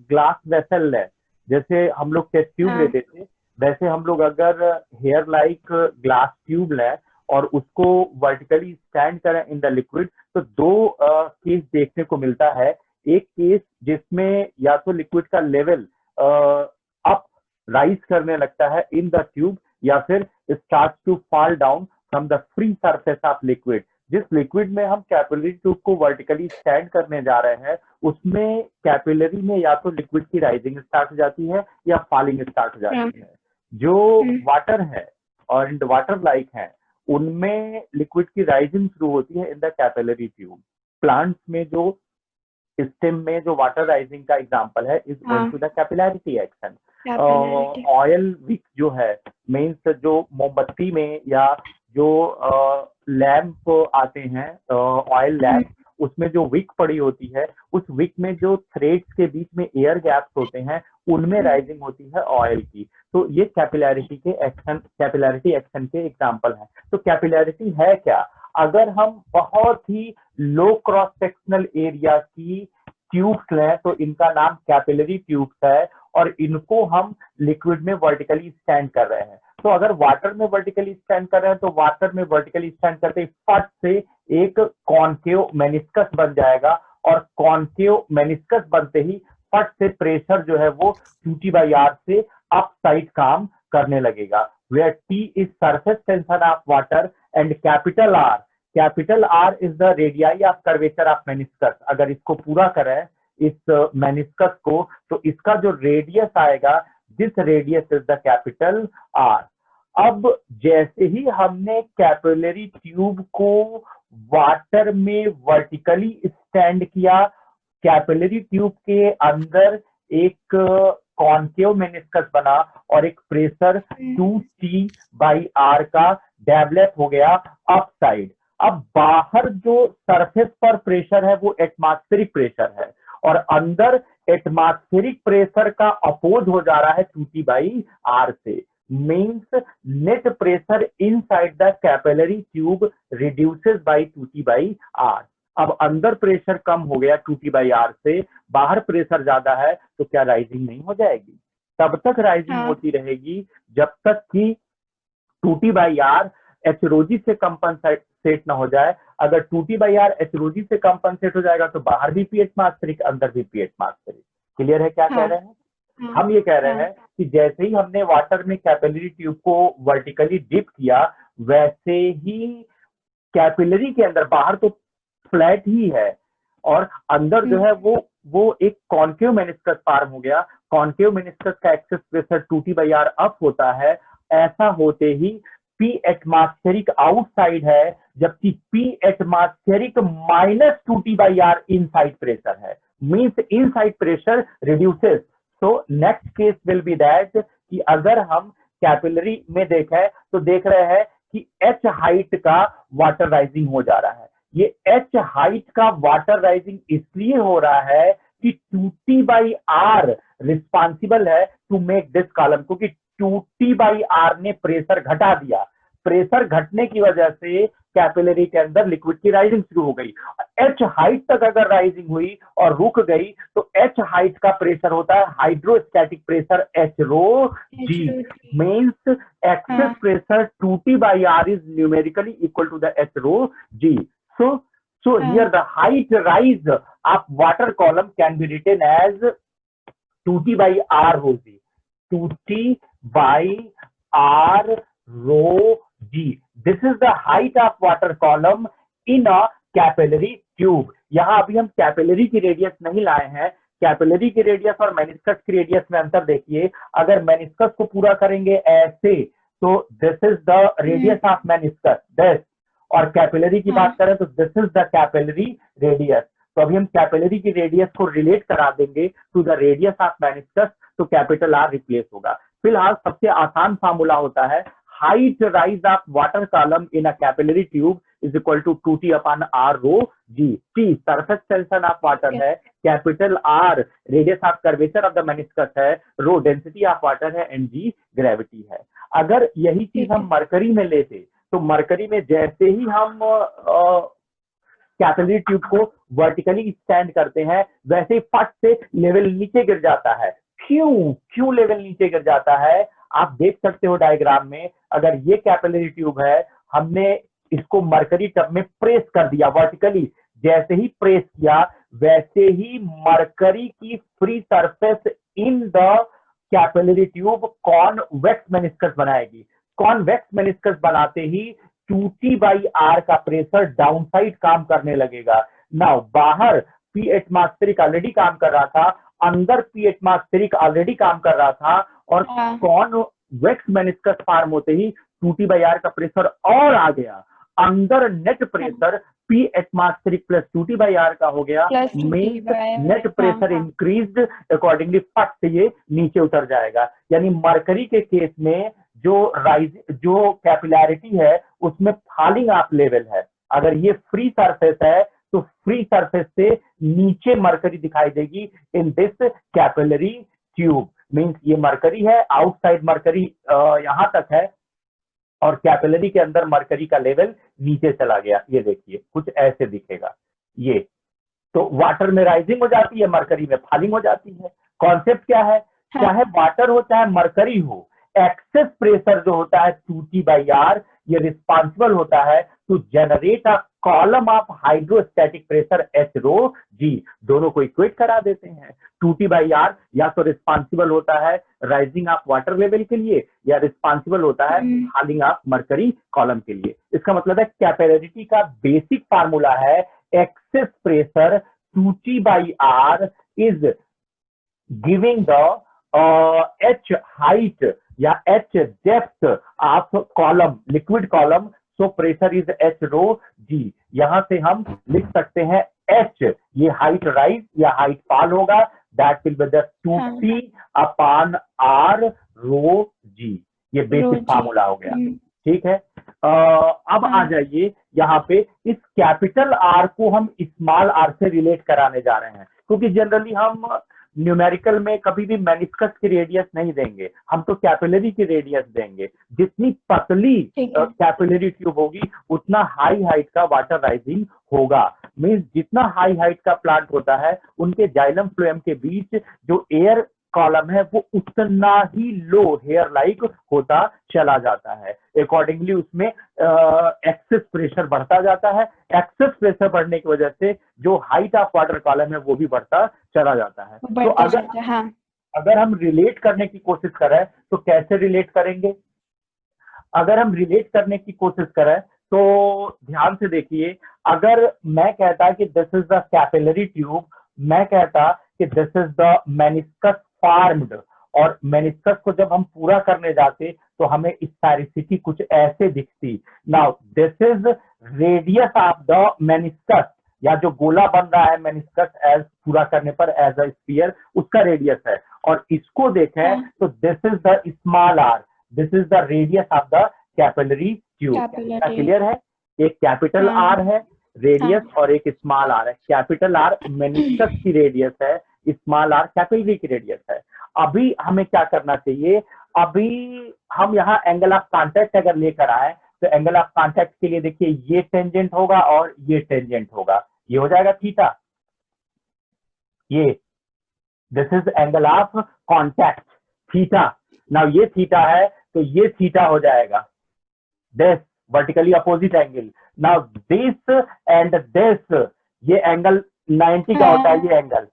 ग्लास वेसल लें, जैसे हम लोग टेस्ट ट्यूब हाँ। लेते थे, वैसे हम लोग अगर हेयर लाइक ग्लास ट्यूब लें और उसको वर्टिकली स्टैंड करें इन द लिक्विड, तो दो केस देखने को मिलता है। एक केस जिसमें या तो लिक्विड का लेवल अप राइज करने लगता है इन द ट्यूब, या फिर start to fall down from the free surface of liquid. जिस लिक्विड में हम कैपिलरी ट्यूब को वर्टिकली स्टैंड करने जा रहे हैं, उसमें कैपिलरी में या तो लिक्विड की राइजिंग स्टार्ट हो जाती है या फॉलिंग स्टार्ट हो जाती है। जो वाटर है और वाटर लाइक है, उनमें लिक्विड की राइजिंग शुरू होती है in the capillary tube. Plants में जो स्टेम में जो वाटर राइजिंग का एग्जांपल है is going to the capillarity action. Capillarity. Oil wick जो है, मीन्स जो मोमबत्ती में या जो लैंप आते हैं ऑयल लैंप, उसमें जो विक पड़ी होती है, उस विक में जो थ्रेड्स के बीच में एयर गैप्स होते हैं, उनमें राइजिंग होती है ऑयल की। तो ये कैपिलैरिटी एक्शन के एग्जांपल हैं। तो कैपिलैरिटी है क्या? अगर हम बहुत ही लो क्रॉस सेक्शनल एरिया की ट्यूब्स लें तो इनका नाम कैपिलरी ट्यूब्स है, और इनको हम लिक्विड में वर्टिकली स्टैंड कर रहे हैं। तो अगर वाटर में वर्टिकली स्टैंड कर रहे हैं तो वाटर में वर्टिकली स्टैंड करते ही फट से एक कॉनकेव मेनिस्कस बन जाएगा, और कॉनकेव मेनिस्कस बनते ही फट से प्रेशर जो है वो 2T/R से अप साइड काम करने लगेगा। where T is surface tension of water and capital R is the radii of curvature of meniscus। अगर इसको पूरा करें इस मेनिस्कस को, तो इसका जो रेडियस आएगा, this radius is the capital R। अब जैसे ही हमने कैपिलरी ट्यूब को वाटर में वर्टिकली स्टैंड किया, कैपिलरी ट्यूब के अंदर एक कॉनकेव मेनिस्कस बना और एक प्रेशर 2T/R का डेवलप हो गया अप साइड। अब बाहर जो सरफेस पर प्रेशर है वो एटमॉस्फेरिक प्रेशर है, और अंदर एटमॉस्फेरिक प्रेशर का अपोज हो जा रहा है 2T/R से। Means net pressure inside the capillary tube reduces by 2T/R। अब अंदर प्रेशर कम हो गया 2T/R से, बाहर प्रेशर ज्यादा है, तो क्या राइजिंग नहीं हो जाएगी? तब तक राइजिंग होती रहेगी जब तक कि 2T/R एचरोजी से कंपनसेट ना हो जाए। अगर 2T/R एचरोजी से कंपनसेट हो जाएगा तो बाहर भी पी एटमॉस्फेरिक, अंदर भी पी एटमॉस्फेरिक। क्लियर है क्या कह रहे हैं? हम ये कह रहे हैं कि जैसे ही हमने वाटर में कैपिलरी ट्यूब को वर्टिकली डिप किया, वैसे ही कैपिलरी के अंदर, बाहर तो फ्लैट ही है और अंदर जो है वो एक कॉनकेव मेनिस्कस फॉर्म हो गया। कॉनकेव मेनिस्कस का एक्सेस प्रेशर 2T/R अप होता है। ऐसा होते ही पी एटमॉस्फेरिक आउटसाइड है, जबकि P atmospheric minus 2T/R inside pressure है। Means inside pressure reduces. So next case will be that कि अगर हम कैपिलरी में देखें तो देख रहे हैं कि एच हाइट का वाटर राइजिंग हो जा रहा है। ये एच हाइट का वाटर राइजिंग इसलिए हो रहा है कि 2T/R रिस्पॉन्सिबल है टू मेक दिस कॉलम, क्योंकि 2T/R ने प्रेशर घटा दिया। प्रेशर घटने की वजह से कैपिलरी के अंदर लिक्विड की राइजिंग शुरू हो गई। एच हाइट तक अगर राइजिंग हुई और रुक गई तो एच हाइट का प्रेशर होता है hydrostatic pressure H rho G. Means excess pressure 2T by R is numerically equal to the H rho G. So here the height rise of water column can be written as 2T by R rho G. 2T by R rho G. This is the height of water column in a capillary tube. यहाँ अभी हम capillary की radius नहीं लाए हैं। Capillary की radius और meniscus की रेडियस में अंतर देखिए। अगर मेनिस्कस को पूरा करेंगे ऐसे तो this is the radius of meniscus this, और कैपिलरी की बात करें तो this is the capillary radius. तो अभी हम कैपिलरी की रेडियस को रिलेट करा देंगे to the radius of meniscus, तो कैपिटल आर रिप्लेस होगा। फिलहाल सबसे आसान फार्मूला होता है height rise of water column in a capillary tube is equal to 2T upon R rho G। T surface tension of water है, capital R radius of curvature of the meniscus है, rho density of water है, and G gravity है। अगर यही चीज हम mercury में लेते तो मरकरी में जैसे ही हम कैपिलरी ट्यूब को वर्टिकली स्टैंड करते हैं वैसे ही फट से लेवल नीचे गिर जाता है। क्यों लेवल नीचे गिर जाता है आप देख सकते हो डायग्राम में। अगर ये कैपिलरी ट्यूब है, हमने इसको मरकरी टब में प्रेस कर दिया वर्टिकली, जैसे ही प्रेस किया वैसे ही मरकरी की free surface in the capillary tube convex meniscus बनाएगी। कॉन्वेक्स मेनिस्कस बनाते ही 2T by R का प्रेशर डाउन साइड काम करने लगेगा। नाउ बाहर P एटमॉस्फेरिक ऑलरेडी काम कर रहा था, अंदर P एटमॉस्फेरिक ऑलरेडी काम कर रहा था, और कॉन्वेक्स मेनिस्कस फॉर्म होते ही 2T by R का प्रेशर और आ गया। अंदर net pressure P atmospheric plus 2T by R का हो गया, means net pressure increased accordingly फट से ये नीचे उतर जाएगा। यानी मरकरी के केस में जो कैपिलैरिटी है उसमें फॉलिंग ऑफ लेवल है। अगर ये फ्री सरफेस है तो फ्री सरफेस से नीचे मरकरी दिखाई देगी in this capillary tube. Means ये मरकरी है, आउटसाइड मरकरी यहां तक है और कैपिलरी के अंदर मरकरी का लेवल नीचे चला गया। ये देखिए कुछ ऐसे दिखेगा। ये तो वाटर में राइजिंग हो जाती है, मरकरी में फॉलिंग हो जाती है। कॉन्सेप्ट क्या है? चाहे वाटर हो चाहे मरकरी हो, एक्सेस प्रेशर जो होता है 2T by R ये रिस्पॉन्सिबल होता है to generate a column of hydrostatic pressure H rho G। दोनों को इक्वेट करा देते हैं। 2T by R या तो रिस्पॉन्सिबल होता है राइजिंग ऑफ वाटर लेवल के लिए या रिस्पॉन्सिबल होता है फॉलिंग ऑफ मरकरी कॉलम के लिए। इसका मतलब है कैपिलरिटी का बेसिक फार्मूला है excess pressure 2T by R is giving the H height या H depth of column liquid column, so pressure is H rho G। यहां से हम लिख सकते हैं H ये हाइट राइज या हाइट फॉल होगा, that will be the 2T upon R rho G। ये बेसिक फार्मूला हो गया। ठीक है। अब आ जाइए यहाँ पे इस कैपिटल R को हम स्मॉल r से रिलेट कराने जा रहे हैं, क्योंकि जनरली हम न्यूमेरिकल में कभी भी मेनिस्कस की रेडियस नहीं देंगे, हम तो कैपिलरी की रेडियस देंगे। जितनी पतली कैपिलरी ट्यूब होगी उतना हाई हाइट का वाटर राइजिंग होगा। मींस जितना हाई हाइट का प्लांट होता है उनके जाइलम फ्लोएम के बीच जो एयर कॉलम है वो उतना ही लो हेयर लाइक होता चला जाता है। अकॉर्डिंगली उसमें एक्सेस प्रेशर बढ़ता जाता है। एक्सेस प्रेशर बढ़ने की वजह से जो हाइट ऑफ वाटर कॉलम है वो भी बढ़ता चला जाता है। तो अगर हम रिलेट करने की कोशिश करें तो कैसे रिलेट करेंगे? अगर हम रिलेट करने की कोशिश करें तो ध्यान से देखिए, अगर मैं कहता कि this is the capillary tube, मैं कहता कि this is the meniscus formed, और मेनिस्कस को जब हम पूरा करने जाते तो हमें स्पेरिसिटी कुछ ऐसे दिखती। Now this is radius of the meniscus, या जो गोला बन रहा है मेनिस्कस एज पूरा करने पर एज अ स्फीयर, उसका रेडियस है। और इसको देखें तो this is the small R, this is the radius of the capillary tube. Clear है? एक कैपिटल आर है रेडियस और एक स्मॉल आर है। कैपिटल आर मेनिस्कस की रेडियस है, स्मॉल आर कैपिलरी की रेडियस है। अभी हमें क्या करना चाहिए? अभी हम यहाँ एंगल ऑफ कॉन्टैक्ट अगर लेकर आए तो एंगल ऑफ कांटेक्ट के लिए देखिए ये टेंजेंट होगा और ये टेंजेंट होगा, ये हो जाएगा थीटा। ये this is angle of contact theta. Now ये थीटा है तो ये थीटा हो जाएगा, this vertically opposite angle. Now this and this, ये एंगल 90 का होता है, ये एंगल,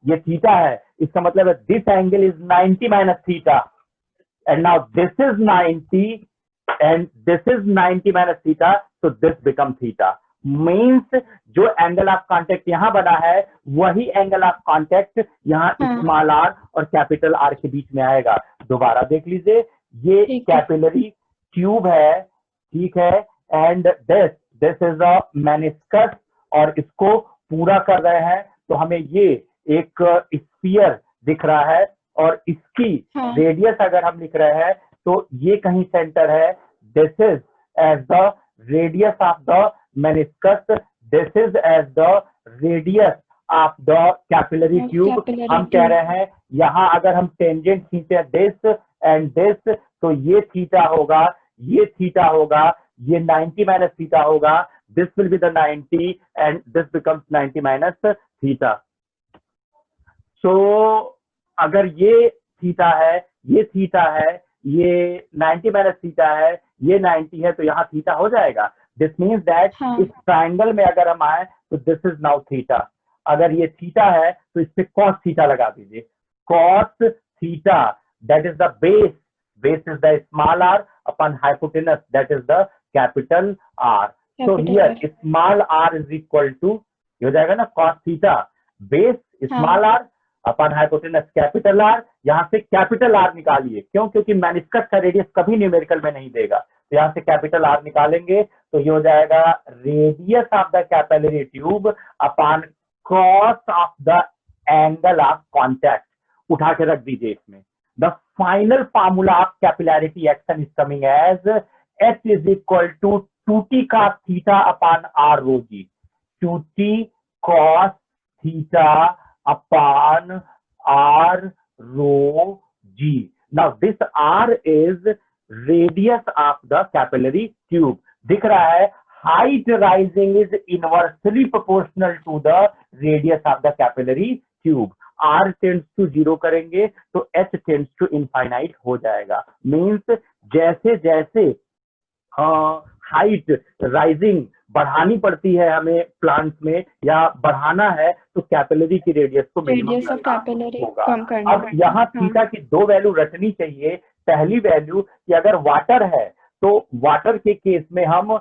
ये थीटा है, इसका मतलब है this angle is 90 minus theta, and now this is 90 and this is 90 minus theta, so this becomes theta. Means जो एंगल ऑफ कांटेक्ट यहाँ बना है वही एंगल ऑफ कांटेक्ट यहाँ स्मॉल आर और कैपिटल आर के बीच में आएगा। दोबारा देख लीजिए, ये कैपिलरी ट्यूब है, ठीक है, and this is a meniscus, और इसको पूरा कर रहे हैं तो हमें ये एक स्फीयर दिख रहा है, और इसकी रेडियस अगर हम लिख रहे हैं तो ये कहीं सेंटर है, this is as the radius of the meniscus, this is as the radius of the capillary tube. हम कह रहे हैं यहाँ अगर हम टेंजेंट खींचे दिस एंड दिस तो ये थीटा होगा, ये थीटा होगा, ये 90 माइनस थीटा होगा, this will be the 90 and this becomes 90 minus theta. सो अगर ये थीटा है, ये थीटा है, ये 90 माइनस थीटा है, ये 90 है, तो यहाँ थीटा हो जाएगा। दिस मीन्स दैट इस ट्राइंगल में अगर हम आए तो दिस इज नाउ थीटा। अगर ये थीटा है तो इस पे कॉस थीटा लगा दीजिए, cos theta that is the base, base is the small R upon hypotenuse that is the capital R. So here small R is equal to, हो जाएगा ना cos theta base small R upon hypotenuse capital R. यहाँ से capital R निकालिए, क्यों? क्योंकि meniscus का radius कभी न्यूमेरिकल में नहीं देगा, तो यहाँ से कैपिटल आर निकालेंगे तो ये हो जाएगा radius of the capillary tube upon cos of the angle of contact. उठा के रख दीजिए इसमें। The final formula of capillarity action is coming as H is equal to 2t cos theta upon r rho G, 2t cos theta upon r rho g. Now this r is radius of the capillary tube. दिख रहा है height rising is inversely proportional to the radius of the capillary tube. r tends to 0 करेंगे तो h tends to infinite हो जाएगा। Means जैसे जैसे height rising बढ़ानी पड़ती है हमें प्लांट्स में, या बढ़ाना है तो कैपिलरी की रेडियस को मिनिमम होगा। अब यहाँ थीटा की दो वैल्यू रटनी चाहिए। पहली वैल्यू कि अगर वाटर है तो वाटर के केस में हम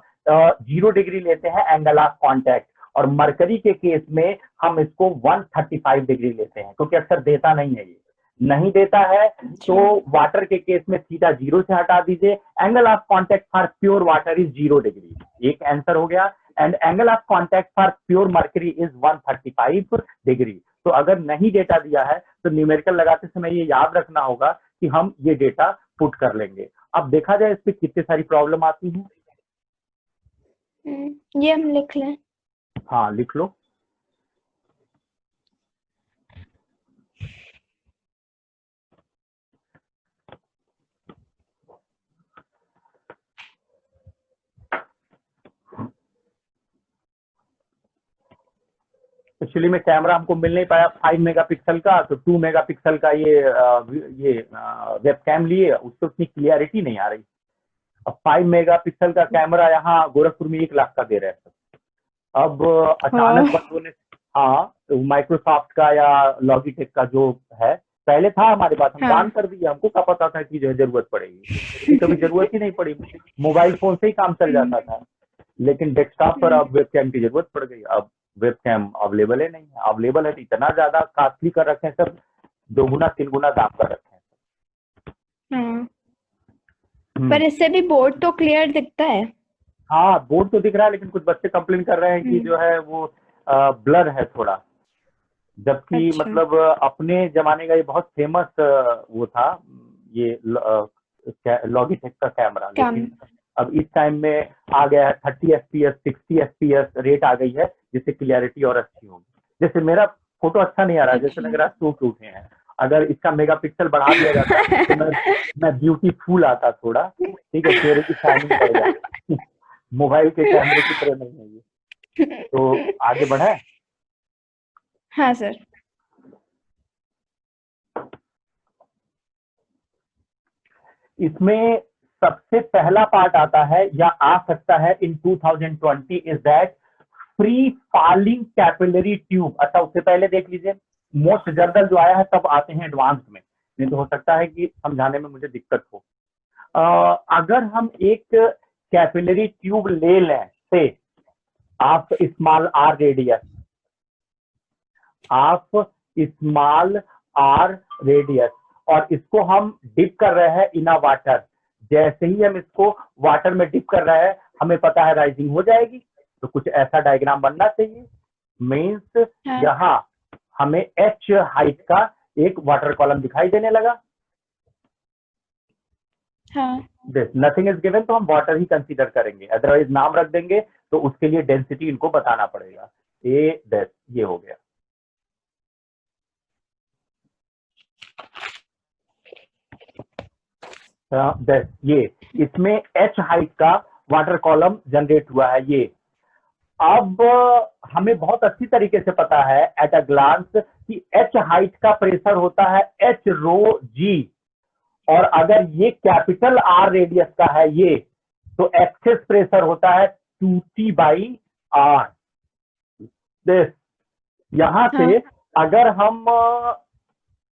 0 डिग्री लेते हैं एंगल ऑफ कांटेक्ट, और मरकरी के केस में हम इसको 135 डिग्री लेते हैं, क्योंकि अक्सर देता नहीं है, ये नहीं देता है। तो वाटर के केस में थीटा 0 से हटा दीजिए, angle of contact for pure water is 0 degree, एक आंसर हो गया। And angle of contact for pure mercury is 135 degree. तो अगर नहीं डेटा दिया है तो न्यूमेरिकल लगाते समय ये याद रखना होगा कि हम ये डेटा पुट कर लेंगे। अब देखा जाए इस पे कितनी सारी प्रॉब्लम आती है। ये हम लिख लें। हाँ लिख लो। एक्चुअली में कैमरा हमको मिल नहीं पाया 5 मेगापिक्सल का, तो 2 मेगापिक्सल का ये वेबकैम लिए, उससे उतनी क्लियरिटी नहीं आ रही। अब 5 मेगापिक्सल का कैमरा यहाँ गोरखपुर में 1 लाख का दे रहे हैं। अब अचानक बंदों ने, हाँ तो माइक्रोसॉफ्ट का या लॉजिटेक का जो है, पहले था हमारे पास, हम दान कर दिए, हमको क्या पता था कि जो है जरूरत पड़ेगी, कभी जरूरत ही नहीं पड़ी, मोबाइल फोन से ही काम चल जाता था। लेकिन डेस्कटॉप पर अब वेबकैम की जरूरत पड़ गई। अब वेबकैम अवेलेबल है नहीं, अवेलेबल है तो इतना ज्यादा कॉस्टली कर रखे हैं सब, 2 गुना 3 गुना दाम कर रखे हैं। पर इससे भी बोर्ड तो क्लियर दिखता है। हाँ बोर्ड तो दिख रहा है, लेकिन कुछ बच्चे कंप्लेन कर रहे हैं कि जो है वो ब्लर है थोड़ा, जबकि अच्छा। मतलब अपने जमाने का ये बहुत फेमस वो था, ये लॉजिटेक का कैमरा। लेकिन अब इस टाइम में आ गया है 30 FPS 60 FPS रेट आ गई है, जिससे क्लियरिटी और अच्छी होगी। जैसे मेरा फोटो अच्छा नहीं आ रहा है, जैसे लग रहा है सूट उठे हैं, अगर इसका मेगापिक्सल बढ़ा दिया जाता तो मैं ब्यूटीफुल आता थोड़ा, ठीक है, चेहरे की शाइनिंग बढ़ जाती। मोबाइल के कैमरे की तरह नहीं है ये। तो आगे बढ़े। हाँ सर। इसमें सबसे पहला पार्ट आता है या आ सकता है इन 2020 is that free falling capillary tube. अच्छा, उससे पहले देख लीजिए, मोस्ट जनरल जो आया है तब आते हैं एडवांस में, नहीं तो हो सकता है कि समझाने में मुझे दिक्कत हो। अगर हम एक कैपिलरी ट्यूब ले लें, से आप स्मॉल आर रेडियस, आप स्मॉल आर रेडियस, और इसको हम डिप कर रहे हैं इन अ वाटर। जैसे ही हम इसको वाटर में डिप कर रहे हैं, हमें पता है राइजिंग हो जाएगी, तो कुछ ऐसा डायग्राम बनना चाहिए। मीन्स यहाँ हमें एच हाइट का एक वाटर कॉलम दिखाई देने लगा। नथिंग इज गिवन, तो हम वाटर ही कंसीडर करेंगे, अदरवाइज नाम रख देंगे तो उसके लिए डेंसिटी इनको बताना पड़ेगा। ए दिस, ये हो गया। ये इसमें एच हाइट का वाटर कॉलम जनरेट हुआ है। ये अब हमें बहुत अच्छी तरीके से पता है एट अ ग्लांस कि एच हाइट का प्रेशर होता है एच रो जी, और अगर ये कैपिटल आर रेडियस का है ये, तो एक्सेस प्रेशर होता है 2T/R। यहां से अगर हम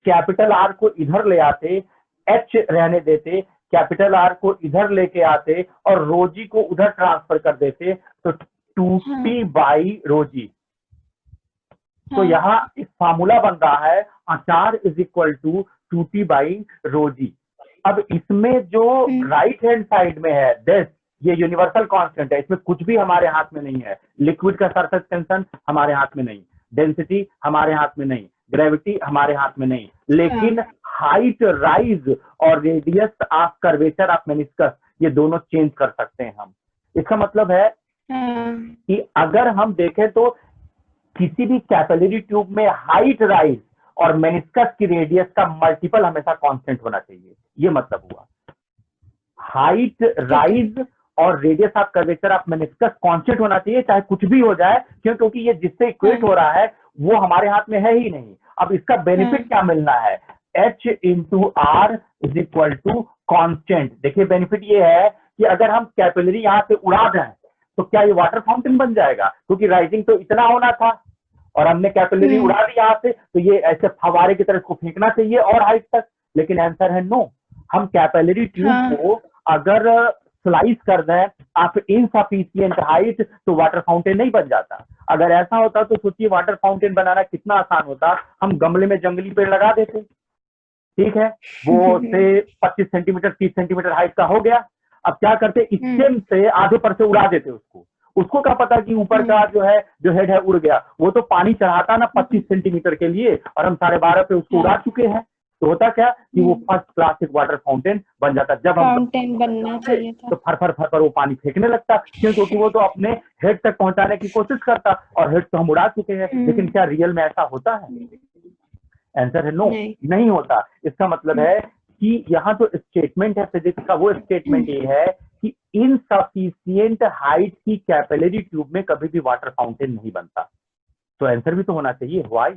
कैपिटल आर को इधर ले आते, एच रहने देते, कैपिटल आर को इधर लेके आते और रोजी को उधर ट्रांसफर कर देते, तो 2T/ρg। तो यहाँ एक फार्मूला बन रहा है are is equal to 2T/ρg। अब इसमें जो राइट हैंड साइड में है दिस, ये यूनिवर्सल कांस्टेंट है, इसमें कुछ भी हमारे हाथ में नहीं है। लिक्विड का सरफेस टेंशन हमारे हाथ में नहीं, डेंसिटी हमारे हाथ में नहीं, ग्रेविटी हमारे हाथ में नहीं, लेकिन हाइट, राइज और radius of curvature of meniscus, ये दोनों चेंज कर सकते हैं हम। इसका मतलब है कि अगर हम देखें तो किसी भी कैपिलरी ट्यूब में हाइट, राइज और मेनिस्कस की रेडियस का मल्टीपल हमेशा कांस्टेंट होना चाहिए, ये मतलब हुआ। हाइट, राइज और radius of curvature of meniscus constant होना चाहिए, चाहे कुछ भी हो जाए, क्योंकि ये जिससे इक्वेट हो रहा है वो हमारे हाथ में है ही नहीं। अब इसका बेनिफिट क्या मिलना है, H into R is equal to constant. देखिए बेनिफिट ये है कि अगर हम कैपिलरी यहां से उड़ा दें तो क्या ये वाटर फाउंटेन बन जाएगा, क्योंकि राइजिंग तो इतना होना था और हमने कैपिलरी उड़ा दी यहां से, तो ये ऐसे फवारे की तरह इसको फेंकना चाहिए और हाइट तक, लेकिन आंसर है नो। हम कैपिलरी ट्यूब को अगर स्लाइस कर दें आप इनसफिशिएंट हाइट, तो वाटर फाउंटेन नहीं बन जाता। अगर ऐसा होता तो सोचिए वाटर फाउंटेन बनाना कितना आसान होता, हम गमले में जंगली पेड़ लगा देते, ठीक है, वो से 25 सेंटीमीटर 30 सेंटीमीटर हाइट का हो गया। अब क्या करते, स्टेम से आधे पर से उड़ा देते उसको क्या पता कि ऊपर का जो हेड है उड़ गया, वो तो पानी चढ़ाता ना 25 सेंटीमीटर के लिए, और हम 12.5 पे उसको उड़ा चुके हैं, तो होता क्या कि वो फर्स्ट क्लास एक वाटर फाउंटेन बन जाता। जब हम फाउंटेन बनना चाहिए था, तो फर वो पानी फेंकने लगता, क्योंकि वो तो अपने हेड तक पहुंचाने की कोशिश करता, और हेड तो हम उड़ा चुके हैं। लेकिन क्या रियल में ऐसा होता है? आंसर है नो, नहीं होता। इसका मतलब है कि यहाँ जो स्टेटमेंट है फिजिक्स का, वो स्टेटमेंट ये है कि इनसफिशिएंट हाइट की कैपिलरी ट्यूब में कभी भी वाटर फाउंटेन नहीं बनता। तो आंसर भी तो होना चाहिए, व्हाई,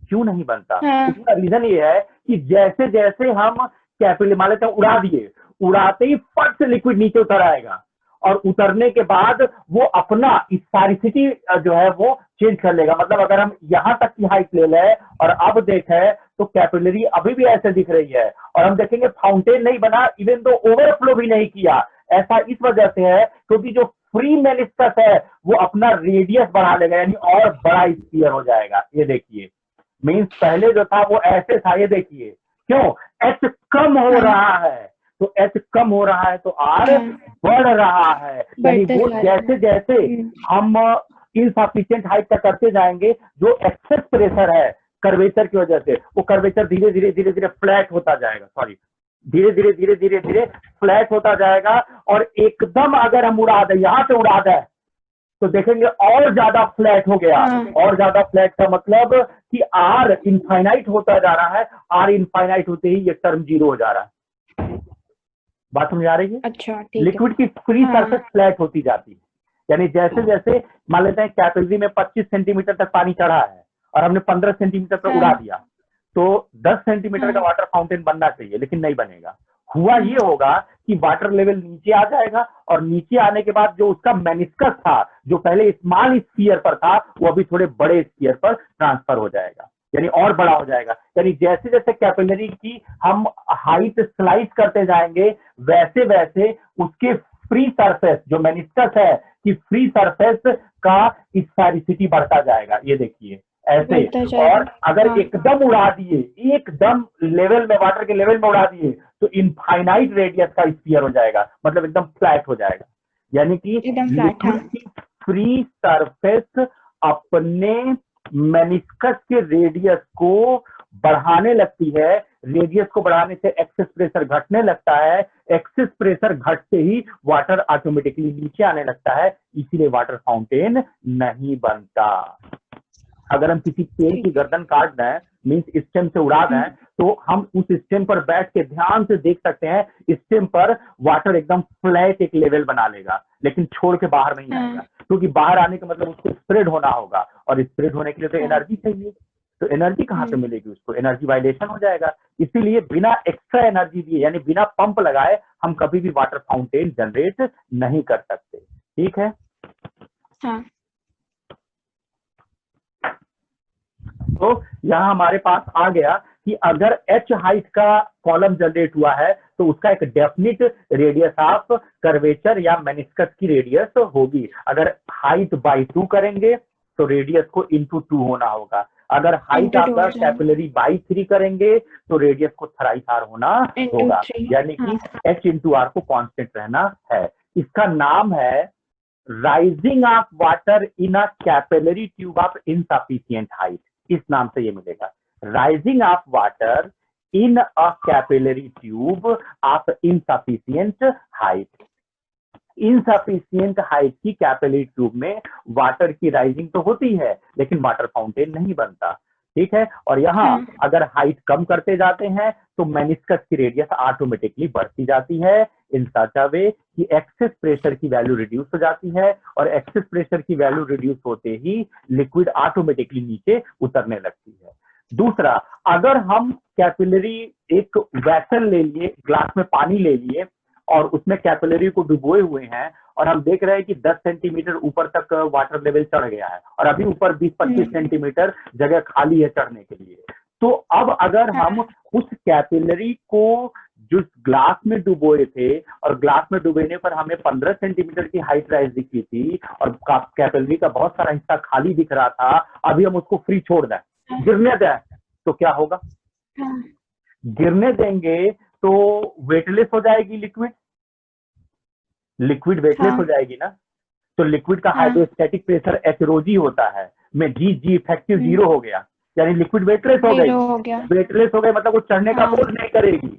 क्यों नहीं बनता? इसका रीजन ये है कि जैसे जैसे हम कैपिलरी मान लेते हैं उड़ा दिए, उड़ाते ही फट से लिक्विड नीचे उतर आएगा, और उतरने के बाद वो अपना स्पेसिफिसिटी जो है वो चेंज कर लेगा। मतलब अगर हम यहाँ तक की हाइट ले लें और अब देखें तो कैपिलरी अभी भी ऐसे दिख रही है, और हम देखेंगे फाउंटेन नहीं बना, इवन तो ओवरफ्लो भी नहीं किया। ऐसा इस वजह से है क्योंकि जो फ्री मेनिस्कस है वो अपना रेडियस बढ़ा लेगा, यानी और बड़ा स्फीयर हो जाएगा। ये देखिए, मीन्स पहले जो था वो ऐसे था, ये देखिए क्यों, एच कम हो रहा है, तो एच कम हो रहा है तो आर बढ़ रहा है। यानी वो जैसे जैसे हम इनसफिशिएंट हाइट तक करते जाएंगे, जो एक्सेस प्रेशर है कर्वेचर की वजह से, वो कर्वेचर धीरे धीरे फ्लैट होता जाएगा, धीरे धीरे फ्लैट होता जाएगा। और एकदम अगर हम उड़ा दें, यहां से उड़ा दें, तो देखेंगे और ज्यादा फ्लैट हो गया। और ज्यादा फ्लैट का मतलब कि आर इनफाइनाइट होता जा रहा है, आर इनफाइनाइट होते ही ये टर्म जीरो हो जा रहा है। बात समझ आ रही है? अच्छा ठीक है। लिक्विड की फ्री सरफेस फ्लैट होती जाती है, यानी जैसे जैसे मान लेते हैं कैपिलरी में 25 सेंटीमीटर तक पानी चढ़ा है और हमने 15 सेंटीमीटर पर उड़ा दिया, तो 10 सेंटीमीटर का वाटर फाउंटेन बनना चाहिए, लेकिन नहीं बनेगा। हुआ ये होगा कि वाटर लेवल नीचे आ जाएगा और नीचे आने के बाद जो उसका मेनिस्कस था, जो पहले स्मॉल स्फीयर पर था, वो अभी थोड़े बड़े स्फीयर पर ट्रांसफर हो जाएगा, यानी और बड़ा हो जाएगा। यानी जैसे जैसे कैपिलरी की हम हाइट स्लाइड करते जाएंगे, वैसे वैसे उसके फ्री सरफेस जो मेनिस्कस है कि फ्री सरफेस का स्फेरिसिटी बढ़ता जाएगा। ये देखिए ऐसे। और अगर एकदम उड़ा दिए, एकदम लेवल में, वाटर के लेवल में उड़ा दिए, तो इनफाइनाइट रेडियस का स्फीयर हो जाएगा, मतलब एकदम फ्लैट हो जाएगा। यानी कि लिक्विड की फ्री सरफेस अपने मेनिस्कस के रेडियस को बढ़ाने लगती है। रेडियस को बढ़ाने से एक्सेस प्रेशर घटने लगता है, एक्सेस प्रेशर घटते ही वाटर ऑटोमेटिकली नीचे आने लगता है, इसीलिए वाटर फाउंटेन नहीं बनता। अगर हम किसी पेड़ की गर्दन काट दें, मीन्स स्टेम से उड़ा दें, तो हम उस स्टेम पर बैठ के ध्यान से देख सकते हैं, स्टेम पर वाटर एकदम फ्लैट एक लेवल बना लेगा, लेकिन छोड़ के बाहर नहीं आएगा, क्योंकि बाहर आने का मतलब उसको स्प्रेड होना होगा, और स्प्रेड होने के लिए तो एनर्जी चाहिए। तो एनर्जी कहाँ से मिलेगी उसको? एनर्जी वाइलेशन हो जाएगा। इसीलिए बिना एक्स्ट्रा एनर्जी दिए, यानी बिना पंप लगाए, हम कभी भी वाटर फाउंटेन जनरेट नहीं कर सकते। ठीक है? हाँ। तो यहाँ हमारे पास आ गया कि अगर h हाइट का कॉलम जनरेट हुआ है, तो उसका एक डेफिनिट रेडियस ऑफ कर्वेचर या मेनिस्कस की रेडियस होगी। अगर हाइट बाई 2 करेंगे तो रेडियस को इंटू 2 होना होगा। अगर height of the capillary by 3 करेंगे तो रेडियस को थ्राइस आर होना होगा, यानी कि h इंटू आर को कांस्टेंट रहना है। इसका नाम है rising of water in a capillary tube of insufficient height. इस नाम से ये मिलेगा, rising of water in a capillary tube of insufficient height. Insufficient height की कैपिलरी ट्यूब में वाटर की राइजिंग तो होती है, लेकिन वाटर फाउंटेन नहीं बनता। ठीक है? और यहाँ अगर हाइट कम करते जाते हैं तो मेनिस्कस की रेडियस ऑटोमेटिकली बढ़ती जाती है, इन सच अ वे कि एक्सेस प्रेशर की वैल्यू रिड्यूस हो जाती है, और एक्सेस प्रेशर की वैल्यू रिड्यूस होते ही लिक्विड ऑटोमेटिकली नीचे उतरने लगती है। दूसरा, अगर हम कैपिलरी एक वैसल ले लिए, ग्लास में पानी ले लिए और उसमें कैपिलरी को डुबोए हुए हैं, और हम देख रहे हैं कि 10 सेंटीमीटर ऊपर तक वाटर लेवल चढ़ गया है और अभी ऊपर 20-25 सेंटीमीटर जगह खाली है चढ़ने के लिए, तो अब अगर हम उस कैपिलरी को जो ग्लास में डुबोए थे, और ग्लास में डुबोने पर हमें 15 सेंटीमीटर की हाइट राइज दिखी थी और कैपिलरी का बहुत सारा हिस्सा खाली दिख रहा था, अभी हम उसको फ्री छोड़ दें, गिरने दें, तो क्या होगा? गिरने देंगे तो वेटलेस हो जाएगी लिक्विड, लिक्विड वेटलेस हो जाएगी ना। तो लिक्विड का हाइड्रोस्टैटिक प्रेशर एचरोजी होता है, में जी इफेक्टिव 0 हो गया, यानी लिक्विड वेटलेस हो गई। वेटलेस हो गए मतलब वो चढ़ने का फोर्स नहीं करेगी।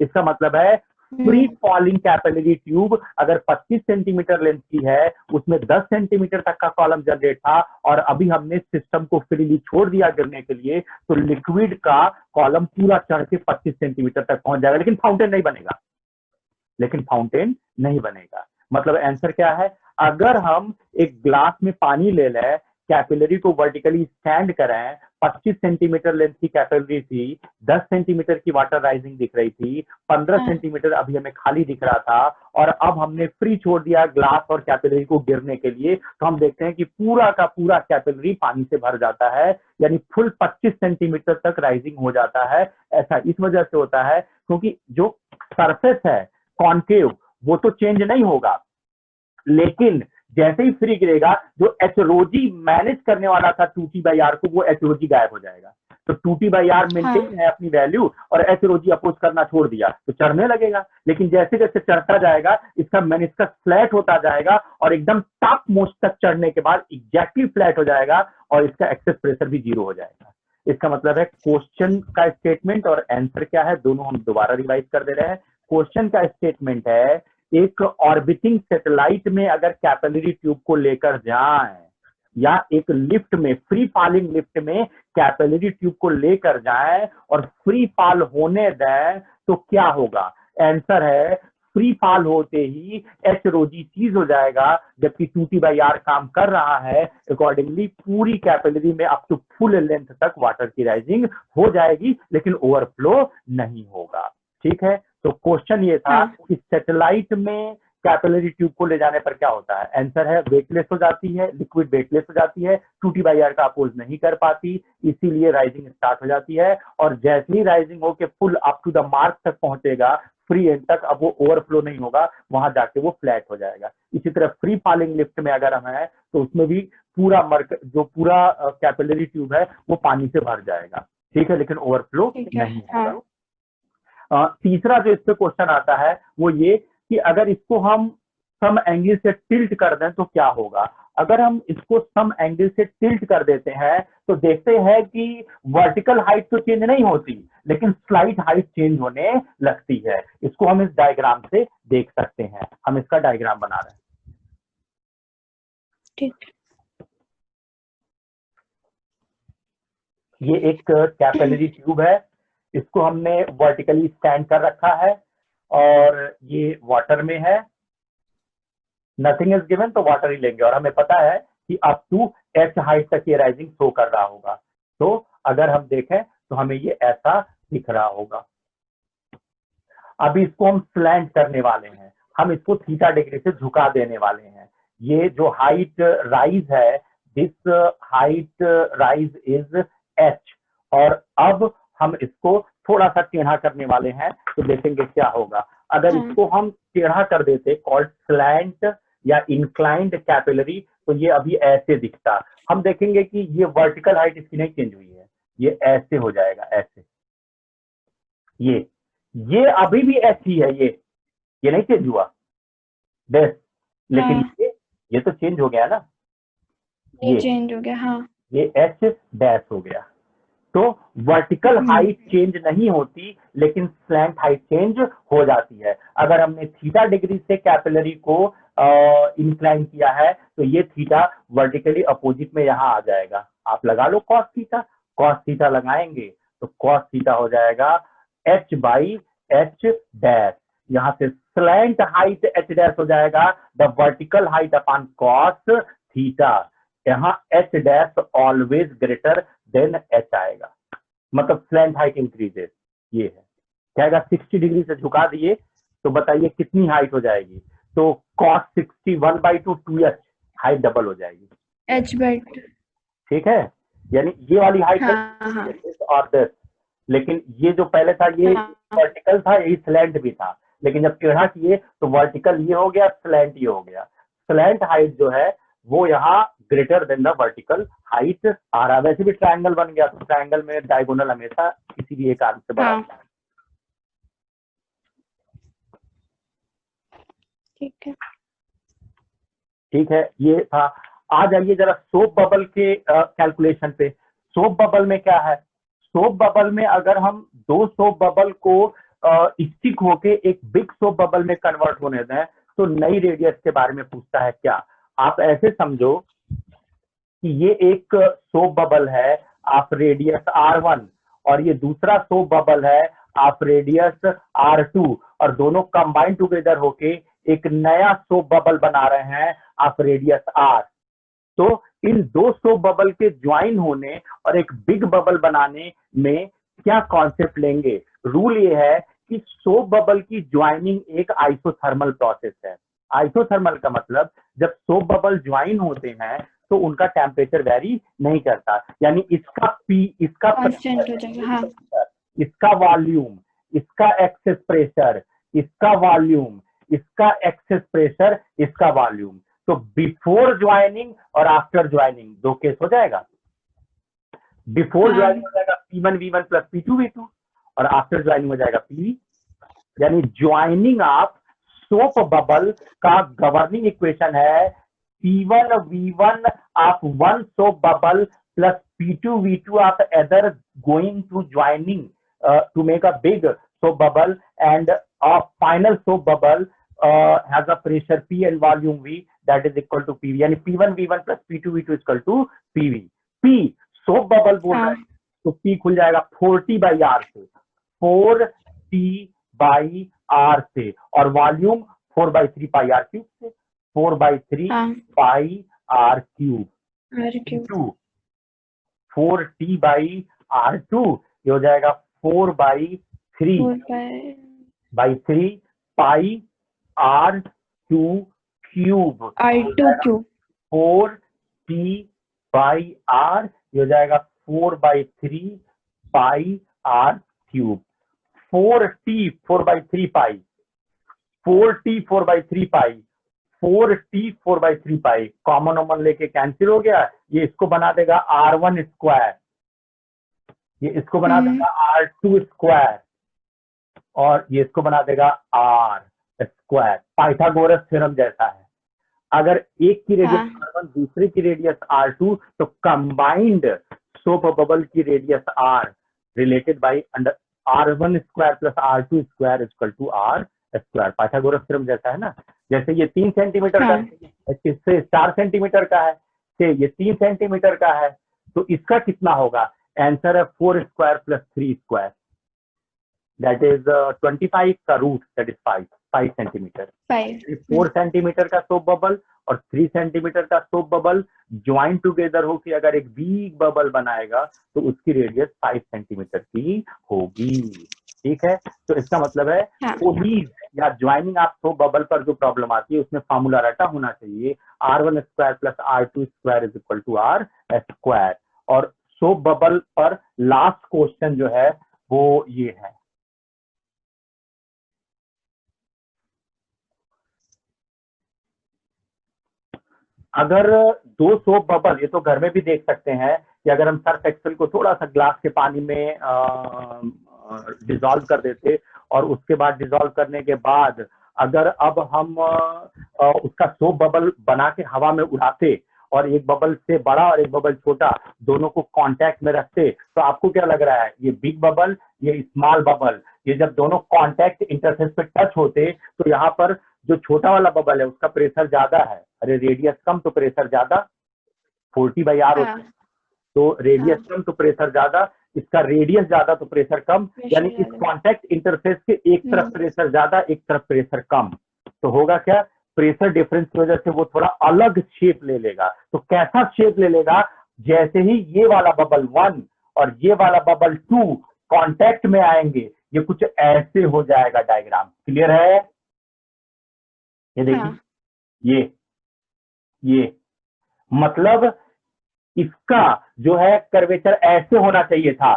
इसका मतलब है फ्री फॉलिंग कैपिलरी ट्यूब अगर 25 सेंटीमीटर लेंथ की है, उसमें 10 सेंटीमीटर तक का कॉलम जनरेट था, और अभी हमने सिस्टम को फ्रीली छोड़ दिया गिरने के लिए, तो लिक्विड का कॉलम पूरा चढ़ के 25 सेंटीमीटर तक पहुंच जाएगा, लेकिन फाउंटेन नहीं बनेगा। लेकिन फाउंटेन नहीं बनेगा। मतलब आंसर क्या है? अगर हम एक ग्लास में पानी ले लें, कैपिलरी को वर्टिकली स्टैंड करें, 25 सेंटीमीटर लेंथ की कैपिलरी थी, 10 सेंटीमीटर की वाटर राइजिंग दिख रही थी, 15 सेंटीमीटर अभी हमें खाली दिख रहा था, और अब हमने फ्री छोड़ दिया ग्लास और कैपिलरी को गिरने के लिए, तो हम देखते हैं कि पूरा का पूरा कैपिलरी पानी से भर जाता है, यानी फुल 25 सेंटीमीटर तक राइजिंग हो जाता है। ऐसा इस वजह से होता है क्योंकि जो सरफेस है कॉन्केव वो तो चेंज नहीं होगा, लेकिन जैसे ही फ्री गिरेगा, जो एचरोजी मैनेज करने वाला था 2T/R को, वो एचरोजी गायब हो जाएगा। तो 2T/R मेंटेन है अपनी वैल्यू, और एचरोजी अपोज करना छोड़ दिया तो चढ़ने लगेगा। लेकिन जैसे जैसे चढ़ता जाएगा, इसका मेनिस्कस फ्लैट होता जाएगा, और एकदम टॉप मोस्ट तक चढ़ने के बाद एग्जैक्टली फ्लैट हो जाएगा, और इसका एक्सेस प्रेशर भी 0 हो जाएगा। इसका मतलब है क्वेश्चन का स्टेटमेंट और आंसर क्या है, दोनों हम दोबारा रिवाइज कर दे रहे हैं। क्वेश्चन का स्टेटमेंट है एक ऑर्बिटिंग सैटेलाइट में अगर कैपिलरी ट्यूब को लेकर जाएं या एक लिफ्ट में, फ्री फॉलिंग लिफ्ट में कैपिलरी ट्यूब को लेकर जाएं और फ्री फॉल होने दें तो क्या होगा? आंसर है फ्री फॉल होते ही एच रोजी चीज हो जाएगा, जबकि 2T/R काम कर रहा है। अकॉर्डिंगली पूरी कैपिलरी में अप टू फुल लेंथ तक वाटर की राइजिंग हो जाएगी, लेकिन ओवरफ्लो नहीं होगा। ठीक है, तो क्वेश्चन ये था कि सैटेलाइट में कैपिलरी ट्यूब को ले जाने पर क्या होता है? आंसर है वेटलेस हो जाती है, लिक्विड वेटलेस हो जाती है, 2T/R का अपोज नहीं कर पाती, इसीलिए राइजिंग स्टार्ट हो जाती है। और जैसे ही राइजिंग होके full up to the mark तक पहुंचेगा, फ्री एंड तक, अब वो ओवरफ्लो नहीं होगा, वहां जाके वो फ्लैट हो जाएगा। इसी तरह फ्री फॉलिंग लिफ्ट में अगर हम है तो उसमें भी पूरा जो पूरा कैपिलरी ट्यूब है वो पानी से भर जाएगा। ठीक है, लेकिन ओवरफ्लो नहीं होगा। तीसरा जो इस पे क्वेश्चन आता है वो ये कि अगर इसको हम सम एंगल से टिल्ट कर दें तो क्या होगा? अगर हम इसको सम एंगल से टिल्ट कर देते हैं तो देखते हैं कि वर्टिकल हाइट तो चेंज नहीं होती, लेकिन स्लाइट हाइट चेंज होने लगती है। इसको हम इस डायग्राम से देख सकते हैं। हम इसका डायग्राम बना रहे हैं। ठीक, ये एक कैपिलरी ट्यूब है, इसको हमने वर्टिकली स्टैंड कर रखा है और ये वाटर में है। नथिंग इज गिवन, तो वाटर ही लेंगे और हमें पता है कि अप टू एच हाइट तक ये राइजिंग शो कर रहा होगा। तो अगर हम देखें तो हमें ये ऐसा दिख रहा होगा। अभी इसको हम स्लैंट करने वाले हैं, हम इसको थीटा डिग्री से झुका देने वाले हैं। ये जो हाइट राइज है, this height rise is H, और अब हम इसको थोड़ा सा टेढ़ा करने वाले हैं, तो देखेंगे क्या होगा। अगर इसको हम टेढ़ा कर देते, कॉल्ड स्लैंट या इंक्लाइंड कैपिलरी, तो ये अभी ऐसे दिखता। हम देखेंगे कि ये वर्टिकल हाइट इसकी नहीं चेंज हुई है, ये ऐसे हो जाएगा, ऐसे। ये अभी भी ऐसी है, ये नहीं चेंज हुआ बस, लेकिन ये तो चेंज हो गया ना, ये चेंज हो गया। हाँ, ये एच डैश हो गया। तो वर्टिकल हाइट चेंज नहीं होती, लेकिन स्लैंट हाइट चेंज हो जाती है। अगर हमने थीटा डिग्री से कैपिलरी को इंक्लाइन किया है तो ये थीटा वर्टिकली अपोजिट में यहाँ आ जाएगा। आप लगा लो कॉस थीटा, कॉस थीटा लगाएंगे तो कॉस थीटा हो जाएगा एच बाई एच डैश। यहाँ से स्लैंट हाइट एच डैश हो जाएगा the vertical height upon cos theta. यहाँ H dash always greater than H आएगा, मतलब स्लैंट हाइट इंक्रीजेस। ये है क्या, 60 डिग्री से झुका दिए तो बताइए कितनी हाइट हो जाएगी? तो cos 60 1/2 2h, हाइट डबल हो जाएगी, h/2। ठीक है, यानी ये वाली हाइट और दिस। लेकिन ये जो पहले था ये वर्टिकल था, यही स्लैंट भी था, लेकिन जब टेढ़ा किए तो वर्टिकल ये हो गया, स्लैंट ये हो गया। स्लैंट हाइट जो है वो यहाँ greater than the vertical height आ रहा है। वैसे भी ट्रायंगल बन गया, तो ट्रायंगल में डायगोनल हमेशा किसी भी एक आर्म से बड़ा। ठीक है, ये था। आ जाइए जरा सोप बबल के कैलकुलेशन पे। सोप बबल में क्या है? सोप बबल में अगर हम दो सोप बबल को स्टिक होके एक बिग सोप बबल में कन्वर्ट होने दें तो नई रेडियस के बारे में पूछता है क्या? आप ऐसे समझो कि ये एक सोप बबल है ऑफ रेडियस R1 और ये दूसरा सोप बबल है ऑफ रेडियस R2, और दोनों कंबाइन टुगेदर होके एक नया सोप बबल बना रहे हैं ऑफ रेडियस R। तो इन दो सोप बबल के ज्वाइन होने और एक बिग बबल बनाने में क्या कॉन्सेप्ट लेंगे? रूल ये है कि सोप बबल की ज्वाइनिंग एक आइसोथर्मल प्रोसेस है। आइसोथर्मल का मतलब जब सोप बबल ज्वाइन होते हैं तो उनका टेम्परेचर वेरी नहीं करता, यानी इसका पी, इसका कांस्टेंट हो जाएगा। हाँ, इसका वॉल्यूम, इसका एक्सेस प्रेशर, इसका वॉल्यूम, इसका एक्सेस प्रेशर, इसका वॉल्यूम। तो बिफोर ज्वाइनिंग और आफ्टर ज्वाइनिंग दो केस हो जाएगा। बिफोर ज्वाइनिंग हो जाएगा P1V1 प्लस P2V2 और आफ्टर ज्वाइनिंग हो जाएगा PV। यानी ज्वाइनिंग ऑफ सोप बबल का गवर्निंग इक्वेशन है P1V1 of one soap bubble plus P2V2 of other going to joining to make a big soap bubble, and a final soap bubble has a pressure P and volume V that is equal to PV, यानी P1 V1 plus P2 V2 is equal to PV. P soap bubble बोल रहे हैं तो P खुल जाएगा 4T by R से, 4T by R से, और वॉल्यूम 4/3 पाई R क्यूब से, 4/3 पाई R cube, 4T by R2 ये हो जाएगा 4/3 पाई R2 cube, R2 cube, 4T by R ये हो जाएगा 4/3 पाई R क्यूब, 4T 4/3 पाई, 4T 4/3 पाई, 4T 4/3 पाई, कॉमन ओमन लेके कैंसिल हो गया, ये इसको बना देगा R1 स्क्वायर, ये इसको बना देगा R2 स्क्वायर, और ये इसको बना देगा R स्क्वायर। पाइथागोरस थ्योरम जैसा है, अगर एक की रेडियस R1 दूसरे की रेडियस R2 तो कंबाइंड सोप बबल की radius R related by under R1 square plus R2 square equal to R square. Pythagoras theorem जैसा है ना, जैसे ये 3 सेंटीमीटर का है, इससे 4 सेंटीमीटर का है, से ये 3 सेंटीमीटर का है, तो इसका कितना होगा? आंसर है 4 square plus 3 square, that is 25 का रूट, दैट इज 5 सेंटीमीटर। 4 सेंटीमीटर का सोप बबल और 3 सेंटीमीटर का सोप बबल ज्वाइन टुगेदर हो कि अगर एक बिग बबल बनाएगा तो उसकी रेडियस 5 सेंटीमीटर की होगी। ठीक है, तो इसका मतलब है कोलीज या ज्वाइनिंग ऑफ सोप बबल पर जो प्रॉब्लम आती है उसमें फॉर्मूला रटा होना चाहिए, R1 square plus R2 square is equal to R square. और सोप बबल पर लास्ट क्वेश्चन जो है वो ये है, अगर दो सोप बबल, ये तो घर में भी देख सकते हैं कि अगर हम सर्फ एक्सेल को थोड़ा सा ग्लास के पानी में डिसॉल्व कर देते और उसके बाद डिसॉल्व करने के बाद अगर अब हम उसका सोप बबल बना के हवा में उड़ाते और एक बबल से बड़ा और एक बबल छोटा दोनों को कांटेक्ट में रखते, तो आपको क्या लग रहा है? ये बिग बबल, ये स्मॉल बबल, ये जब दोनों कांटेक्ट इंटरफेस पे टच होते तो यहाँ पर जो छोटा वाला बबल है उसका प्रेशर ज्यादा है, अरे रेडियस कम तो प्रेशर ज्यादा, 40/R होता है, तो रेडियस कम तो प्रेशर ज्यादा, इसका रेडियस ज्यादा तो प्रेशर कम, यानी इस कांटेक्ट इंटरफेस के एक तरफ प्रेशर ज्यादा एक तरफ प्रेशर कम, तो होगा क्या? प्रेशर डिफरेंस की वजह से वो थोड़ा अलग शेप ले लेगा। तो कैसा शेप ले लेगा? जैसे ही ये वाला बबल 1 और ये वाला बबल 2 कांटेक्ट में आएंगे ये कुछ ऐसे हो जाएगा डायग्राम। क्लियर है? ये देखिए, ये मतलब इसका जो है कर्वेचर ऐसे होना चाहिए था,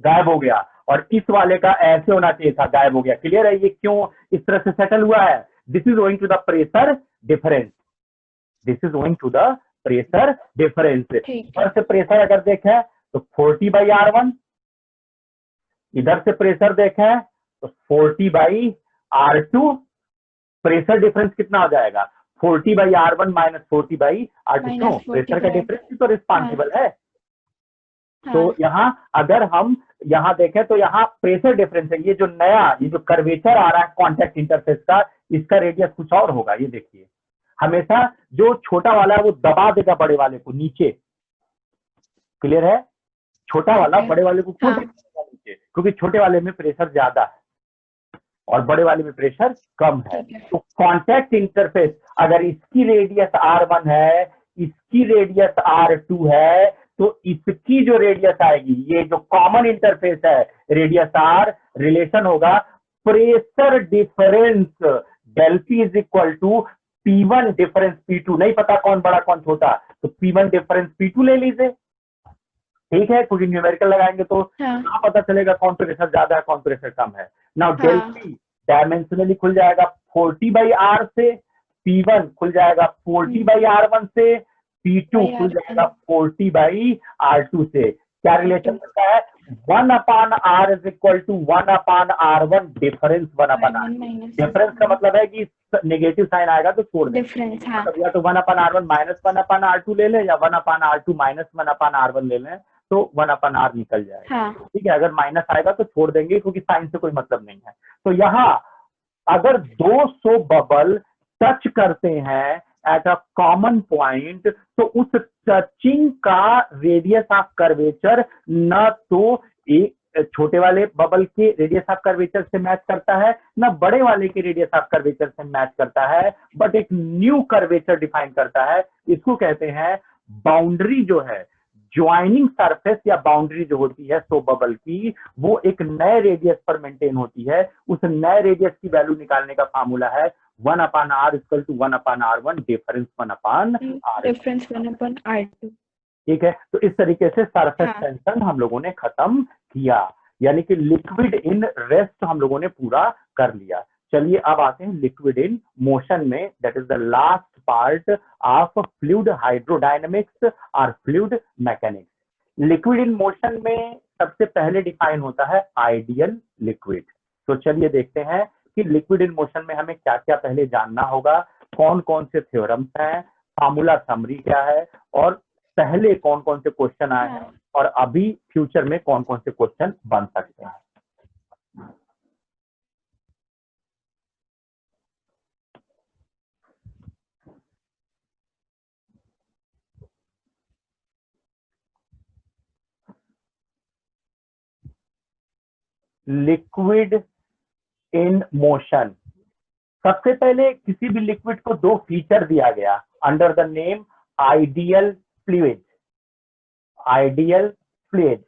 गायब हो गया, और इस वाले का ऐसे होना चाहिए था, गायब हो गया। क्लियर है? ये क्यों इस तरह से सेटल हुआ है? This is owing to the pressure difference, this is owing to the pressure difference. इधर से प्रेशर अगर देखें तो 40/R1, इधर से प्रेशर देखें तो 40/R2, प्रेशर डिफरेंस कितना हो जाएगा? 40/R1 minus 40/R2। क्यों? प्रेशर का डिफरेंस तो रिस्पॉन्सिबल है। तो यहाँ अगर हम यहाँ देखें तो यहाँ प्रेशर डिफरेंस है, ये जो नया ये जो कर्वेचर आ रहा है कांटेक्ट इंटरफेस का, इसका रेडियस कुछ और होगा। ये देखिए, हमेशा जो छोटा वाला है वो दबा देगा बड़े वाले को नीचे। क्लियर है? छोटा वाला बड़े वाले को क्यों देगा नीचे? क्योंकि छोटे वाले में प्रेशर ज्यादा है और बड़े वाले में प्रेशर कम है। तो कांटेक्ट इंटरफेस अगर इसकी रेडियस R1 है, इसकी रेडियस R2 है, तो इसकी जो रेडियस आएगी, ये जो कॉमन इंटरफेस है रेडियस R, रिलेशन होगा pressure difference del P is equal to P1 difference P2। नहीं पता कौन बड़ा कौन छोटा, तो P1 डिफरेंस P2 ले लीजिए। ठीक है, क्योंकि न्यूमेरिकल लगाएंगे तो कहाँ पता चलेगा कौन प्रेशर ज्यादा है कौन प्रेशर कम है। नाउ डेल P डायमेंशनली खुल जाएगा 40/R से, P1 खुल जाएगा 40/R1 से, P2 खुल जाएगा 40/R2 से। क्या रिलेशन बनता है? 1/R is equal to 1/R1 difference 1/R। Difference का मतलब है कि नेगेटिव साइन आएगा तो छोड़ दें, मतलब या तो 1/R1 माइनस 1/R2 ले लें या 1/R2 माइनस 1/R1 ले लें, तो 1/R निकल जाएगा। ठीक है, अगर माइनस आएगा तो छोड़ देंगे क्योंकि साइन से कोई मतलब नहीं है। तो यहाँ अगर 200 बबल टच करते हैं एट अ कॉमन पॉइंट, तो उस टचिंग का रेडियस ऑफ कर्वेचर न तो एक छोटे वाले बबल के रेडियस ऑफ कर्वेचर से मैच करता है, न बड़े वाले के रेडियस ऑफ कर्वेचर से मैच करता है, बट एक न्यू कर्वेचर डिफाइन करता है। इसको कहते हैं बाउंड्री जो है, ज्वाइनिंग सरफेस या बाउंड्री जो होती है सो बबल की, वो एक नए रेडियस पर मेंटेन होती है। उस नए रेडियस की वैल्यू निकालने का फार्मूला है 1/r equal to 1/r1 difference 1/r2। ठीक है, तो इस तरीके से सरफेस टेंशन हम लोगों ने खत्म किया, यानी कि लिक्विड इन रेस्ट हम लोगों ने पूरा कर लिया। चलिए अब आते हैं लिक्विड इन मोशन में, that is the last part of fluid hydrodynamics और fluid mechanics. Liquid in motion में सबसे पहले डिफाइन होता है आइडियल लिक्विड। तो चलिए देखते हैं कि लिक्विड इन मोशन में हमें क्या क्या पहले जानना होगा, कौन कौन से थ्योरम्स हैं, फार्मूला समरी क्या है, और पहले कौन कौन से क्वेश्चन आए हैं, और अभी फ्यूचर में कौन कौन से क्वेश्चन बन सकते हैं। लिक्विड इन मोशन, सबसे पहले किसी भी लिक्विड को दो फीचर दिया गया under the name ideal fluid. Ideal fluid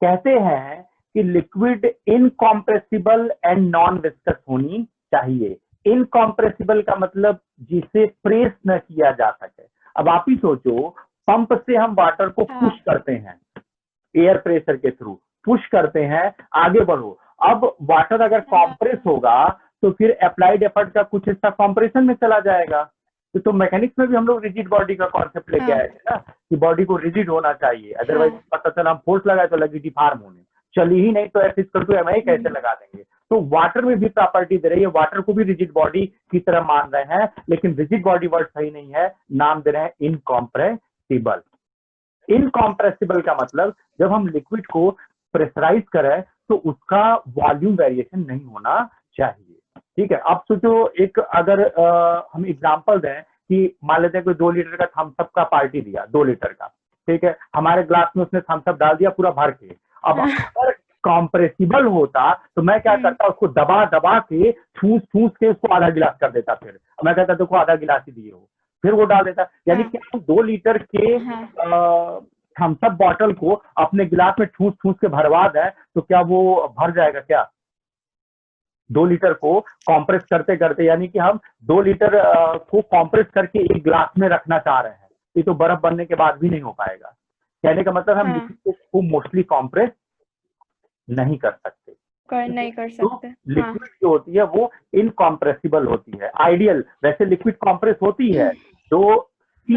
कहते हैं कि liquid incompressible and non viscous होनी चाहिए। इनकॉम्प्रेसिबल का मतलब जिसे प्रेस न किया जा सके। अब आप ही सोचो, पंप से हम वाटर को पुश करते हैं, एयर प्रेशर के थ्रू पुश करते हैं, आगे बढ़ो। अब वाटर अगर कॉम्प्रेस होगा तो फिर अप्लाइड एफर्ट का कुछ हिस्सा कॉम्प्रेशन में चला जाएगा। तो मैकेनिक्स में भी हम लोग रिजिड बॉडी का कॉन्सेप्ट लेके आए थे ना, कि बॉडी को रिजिड होना चाहिए, अदरवाइज पता चला हम फोर्स लगाए तो लगी डिफॉर्म होने, चली ही नहीं तो एफ इक्वल टू एमआई कैसे लगा देंगे। तो वाटर में भी प्रॉपर्टी दे रही है, वाटर को भी रिजिड बॉडी की तरह मान रहे हैं, लेकिन रिजिड बॉडी वर्ड सही नहीं है, नाम दे रहे हैं इनकॉम्प्रेसिबल। इनकॉम्प्रेसिबल का मतलब जब हम लिक्विड को प्रेशराइज करें तो उसका वॉल्यूम वेरिएशन नहीं होना चाहिए। ठीक है, अब सोचो एक अगर हम एग्जांपल दें कि मान लेते हैं कोई 2 लीटर का थम्स अप का पार्टी दिया, 2 लीटर का, ठीक है, हमारे ग्लास में उसने थम्स अप डाल दिया पूरा भर के। अब अगर कॉम्प्रेसिबल होता तो मैं क्या करता, उसको दबा दबा के ठूस ठूस के उसको आधा गिलास कर देता, फिर मैं कहता देखो आधा गिलास ही दिए हो, फिर वो डाल देता। यानी कि हम 2 लीटर के थम्स अप बॉटल को अपने गिलास में ठूस ठूस के भरवा दें तो क्या वो भर जाएगा क्या? 2 लीटर को कॉम्प्रेस करते करते, यानी कि हम 2 लीटर को कॉम्प्रेस करके एक गिलास में रखना चाह रहे हैं, ये तो बर्फ बनने के बाद भी नहीं हो पाएगा। कहने का मतलब हम लिक्विड को मोस्टली कॉम्प्रेस नहीं कर सकते, नहीं कर सकते। तो लिक्विड जो होती है वो इनकॉम्प्रेसिबल होती है। आइडियल वैसे लिक्विड कॉम्प्रेस होती है, जो सी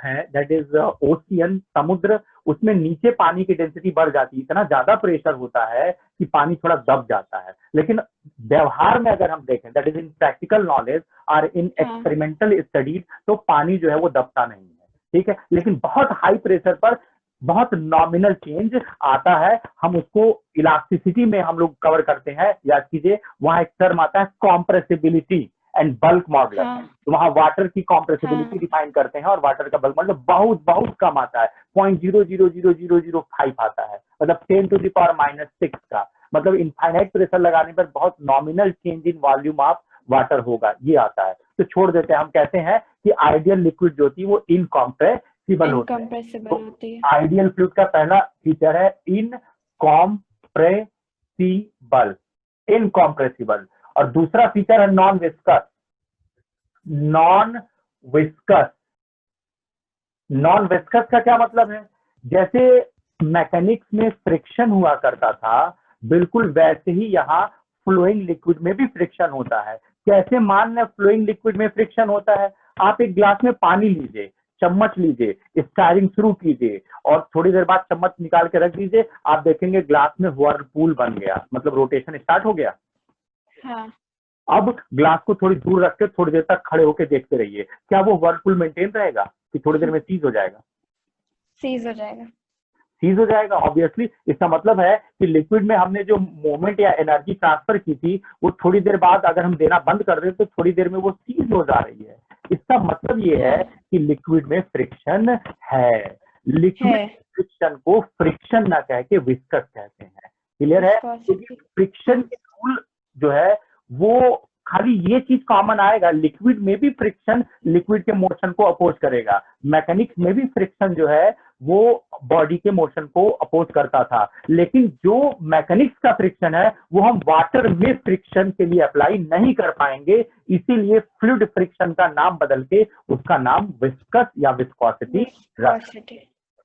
है दैट इज ओशियन, समुद्र, उसमें नीचे पानी की डेंसिटी बढ़ जाती है, इतना ज्यादा प्रेशर होता है कि पानी थोड़ा दब जाता है। लेकिन व्यवहार में अगर हम देखें, that is in practical knowledge और इन एक्सपेरिमेंटल स्टडीज, तो पानी जो है वो दबता नहीं है। ठीक है, लेकिन बहुत हाई प्रेशर पर बहुत नॉमिनल चेंज आता है, हम उसको इलास्टिसिटी में हम लोग कवर करते हैं। याद कीजिए, वहां एक टर्म आता है कॉम्प्रेसिबिलिटी एंड बल्क मॉडुलस। तो वहां वाटर की कॉम्प्रेसिबिलिटी डिफाइन करते हैं और वाटर का बल्क मॉडुलस बहुत बहुत कम आता है, 0.0000005 आता है, मतलब 10⁻⁻⁶ का, मतलब इनफाइनाइट प्रेशर लगाने पर बहुत nominal change in volume of water होगा, ये आता है। तो छोड़ देते हैं, हम कहते हैं कि आइडियल लिक्विड जो होती है वो इनकॉम्प्रेसिबल होती है। आइडियल फ्लूइड का पहला फीचर है इनकॉम्प्रेसिबल, इनकॉम्प्रेसिबल, और दूसरा फीचर है non viscous. Non viscous, non viscous का क्या मतलब है? जैसे मैकेनिक्स में फ्रिक्शन हुआ करता था, बिल्कुल वैसे ही यहाँ फ्लोइंग लिक्विड में भी फ्रिक्शन होता है। कैसे मान लें फ्लोइंग लिक्विड में फ्रिक्शन होता है? आप एक ग्लास में पानी लीजिए, चम्मच लीजिए, स्टायरिंग शुरू कीजिए और थोड़ी देर बाद चम्मच निकाल के रख दीजिए, आप देखेंगे ग्लास में व्हर्लपूल बन गया, मतलब रोटेशन स्टार्ट हो गया। अब ग्लास को थोड़ी दूर रख के थोड़ी देर तक खड़े होकर देखते रहिए, क्या वो व्हर्लपूल मेंटेन रहेगा कि थोड़ी देर में सीज हो जाएगा? सीज हो जाएगा। सीज हो जाएगा ऑब्वियसली। इसका मतलब है कि लिक्विड में हमने जो मूवमेंट या एनर्जी ट्रांसफर की थी वो थोड़ी देर बाद अगर हम देना बंद कर दें तो थोड़ी देर में वो सीज हो जा रही है। इसका मतलब ये है कि लिक्विड में फ्रिक्शन है। लिक्विड फ्रिक्शन को फ्रिक्शन ना कह के विस्कस कहते हैं। क्लियर है? क्योंकि फ्रिक्शन के रूल जो है वो खाली ये चीज कॉमन आएगा, लिक्विड में भी फ्रिक्शन लिक्विड के मोशन को अपोज करेगा, मैकेनिक्स में भी फ्रिक्शन जो है वो बॉडी के मोशन को अपोज करता था, लेकिन जो मैकेनिक्स का फ्रिक्शन है वो हम वाटर में फ्रिक्शन के लिए अप्लाई नहीं कर पाएंगे, इसीलिए फ्लूइड फ्रिक्शन का नाम बदल के उसका नाम विस्कस या विस्कोसिटी रख।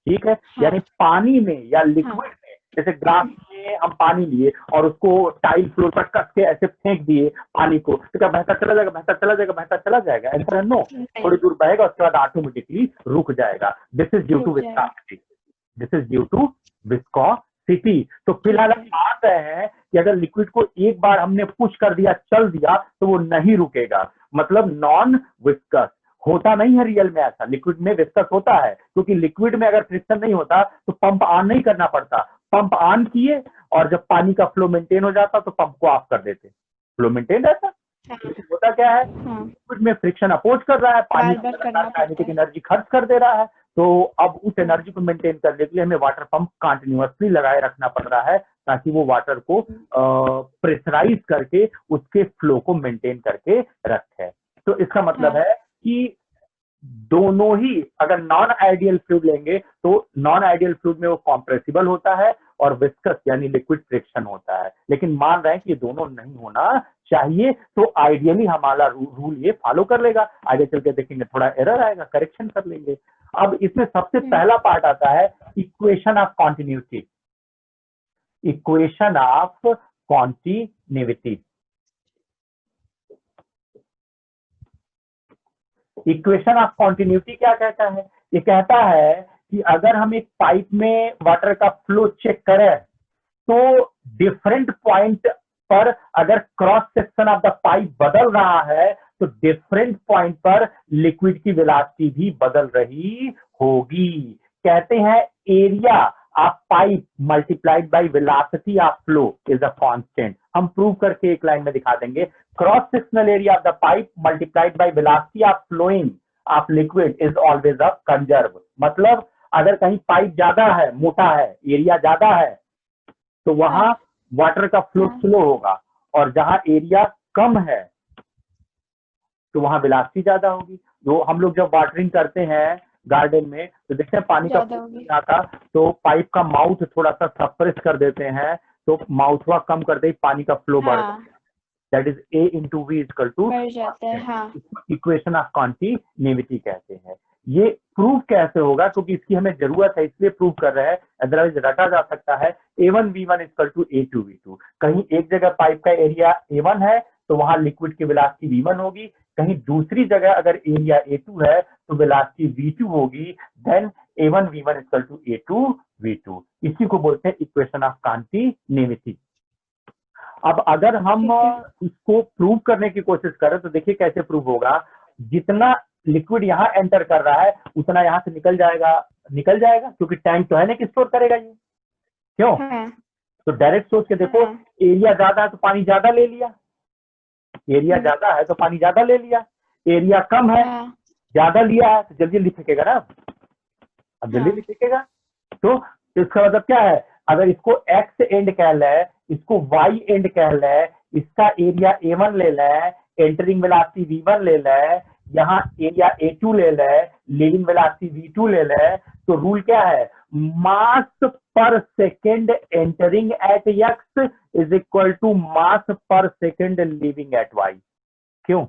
ठीक है? यानी पानी में या लिक्विड में, जैसे ग्लास में हम पानी लिए और उसको टाइल फ्लोर पर कस के ऐसे फेंक दिए पानी को, तो क्या बहता चला जाएगा, बहता चला जाएगा, बहता चला जाएगा? आंसर है नो। थोड़ी दूर बहेगा उसके बाद ऑटोमेटिकली रुक जाएगा। This is due to viscosity. This is due to viscosity. तो फिलहाल हम मान रहे हैं कि अगर लिक्विड को एक बार हमने पुश कर दिया, चल दिया, तो वो नहीं रुकेगा, मतलब नॉन विस्कस। होता नहीं है रियल में ऐसा, लिक्विड में विस्कस होता है, क्योंकि लिक्विड में अगर फ्रिक्शन नहीं होता तो पंप ऑन नहीं करना पड़ता। पंप ऑन किए और जब पानी का फ्लो मेंटेन हो जाता तो पंप को ऑफ कर देते, फ्लो मेंटेन रहता। होता क्या है, लिक्विड में फ्रिक्शन अपोज कर रहा है, पानी काइनेटिक एनर्जी खर्च कर दे रहा है, तो अब उस एनर्जी को मेंटेन करने के लिए हमें वाटर पंप कंटिन्यूअसली लगाए रखना पड़ रहा है, ताकि वो वाटर को प्रेशराइज करके उसके फ्लो को मेंटेन करके रखे। तो इसका मतलब है कि दोनों ही, अगर नॉन आइडियल फ्लूइड लेंगे तो नॉन आइडियल फ्लूइड में वो कॉम्प्रेसिबल होता है और विस्कस यानी लिक्विड फ्रिक्शन होता है, लेकिन मान रहे हैं कि ये दोनों नहीं होना चाहिए, तो आइडियली हमारा रूल ये फॉलो कर लेगा। आगे चल के देखेंगे थोड़ा एरर आएगा, करेक्शन कर लेंगे। अब इसमें सबसे पहला पार्ट आता है equation of continuity. Equation of continuity, equation of continuity क्या कहता है? ये कहता है कि अगर हम एक पाइप में वाटर का फ्लो चेक करें तो डिफरेंट पॉइंट पर अगर cross section of the pipe बदल रहा है तो डिफरेंट पॉइंट पर लिक्विड की वेलोसिटी भी बदल रही होगी। कहते हैं area of pipe multiplied by velocity of flow is a constant. हम प्रूव करके एक लाइन में दिखा देंगे। Cross sectional area of the pipe multiplied by velocity of flowing of liquid is always a conserve. मतलब अगर कहीं पाइप ज्यादा है, मोटा है, एरिया ज्यादा है, तो वहां वाटर का फ्लो स्लो होगा, और जहां एरिया कम है तो वहां वेलोसिटी ज्यादा होगी। जो हम लोग जब वाटरिंग करते हैं गार्डन में तो देखते हैं पानी का फ्लो आता, तो पाइप का माउथ थोड़ा सा सप्रेस कर देते हैं, तो माउथवा कम कर दे, पानी का फ्लो बढ़ जाता है। That is A into V equal to equation of continuity कहते हैं। ये प्रूव कैसे होगा, क्योंकि इसकी हमें जरूरत है इसलिए प्रूव कर रहे हैं, अदरवाइज रटा जा सकता है A1 V1 equal to A2 V2। कहीं एक जगह पाइप का एरिया A1 है तो वहां लिक्विड की वेलोसिटी V1 होगी, कहीं दूसरी जगह अगर एरिया A2 है तो वेलोसिटी V2 होगी, then A1 V1 equal to A2 V2। इसी को बोलते हैं इक्वेशन ऑफ कॉन्टिन्यूटी। अब अगर हम इसको प्रूव करने की कोशिश करें तो देखिए कैसे प्रूव होगा। जितना लिक्विड यहाँ एंटर कर रहा है उतना यहाँ से निकल जाएगा, क्योंकि टैंक तो है ना कि स्टोर करेगा ये, क्यों? तो डायरेक्ट सोच के देखो, एरिया ज्यादा है तो पानी ज्यादा ले लिया, एरिया ज्यादा है तो पानी ज्यादा ले लिया, एरिया कम है ज्यादा लिया है तो जल्दी फेंकेगा ना, अब जल्दी फेंकेगा। तो इसका मतलब क्या है, अगर इसको एक्स एंड कह ले, इसको वाई एंड कह ले, इसका एरिया A1 ले ले, एंटरिंग वेलोसिटी V1 ले ले, यहाँ एरिया A2 ले ले, लीविंग वेलोसिटी V2 ले ले, तो रूल क्या है, mass per second entering at x is equal to mass per second leaving eight y। क्यों?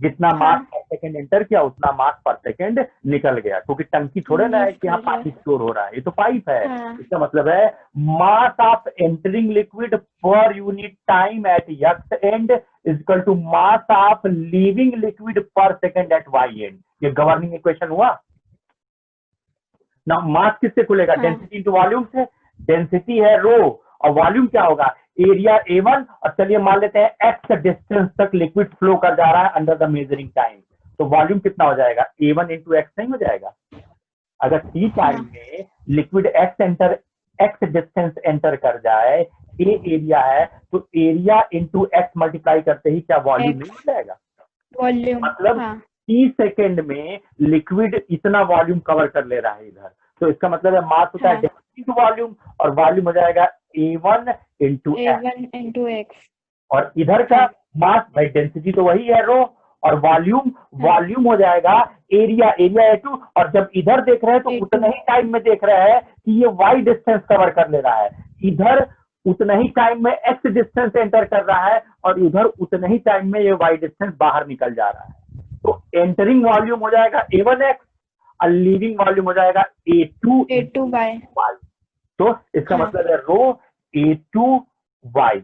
जितना मास पर सेकेंड एंटर किया उतना मास पर सेकेंड निकल गया, क्योंकि टंकी थोड़े ना है कि यहाँ पानी स्टोर हो रहा है, ये तो पाइप है। इसका मतलब है mass of entering liquid per unit time at x end is equal to mass of leaving liquid per second at y end. ये गवर्निंग इक्वेशन हुआ ना। मास किससे खुलेगा? डेंसिटी इंटू वॉल्यूम से। डेंसिटी है रो और वॉल्यूम क्या होगा, एरिया A1, और चलिए मान लेते हैं x डिस्टेंस तक लिक्विड फ्लो कर जा रहा है अंडर द मेजरिंग टाइम, तो वॉल्यूम कितना हो जाएगा, A1 इंटू x नहीं हो जाएगा? अगर टी टाइम में लिक्विड एक्स डिस्टेंस एंटर कर जाए, ए एरिया है, तो एरिया इंटू एक्स मल्टीप्लाई करते ही क्या वॉल्यूम नहीं मिल जाएगा? वॉल्यूम, मतलब हाँ 30 सेकेंड में लिक्विड इतना वॉल्यूम कवर कर ले रहा है इधर, तो इसका मतलब है मास होता है हाँ डेंसिटी वॉल्यूम, और वॉल्यूम हो जाएगा A1 into x. A1 into X, और इधर का हाँ मास भाई डेंसिटी तो वही है रो, और वॉल्यूम वॉल्यूम हो जाएगा एरिया A2। और जब इधर देख रहे हैं तो A2, उतना ही टाइम में देख रहे हैं कि ये वाई डिस्टेंस कवर कर ले रहा है, इधर उतना ही टाइम में एक्स डिस्टेंस एंटर कर रहा है, और उधर उतना ही टाइम में ये वाई डिस्टेंस बाहर निकल जा रहा है। तो एंटरिंग वॉल्यूम हो जाएगा A1x और लीविंग वॉल्यूम हो जाएगा A2 A2 by, y। तो इसका हाँ मतलब है रो A2y।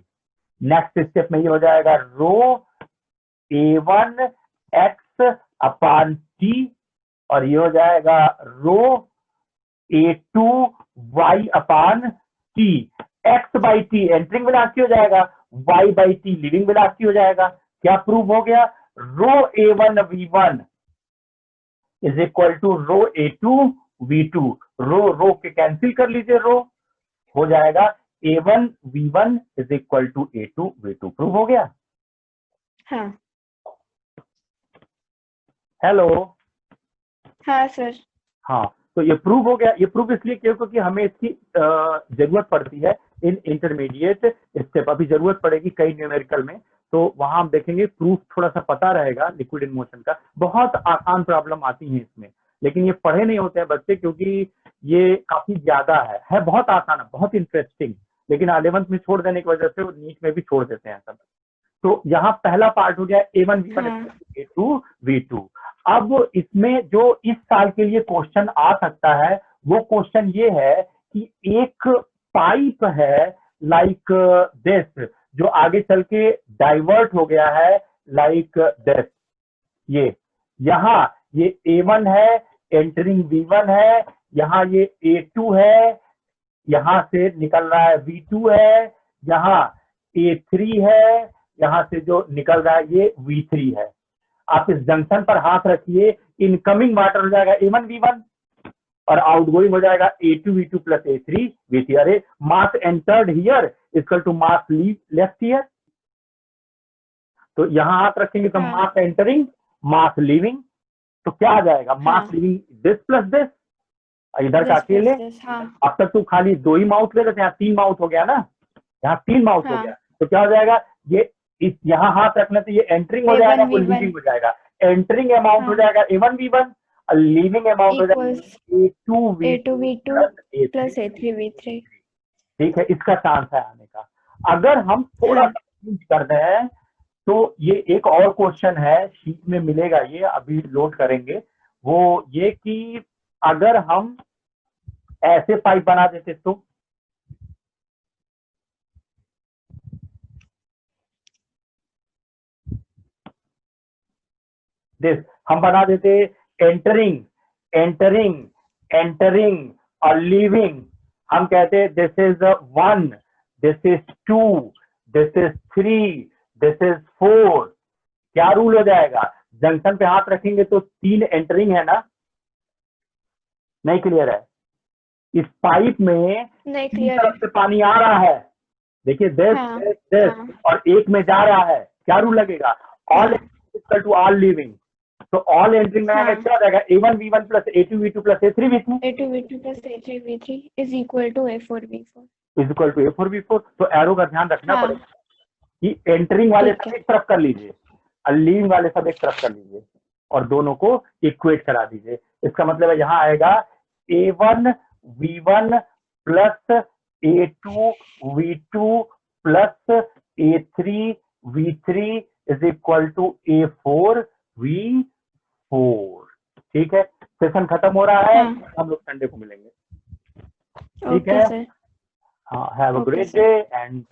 नेक्स्ट स्टेप में ये हो जाएगा रो A1x अपॉन T, और ये हो जाएगा rho A2y upon T। x by T entering velocity हो जाएगा, y by T leaving velocity हो जाएगा। क्या प्रूव हो गया? Rho A1v1 is equal to rho A2v2। Rho के कैंसिल कर लीजिए, रो हो जाएगा A1v1 is equal to A2v2। Prove हो गया? हाँ हेलो, हाँ सर, हाँ, तो ये प्रूव हो गया। ये प्रूव इसलिए क्यों? क्योंकि हमें इसकी जरूरत पड़ती है इन इंटरमीडिएट स्टेप, अभी जरूरत पड़ेगी कई न्यूमेरिकल में, तो वहां हम देखेंगे प्रूफ थोड़ा सा पता रहेगा लिक्विड इन मोशन का। बहुत आसान प्रॉब्लम आती है इसमें, लेकिन ये पढ़े नहीं होते हैं बच्चे, क्योंकि ये काफी ज्यादा है बहुत आसान है, बहुत इंटरेस्टिंग, लेकिन 11th में छोड़ देने की वजह से वो नीट में भी छोड़ देते हैं सब। तो यहाँ पहला पार्ट हो गया A1v1 हाँ A2v2। अब इसमें जो इस साल के लिए क्वेश्चन आ सकता है वो क्वेश्चन ये है कि एक पाइप है लाइक दिस, जो आगे चल के डाइवर्ट हो गया है लाइक दिस। ये यहाँ ये A1 है, एंटरिंग V1 है, यहाँ ये A2 है, यहाँ से निकल रहा है V2 है, यहाँ A3 है, यहाँ से जो निकल रहा है ये V3 है। आप इस जंक्शन पर हाथ रखिए, इनकमिंग वाटर हो जाएगा A1v1 और आउटगोइंग हो जाएगा A2v2 प्लस A3v3। अरे mass entered here equal to mass left here, तो यहाँ हाथ रखेंगे तो हाँ मास एंटरिंग मास लीविंग, तो क्या आ जाएगा? मास हाँ लीविंग दिस प्लस दिस, इधर का this अकेले। plus this, हाँ अब तक तो खाली 2 ही माउथ ले रहे थे, यहाँ 3 माउथ हो गया ना, यहाँ 3 माउथ हो हाँ गया, तो क्या हो जाएगा? ये इस यहाँ हाथ रखने से ये एंटरिंग हो जाएगा, वो A1v1, लीविंग हो जाएगा। एंटरिंग अमाउंट हो हाँ जाएगा A1v1 और लीविंग अमाउंट हो equals जाएगा A2v2 A2v2 plus plus A3। A3v3, ठीक है, इसका चांस है आने का। अगर हम थोड़ा हाँ सा चेंज कर दें तो ये एक और क्वेश्चन है, शीट में मिलेगा, ये अभी लोड करेंगे, वो ये कि अगर हम ऐसे पाइप बना देते तो दिस, हम बना देते एंटरिंग एंटरिंग एंटरिंग और लीविंग। हम कहते this is 1, this is 2, this is 3, this is 4। क्या रूल हो जाएगा? जंक्शन पे हाथ रखेंगे तो 3 एंटरिंग है ना, नहीं क्लियर है? इस पाइप में नहीं 3 क्लियर तरफ है, से पानी आ रहा है, देखिए दिस हाँ दिस दिस, हाँ और एक में जा रहा है, क्या रूल लगेगा? ऑल हाँ इक्वल टू ऑल लीविंग। तो ऑल एंट्रिंग में आएगा, हाँ क्या हो जाएगा? A1v1 plus A2v2 plus A3v3 A2v2 plus A3v3 is equal to A4v4, is equal to A4v4। तो एरो का ध्यान रखना हाँ पड़ेगा कि एंटरिंग वाले ठीक सब है, एक तरफ कर लीजिए और लीविंग वाले सब एक तरफ कर लीजिए, और दोनों को इक्वेट करा दीजिए। इसका मतलब है यहाँ आएगा A1v1 plus A2v2 plus A3v3 is equal to A4v4। ठीक है, सेशन खत्म हो रहा है, हाँ हम लोग संडे को मिलेंगे। ठीक ओके है, सर, हाँ, have a okay great sir, day and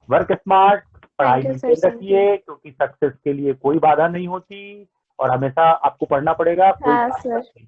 work smart. पढ़ाई थैंक यू में सर, तेज रखिए, क्योंकि सक्सेस के लिए कोई बाधा नहीं होती और हमेशा आपको पढ़ना पड़ेगा, कोई हाँ बाधा सर, नहीं।